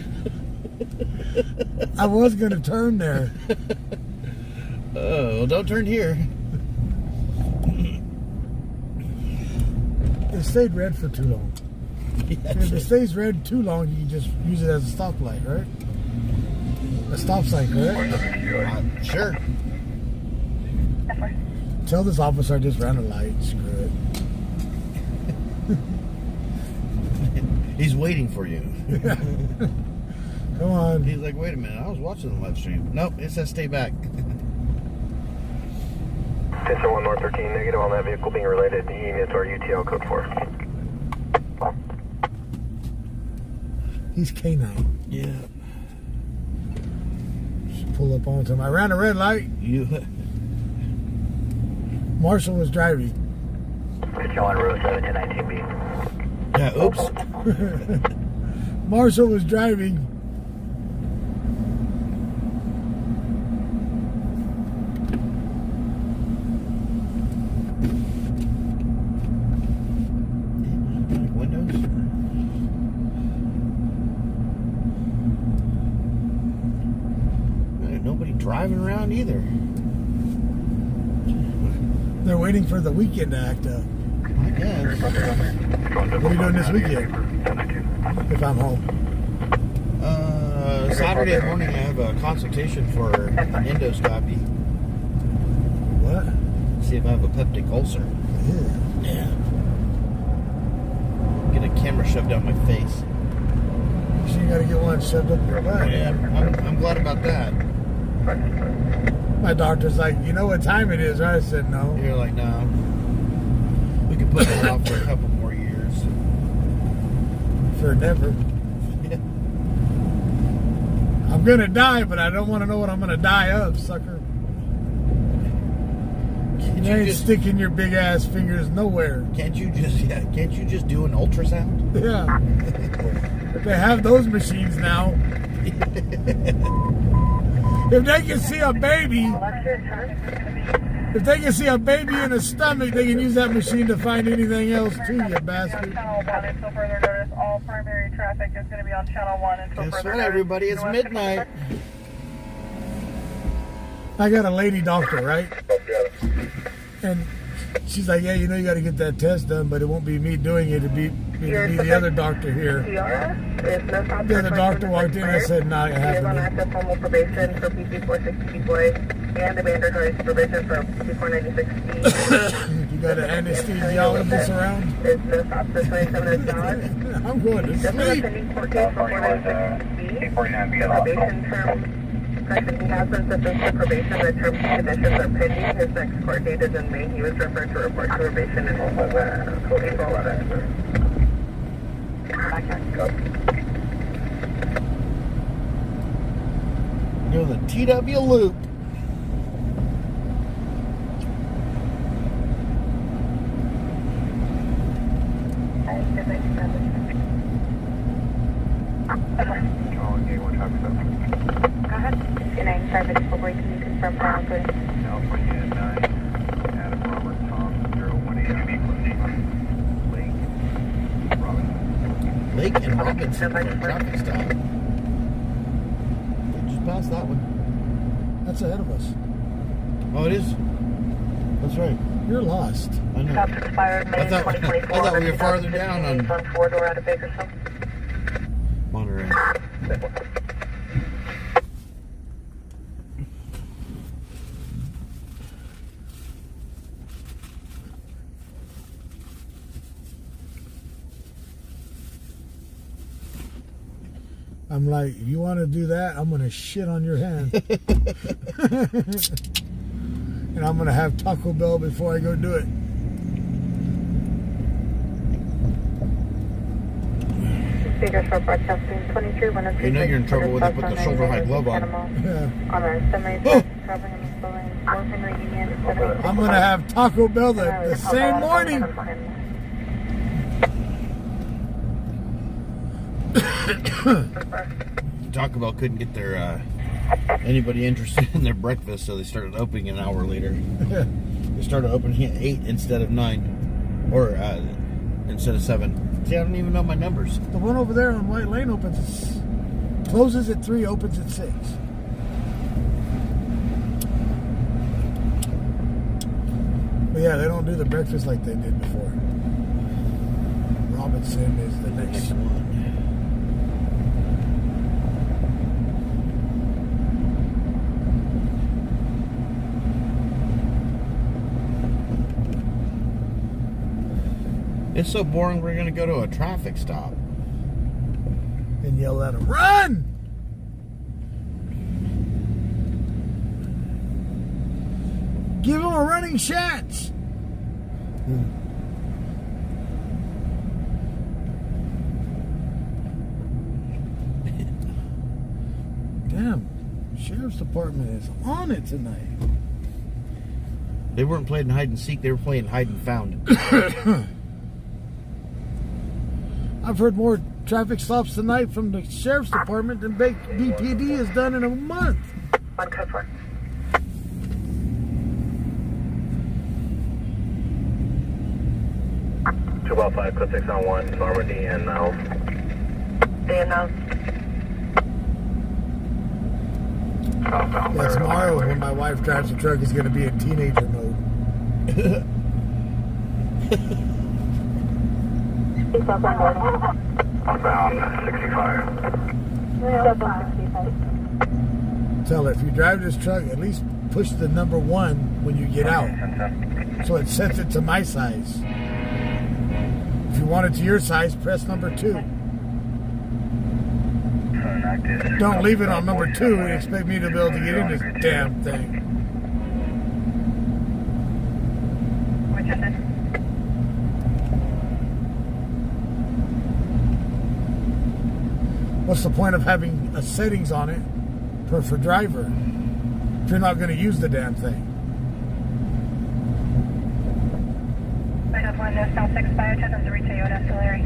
I was gonna turn there. Oh, well, don't turn here. It stayed red for too long. If it stays red too long, you can just use it as a stoplight, right? A stop sign, correct? Sure. Tell this officer I just ran a light. Screw it. He's waiting for you. Come on. He's like, wait a minute, I was watching the live stream. Nope, it says stay back. 10-1 North 13, negative on that vehicle being related to units or UTL code 4. He's K9. Yeah. Just pull up onto him. I ran a red light. You. Marshall was driving. Control on road 1719B. Yeah, oops. Marshall was driving. Windows? Nobody driving around either. They're waiting for the weekend to act up. I guess. What are you doing this weekend? If I'm home. Saturday morning I have a consultation for an endoscopy. What? See if I have a peptic ulcer. Yeah. Get a camera shoved down my face. So you gotta get one shoved up your butt. Yeah, I'm glad about that. My doctor's like, you know what time it is, right? I said no. You're like, no. We can put it off for a couple more years. For never. I'm gonna die, but I don't want to know what I'm gonna die of, sucker. You ain't sticking your big ass fingers nowhere. Can't you just do an ultrasound? Yeah. They have those machines now. If they can see a baby, in a stomach, they can use that machine to find anything else too, you bastard. Channel 1 until further notice. All primary traffic is going to be on Channel 1 until Guess further what, notice. everybody? It's midnight. I got a lady doctor, right? And she's like, yeah, you know you got to get that test done, but it won't be me doing it. It'll be the other doctor here. The other doctor walked in. I said, nah, it has He is on to active formal probation for PP 460 boy and the mandatory supervision for PP 496D. be. You got an anesthesiologist around? It's the officer 27 hours. I'm going to This is a sleep. pending court case for 496B. The probation term, correction, he has been sentenced to probation. The terms and conditions are pending. His next court date is in May. He was referred to report to probation in April 11th. Doing the TW loop. Calling A1 traffic stop. Go ahead. 295 boy, can you confirm final please? California 9, Adam Robert Tom 018 Lake Robinson. Lake been sitting for a traffic stop. Just past that one. That's ahead of us. Oh, it is? That's right. You're lost. I know. Stops expired May I thought 2024. we were farther down on 4 door out of Bakersfield. Monterey. I'm like, you want to do that? I'm going to shit on your hand. And I'm going to have Taco Bell before I go do it. Bakersfield broadcasting 23-103. You know you're in trouble when they put the shoulder high glove on. Yeah. On our semi traveling in the lane, North Henry Union, I'm going to have Taco Bell the same morning. Taco Bell couldn't get their anybody interested in their breakfast, so they started opening an hour later. They started opening at 8 instead of 9, or instead of 7. See, I don't even know my numbers. The one over there on White Lane closes at 3, opens at 6. But yeah, they don't do the breakfast like they did before. Robinson is the next one. It's so boring, we're going to go to a traffic stop. And yell at them, run! Give them a running chance! Damn, Sheriff's Department is on it tonight. They weren't playing hide and seek, they were playing hide and found. I've heard more traffic stops tonight from the Sheriff's Department than BPD has done in a month. 1 code 4. About 5, code 6 on 1, Normandy and now. And Southbound. Yeah, tomorrow when my wife drives the truck is going to be in teenager mode. Southbound 65. Tell her, if you drive this truck, at least push the number 1 when you get out. So it sets it to my size. If you want it to your size, press number 2. Don't leave it on number 2 and expect me to be able to get in this damn thing. What's the point of having a settings on it for driver if you're not going to use the damn thing? I have one South 6 by attendant to reach Toyota Solari.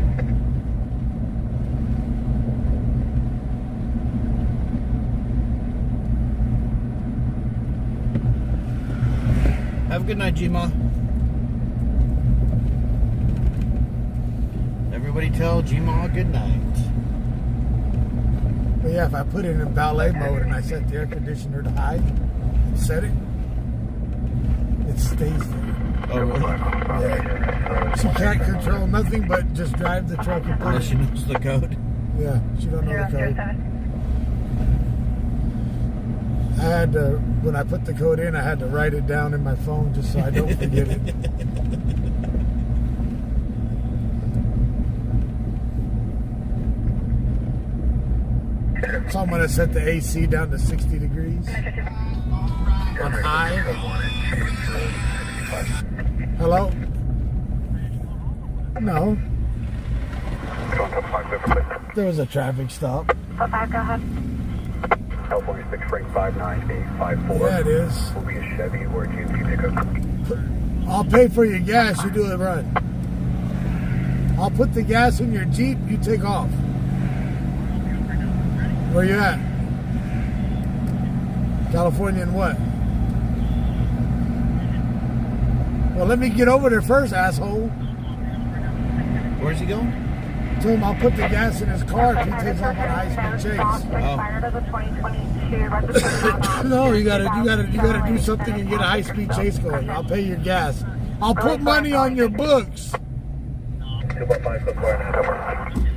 Have a good night, G-Ma. Everybody tell G-Ma good night. But yeah, if I put it in valet mode and I set the air conditioner to high and set it, it stays there. Oh, really? Yeah. She can't control nothing but just drive the truck and put Unless it. she knows the code. Yeah, she don't know the code. I had to, when I put the code in, I had to write it down in my phone just so I don't forget it. So I'm going to set the AC down to 60 degrees on high. Hello? No. There was a traffic stop. California 6 Spring 59854. Yeah, it is. Will be a Chevy or a GMC pickup. I'll pay for your gas, you do the run. I'll put the gas in your Jeep, you take off. Where you at? California and what? Well, let me get over there first, asshole. Where's he going? told him I'll put the gas in his car if he takes off on a high-speed chase. No, you gotta do something and get a high-speed chase going. I'll pay your gas. I'll put money on your books. 2.5,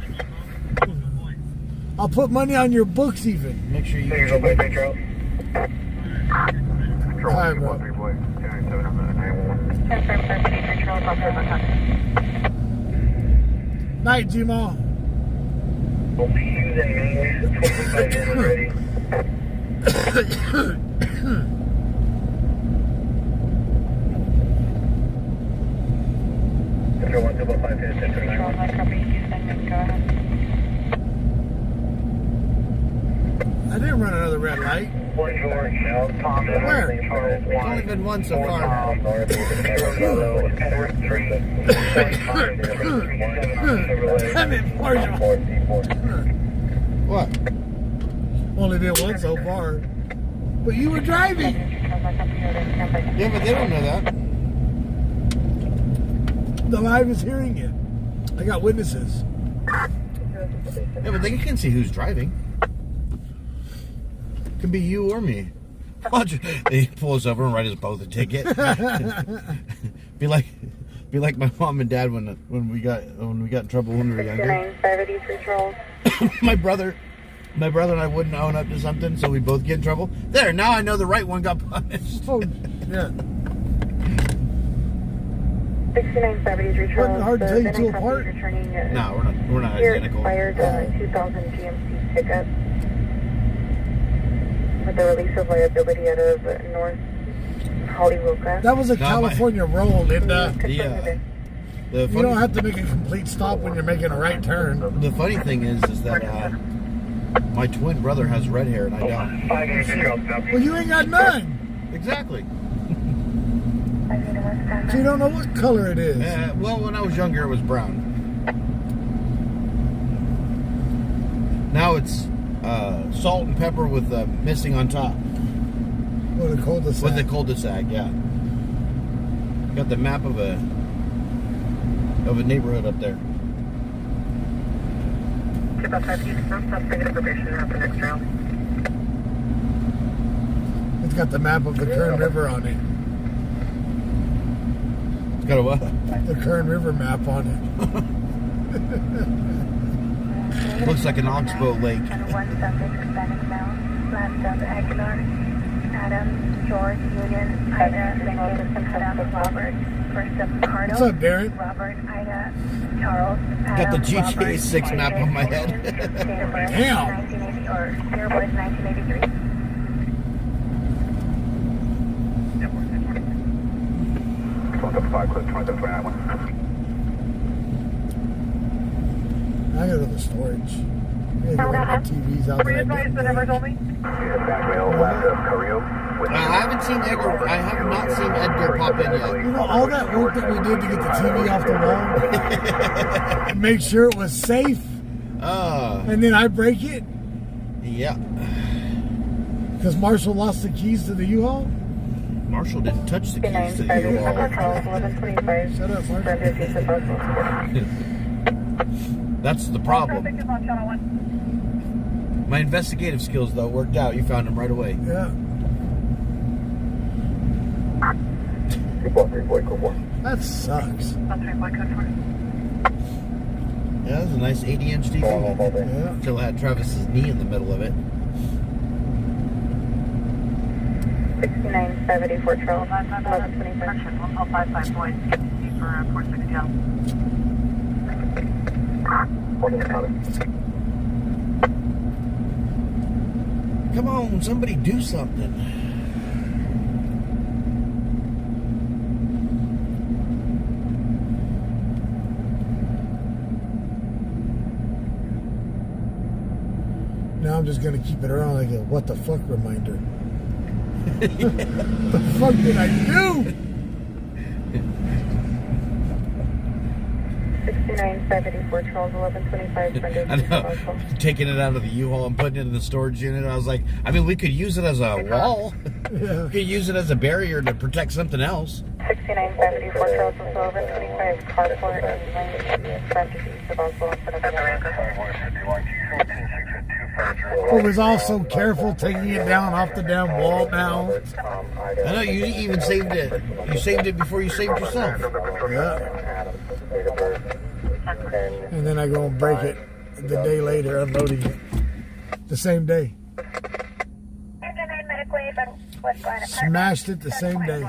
I'll put money on your books even. Make sure you. Here's your bike, Charles. All right, bro. Night, G-Ma. We'll be using main 25 in ready. Control 1, 2.5, hit 10 I didn't run another red light. Where? It's only been one so far. Damn it, Marshall. What? Only been one so far. But you were driving. Yeah, but they don't know that. The live is hearing it. I got witnesses. Yeah, but they can see who's driving. Could be you or me. Watch it. He pulls over and write us both a ticket. be like my mom and dad when we got in trouble when we were younger. my brother and I wouldn't own up to something, so we both get in trouble. There, now I know the right one got punished. Oh, yeah. 6970 reach Wasn't hard to tell you two apart. No, we're not Here identical. expired 2000 GMC pickup with the release of liability out of North Hollywood. That was a California roll, Linda. Yeah. You don't have to make a complete stop when you're making a right turn. The funny thing is that my twin brother has red hair and I don't. Well, you ain't got none. Exactly. So you don't know what color it is. Well, when I was younger, it was brown. Now it's salt and pepper with missing on top. With a cul-de-sac. With the cul-de-sac, yeah. Got the map of a neighborhood up there. It's got the map of the Kern River on it. It's got a what? The Kern River map on it. Looks like an oxbow lake. Adam, George, Union, Ida, Robert, first of Cardo. What's up, Darren? Robert, Ida, Charles, Got the GTA 6 map on my head. Damn. 1980 or year was 1983. I gotta go to the storage. I gotta get my TVs out there. I haven't seen Edgar. I have not seen Edgar pop in yet. You know, all that work that we did to get the TV off the wall and make sure it was safe, and then I break it Yeah. because Marshall lost the keys to the U-Haul. Marshall didn't touch the keys to the U-Haul. Shut up, Marshall. That's the problem. My investigative skills, though, worked out. You found him right away. Yeah. That sucks. Yeah, it was a nice 80-inch TV. Yeah. Until it had Travis's knee in the middle of it. 6970 Fort Charles, 1125. 155 points for 460 out. Come on, somebody do something. Now I'm just gonna keep it around like a what the fuck reminder. What the fuck did I do? 6970 Fort Charles, 1125. I know. Taking it out of the U-Haul and putting it in the storage unit. I was like, I mean, we could use it as a wall. Yeah. We could use it as a barrier to protect something else. 6970 Fort Charles, 1125. Carport and lane parentheses. It was also careful taking it down off the damn wall now. I know you even saved it. You saved it before you saved yourself. Yeah. And then I go and break it the day later, unloading it. The same day. Smashed it the same day.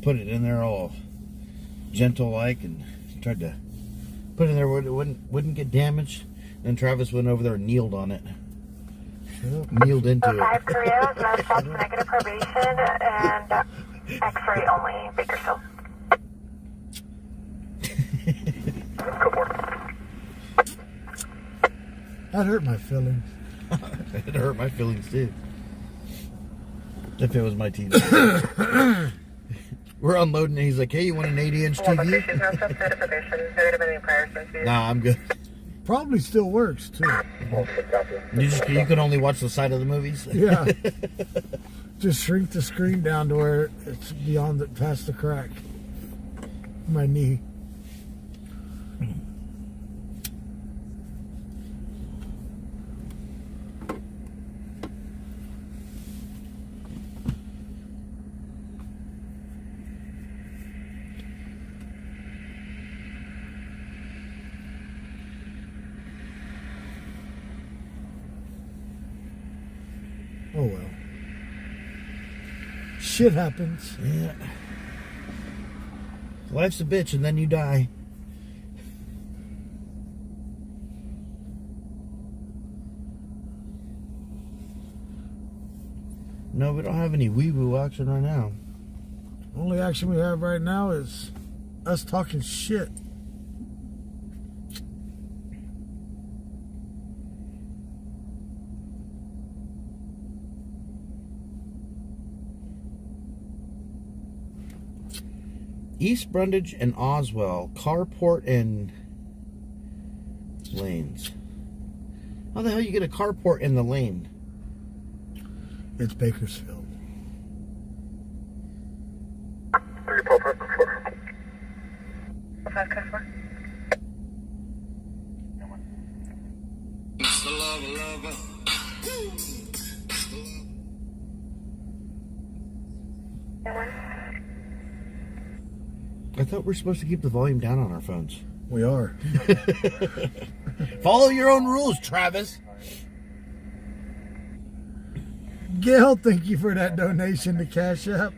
Put it in there all gentle like and tried to put it in there where it wouldn't get damaged. Then Travis went over there and kneeled on it. Kneeled into it. 5 Korea, no stops, negative probation, and X-ray only, Bakersfield. That hurt my feelings. It hurt my feelings too. If it was my TV. We're unloading and he's like, hey, you want an 80-inch TV? Nah, I'm good. Probably still works too. You can only watch the side of the movies? Yeah. Just shrink the screen down to where it's beyond the, past the crack. My knee. Oh well. Shit happens. Yeah. Life's a bitch and then you die. No, we don't have any wee-woo action right now. Only action we have right now is us talking shit. East Brundage and Oswell, carport and lanes. How the hell you get a carport in the lane? It's Bakersfield. 3 Paul Park, 4. 5 customer. I thought we were supposed to keep the volume down on our phones. We are. Follow your own rules, Travis. Gail, thank you for that donation to Cash App.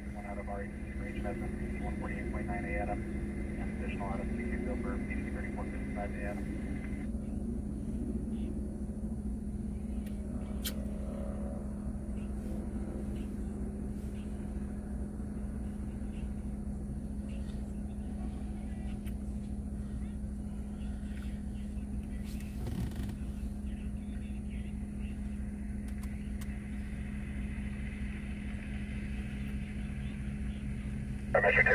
Measure 2.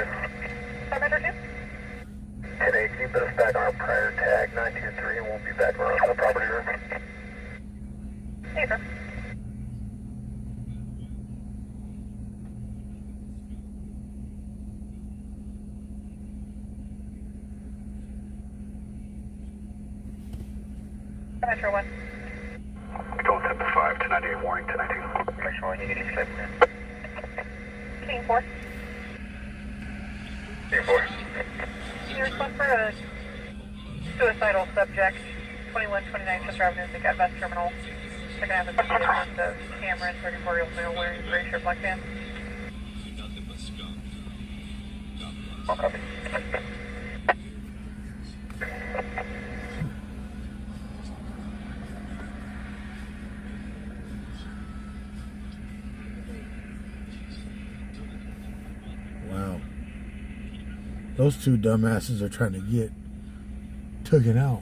Measure 2. Today, can you put us back on our prior tag 923 and we'll be back around the property room? Hey, sir. Metro 1. Control 10 to 5, 1098 warning, 1092. Metro 1, you need to King 4. King 4. Can you respond for a suicidal subject, 2129 Chester Avenue, the Cat Bus Terminal? Second half of the Cameron, 34-year-old male wearing gray shirt, black pants. Copy. Wow. Those two dumbasses are trying to get taken out.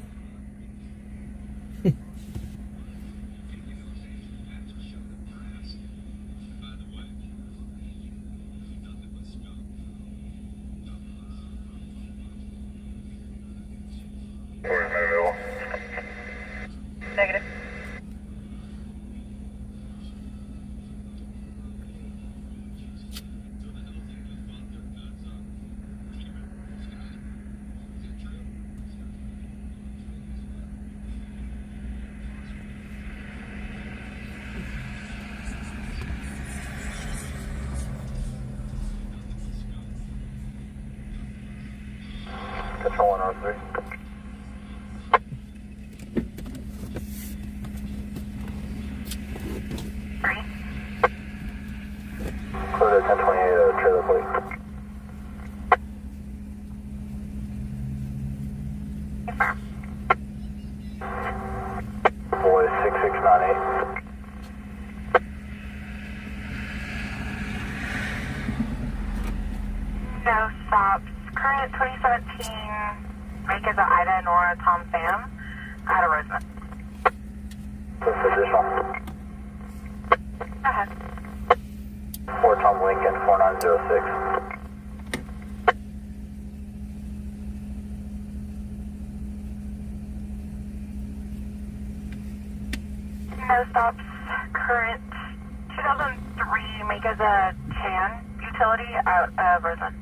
Where's Medeville? Negative. 103. Clear to 1028 trailer plate. Boy 6698. No stops. Current 2017 make is a Ida, Nora, Tom, Sam out of Roseman. Additional. Go ahead. 4 Tom Lincoln 4906. No stops. Current 2003 make is a Chan utility out of Roseman.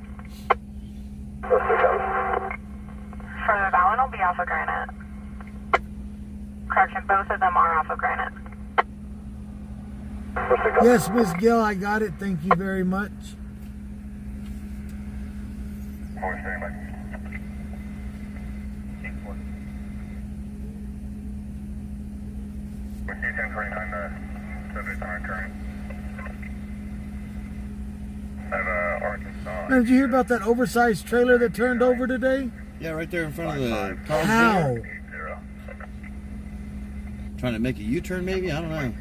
Further that one will be off of Granite. Correction, both of them are off of Granite. Yes, Miss Gill, I got it. Thank you very much. Man, did you hear about that oversized trailer that turned over today? Yeah, right there in front of the car. How? Trying to make a U-turn, maybe? I don't know.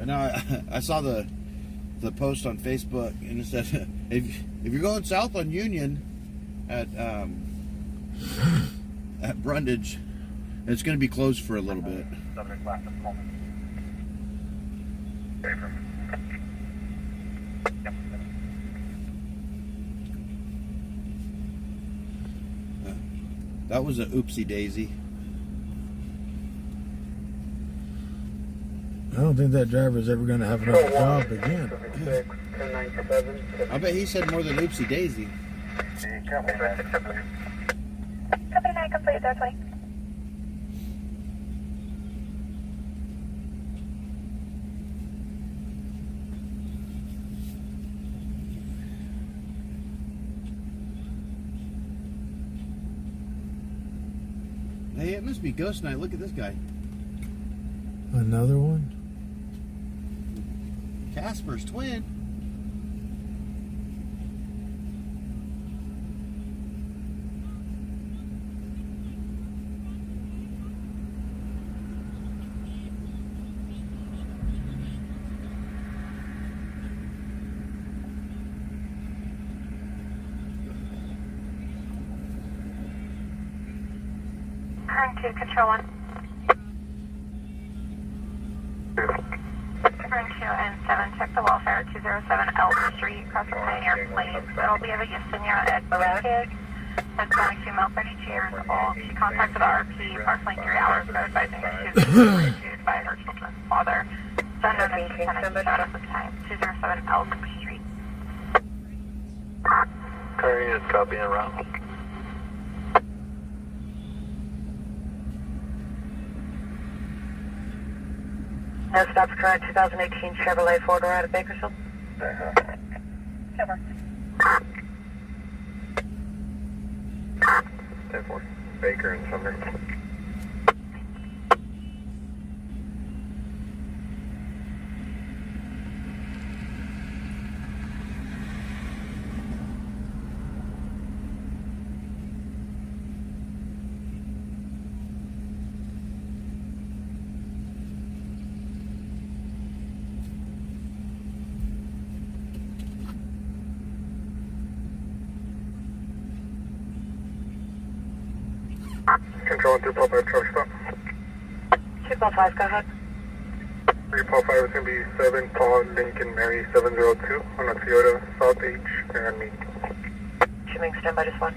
And now I saw the post on Facebook, and it said if you're going south on Union at Brundage, it's going to be closed for a little bit. That was a oopsie daisy. I don't think that driver's ever going to have another job again. I bet he said more than oopsie daisy. Company 9 complete, there 20. Hey, it must be ghost night. Look at this guy. Another one? Casper's twin. Current 2, Control 1. Current 2 and 7, check the welfare at 207 Elm Street, across the Pioneer Plains. It'll be of a Yesenia at Boatig. That's only female, 32 years old. She contacted the RP approximately 3 hours ago, advising her she was reviewed by her children's father. Thunder Lieutenant status at the time, 207 Elm Street. Current units copy en route. No stops, current 2018 Chevrolet 4-door out of Bakersfield. Cover. 10-4. Baker and Sumner. Control 2.5 truck stop. 2.5, go ahead. 3.5 is going to be 7 Paul Lincoln Mary 702 on a Toyota South H and me. Shipping standby, just 1.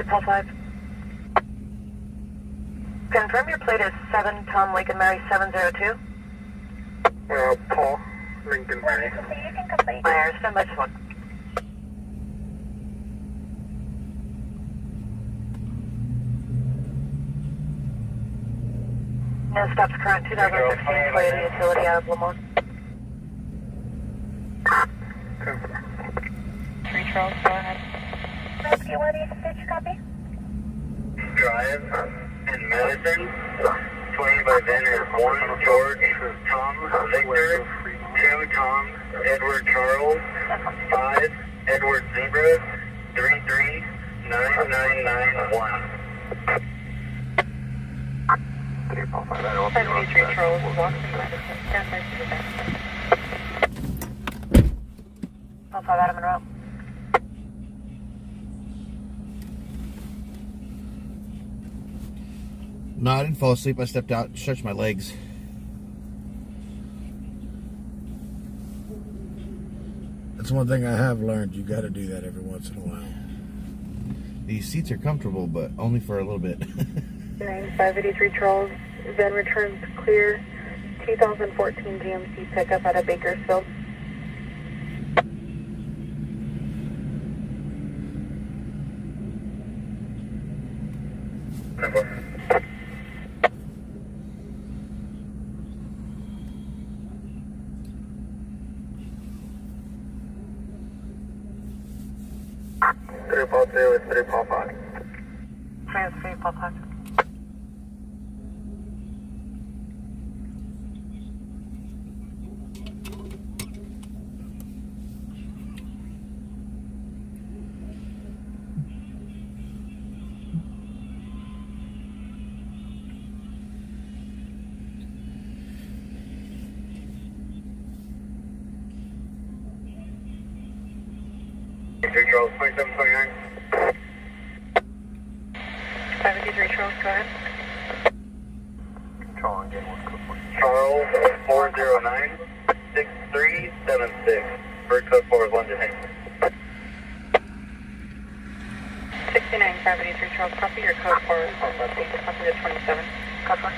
Paul 5. Confirm your plate is 7 Tom Lincoln Mary 702. Paul, Lincoln Mary. Myers, stand by 1. No stops current 2016 Toyota utility out of Lamont. 3 Charles, go ahead. Rescue 186, copy. Drive in Madison. 20 by then is 1 George, Tom, Victor, 2 Tom, Edward Charles, 5 Edward Zebra, 339991. 73 Charles, walk from Madison, stand by to the back. 5 Adam Monroe. No, I didn't fall asleep. I stepped out, stretched my legs. That's one thing I have learned. You got to do that every once in a while. These seats are comfortable, but only for a little bit. 9583 Charles, then returns clear. 2014 GMC pickup out of Bakersfield. Three Paul 2 is 3 Paul 5. 3 Paul 5. Charles 2729. 73 Charles, go ahead. Charles 409 6376. Bird code 4 is London. 69 73 Charles, copy your code 4 is on the copy the 27. Code 4.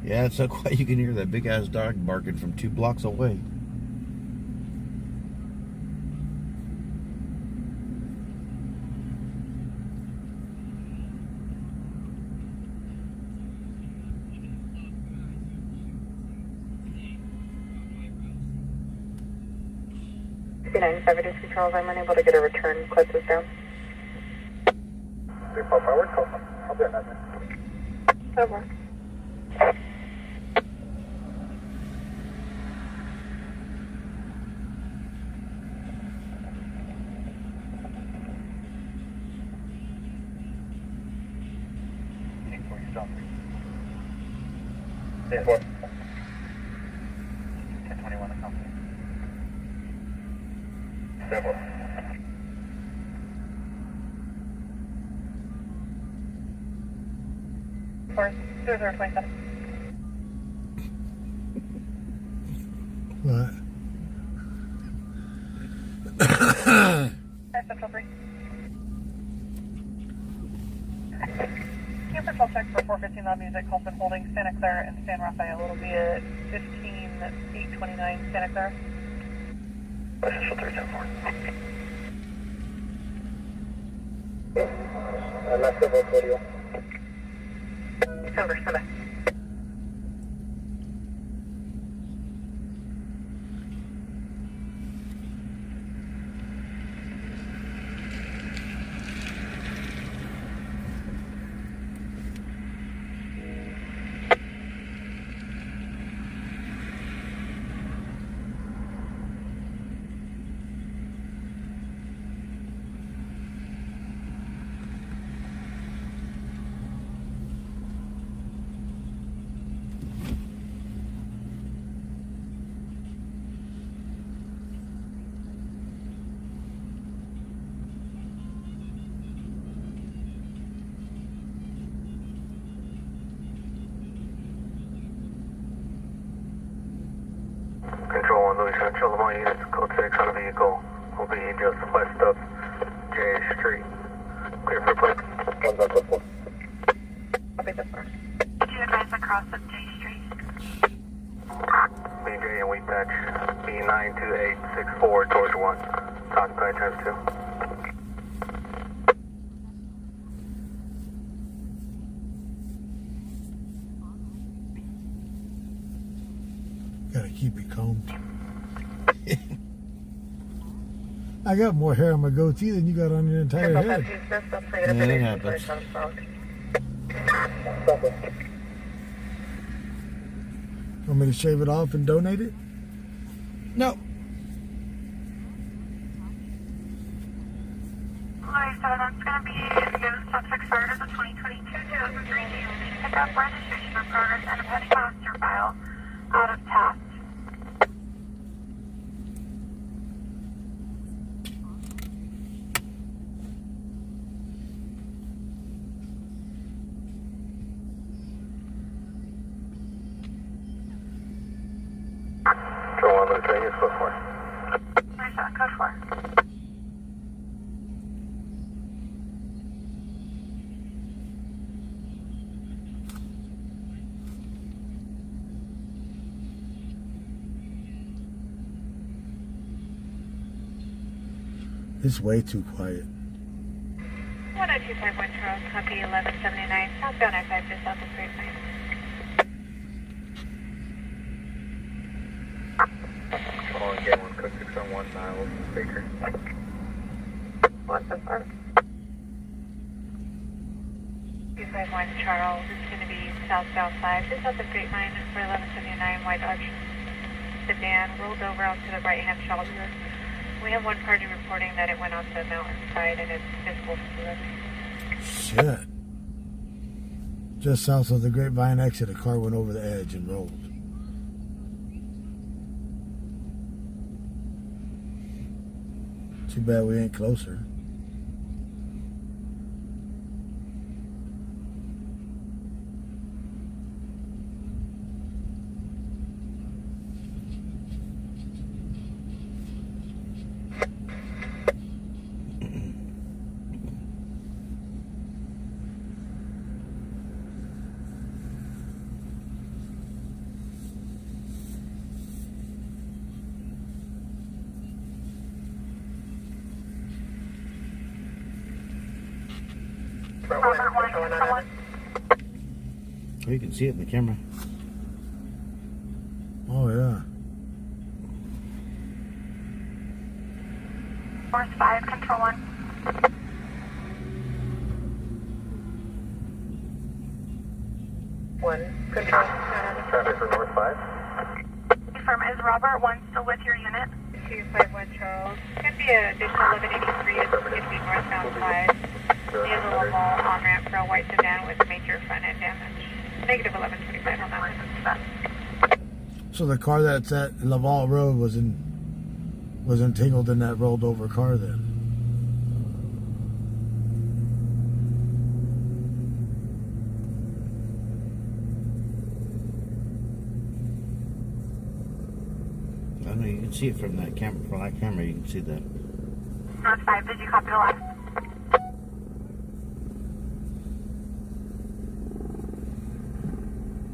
Yeah, it's so quiet you can hear that big ass dog barking from 2 blocks away. Charles, I'm unable to get a return. Clip this down. 3 Paul 5, where's Coleman? I'll be on that. Over. Yeah, 4. 1021 accompany. 7. Or 0027. What? Central 3. Camper 12 check for 415 Loud Music, Colton Holding, Santa Clara, and San Rafael. It'll be at 15829 Santa Clara. Central 374. Left of video. Over, stand by. all units, code 6 on a vehicle. Will be just west of J Street. Clear for play. Copy this one. Did you advise across of J Street? BJ and we patch B92864 towards 1. Occupied times 2. Gotta keep it combed. I got more hair on my goatee than you got on your entire head. Yeah, that happens. Want me to shave it off and donate it? No. Alright, so that's going to be your subject started as a 2022 2003 pickup registration for progress and a petty master file out of task. Control 1, Louis Vegas, code 4. Where's that code for? It's way too quiet. 10251 Charles, copy 1179, southbound I-5 just south of Great Plains. Control again, 1 code 6 on 1 Niles, Baker. What's the part? 251 Charles, it's going to be southbound 5 just south of Great Plains for 1179 White Dodge sedan, rolled over onto the right-hand shoulder. We have one party reporting that it went onto the mountainside and it's visible from the road. Shit. Just south of the Grapevine exit, a car went over the edge and rolled. Too bad we ain't closer. Robert 1, control 1. Oh, you can see it in the camera. Oh, yeah. Force 5, control 1. Control. Traffic for North 5. Confirm, is Robert 1 still with your unit? 251 Charles. It's going to be an additional 1183. It's going to be northbound 5. Near the Laval on-ramp for a white sedan with major front-end damage. Negative 1125 on that one. So the car that's at Laval Road was entangled in that rolled over car then. I know you can see it from that camera. From that camera, you can see that. North 5, did you copy the last?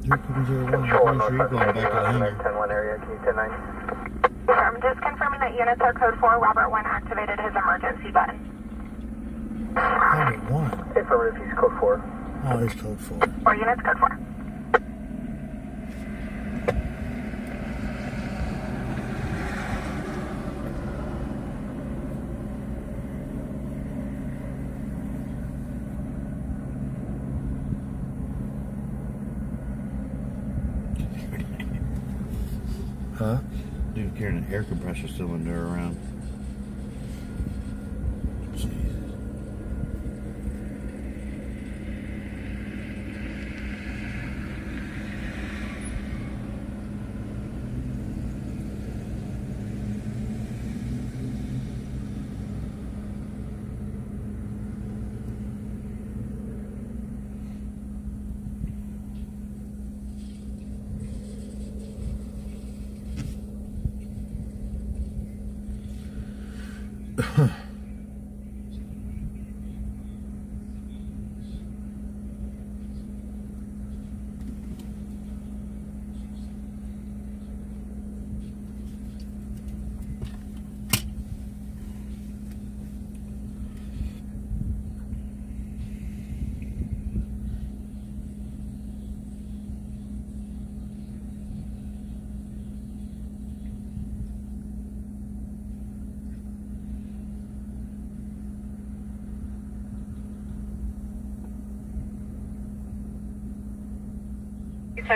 You're coming to the one. I'm pretty sure you're going back to the hangar. 10-1 area, can you 10-9? Confirm, just confirming that units are code 4. Robert 1 activated his emergency button. Probably one. Affirmative, he's code 4. Oh, he's code 4. 4 units, code 4. Huh? Dude carrying an air compressor cylinder around. Jeez.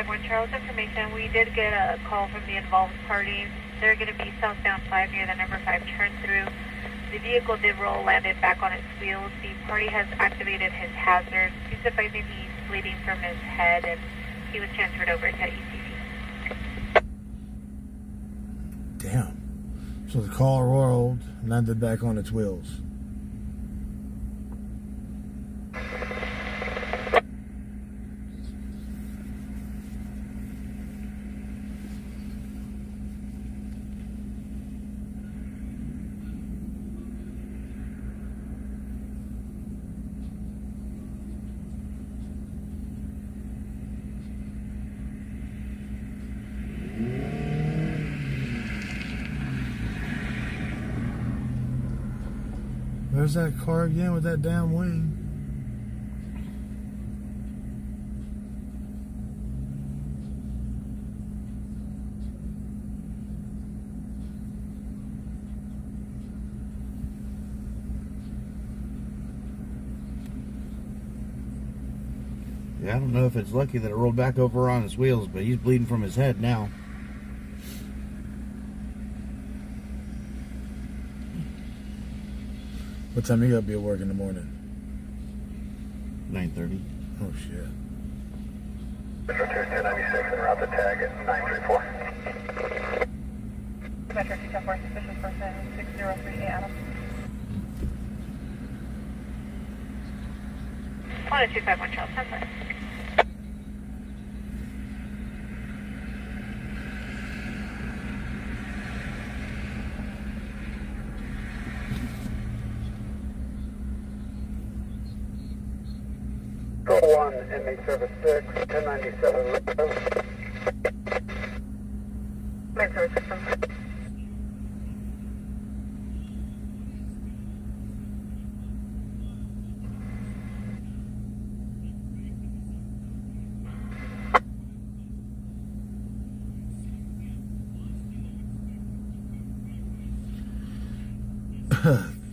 One Charles information. We did get a call from the involved parties. They're going to be southbound 5 near the number 5 turn through. The vehicle did roll, landed back on its wheels. The party has activated his hazards. He's advising he's bleeding from his head, and he was transferred over to ECD. Damn. So the car rolled, landed back on its wheels. There's that car again with that damn wing. Yeah, I don't know if it's lucky that it rolled back over on his wheels, but he's bleeding from his head now. What time you gotta be at work in the morning? 9:30. Oh shit. Metro 1096 and route the tag at 934. Metro 210 suspicious person 603 Adam. 10251 Charles, 10-4. One, inmate service 6, 1097 Metro. Metro 6.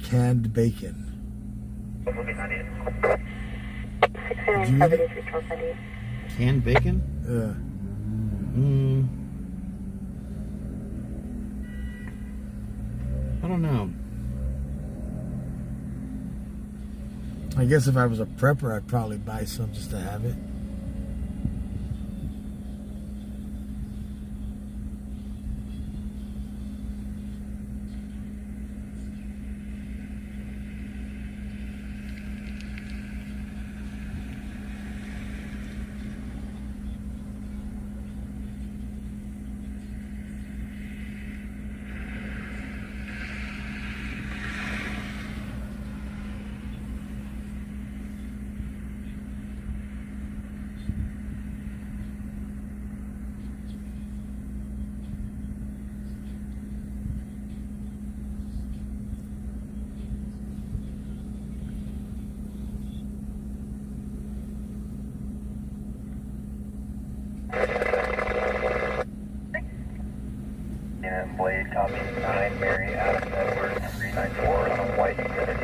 Canned bacon. 6973 Charles 98. Canned bacon? Yeah. I don't know. I guess if I was a prepper, I'd probably buy some just to have it. And Blade, copy 9, Mary, Adam, Edward, 394 on a white unit.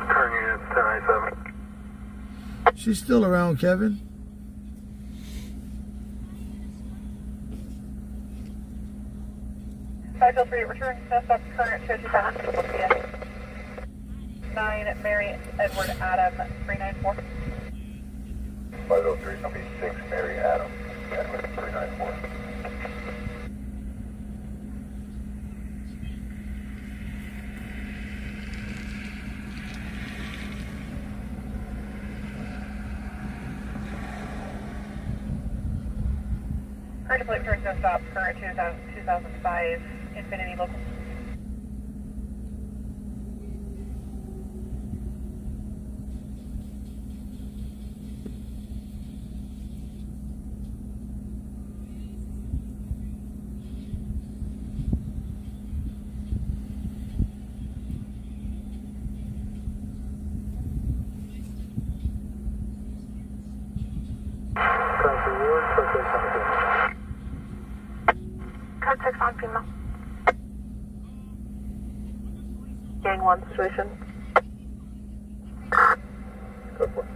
Turn unit 1097. She's still around, Kevin. Feel free to return suspect current 227. 9 Mary Edward Adam 394. 503 is going to be 6 Mary Adams, Edwin 394. Current plate turns no stop, current 2005, Infinity local. Code 6 on Pima. Gang 1 situation. Code 4.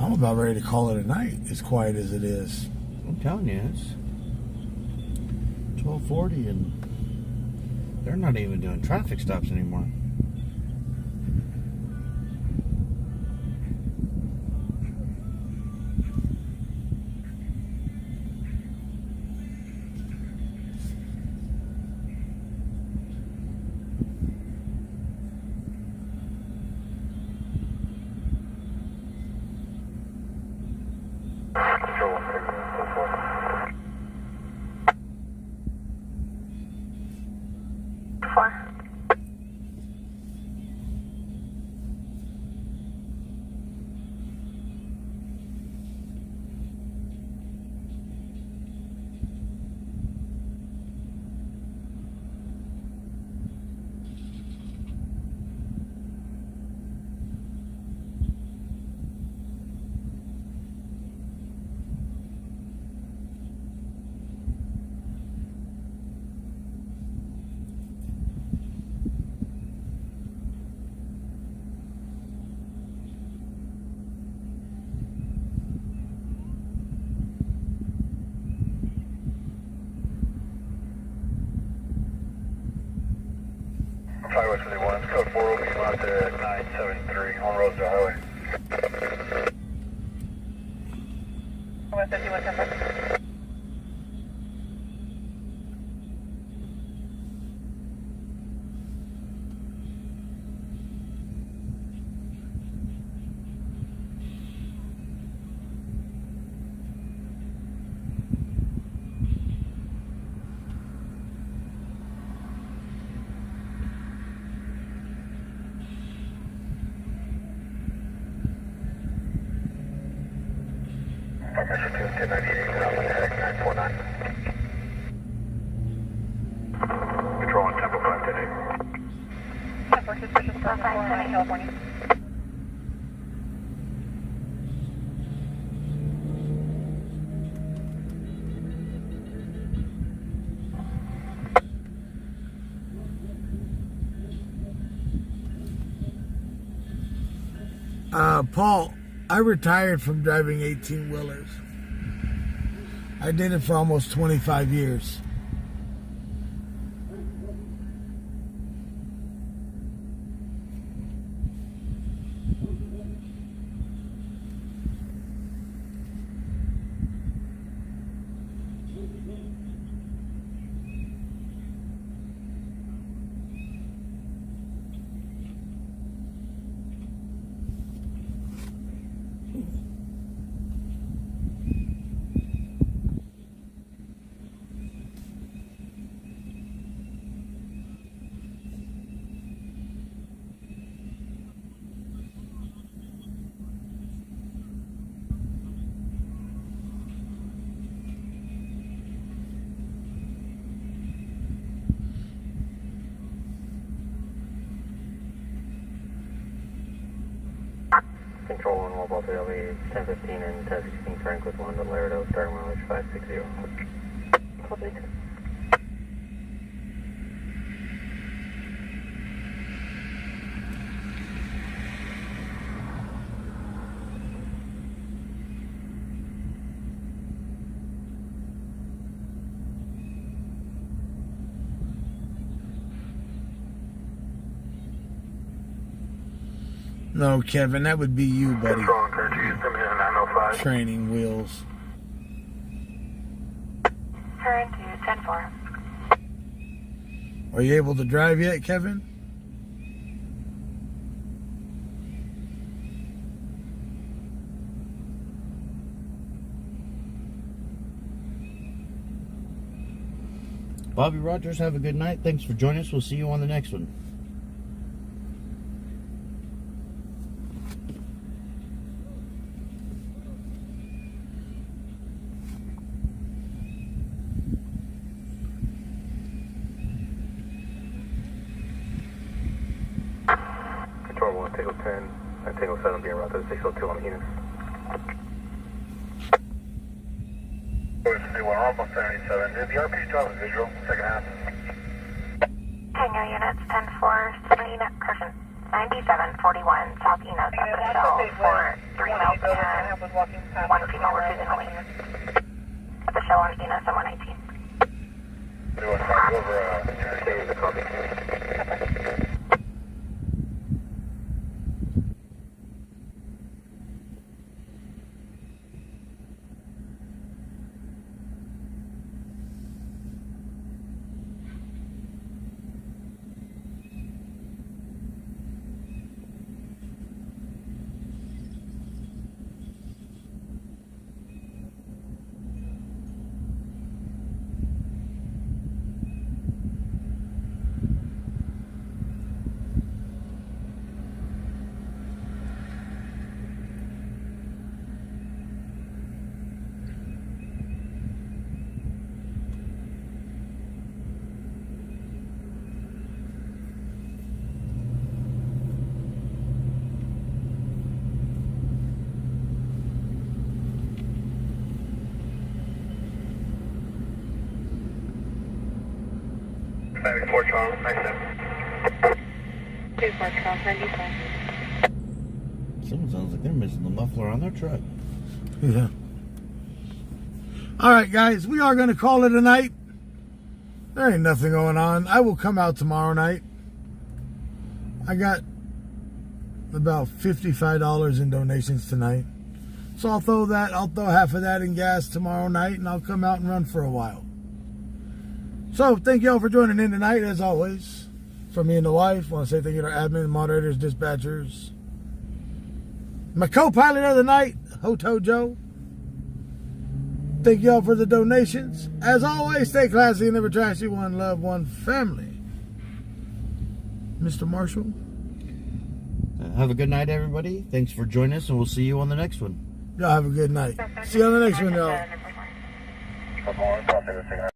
I'm about ready to call it a night, as quiet as it is. I'm telling you, it's 12:40 and they're not even doing traffic stops anymore. Control 1, code 4. West 51, code 4 will be out to 973 on Rosedale Highway. West 51, 10. Metro 2, 1098, south on heading 949. Control on Temple 510. Temper suspicious from California. Paul, I retired from driving 18-wheelers. I did it for almost 25 years. Control 1, Mobile 3, will be 1015 and 1016 Frank with 1 to Laredo, starting mileage 560. Copy. No, Kevin, that would be you, buddy. Control and Curtis, send me a 905. Training wheels. Turn to 10-4. Are you able to drive yet, Kevin? Bobby Rogers, have a good night. Thanks for joining us. We'll see you on the next one. Control 1, Tango 10, and Tango 7 being routed to 602 on the units. We're almost 77. Did the RP drop a visual? Second half. Tango units 10-4, Celine Crescent, 9741, South Enos at the shell for 3 miles and 1 female refusing away. At the shell on Enos at 119. Do a five over, change the copy. Fort Charles, 97. 2 Fort Charles, 95. Someone sounds like they're missing the muffler on their truck. Yeah. All right, guys, we are going to call it a night. There ain't nothing going on. I will come out tomorrow night. I got about $55 in donations tonight. So I'll throw half of that in gas tomorrow night, and I'll come out and run for a while. So thank y'all for joining in tonight, as always. From me and the wife, I want to say thank you to our admin, moderators, dispatchers. My co-pilot of the night, Hoto Joe. Thank y'all for the donations. As always, stay classy and never trashy. One love, one family. Mr. Marshall. Have a good night, everybody. Thanks for joining us, and we'll see you on the next one. Y'all have a good night. See you on the next one, y'all. Come on, talk to the singer.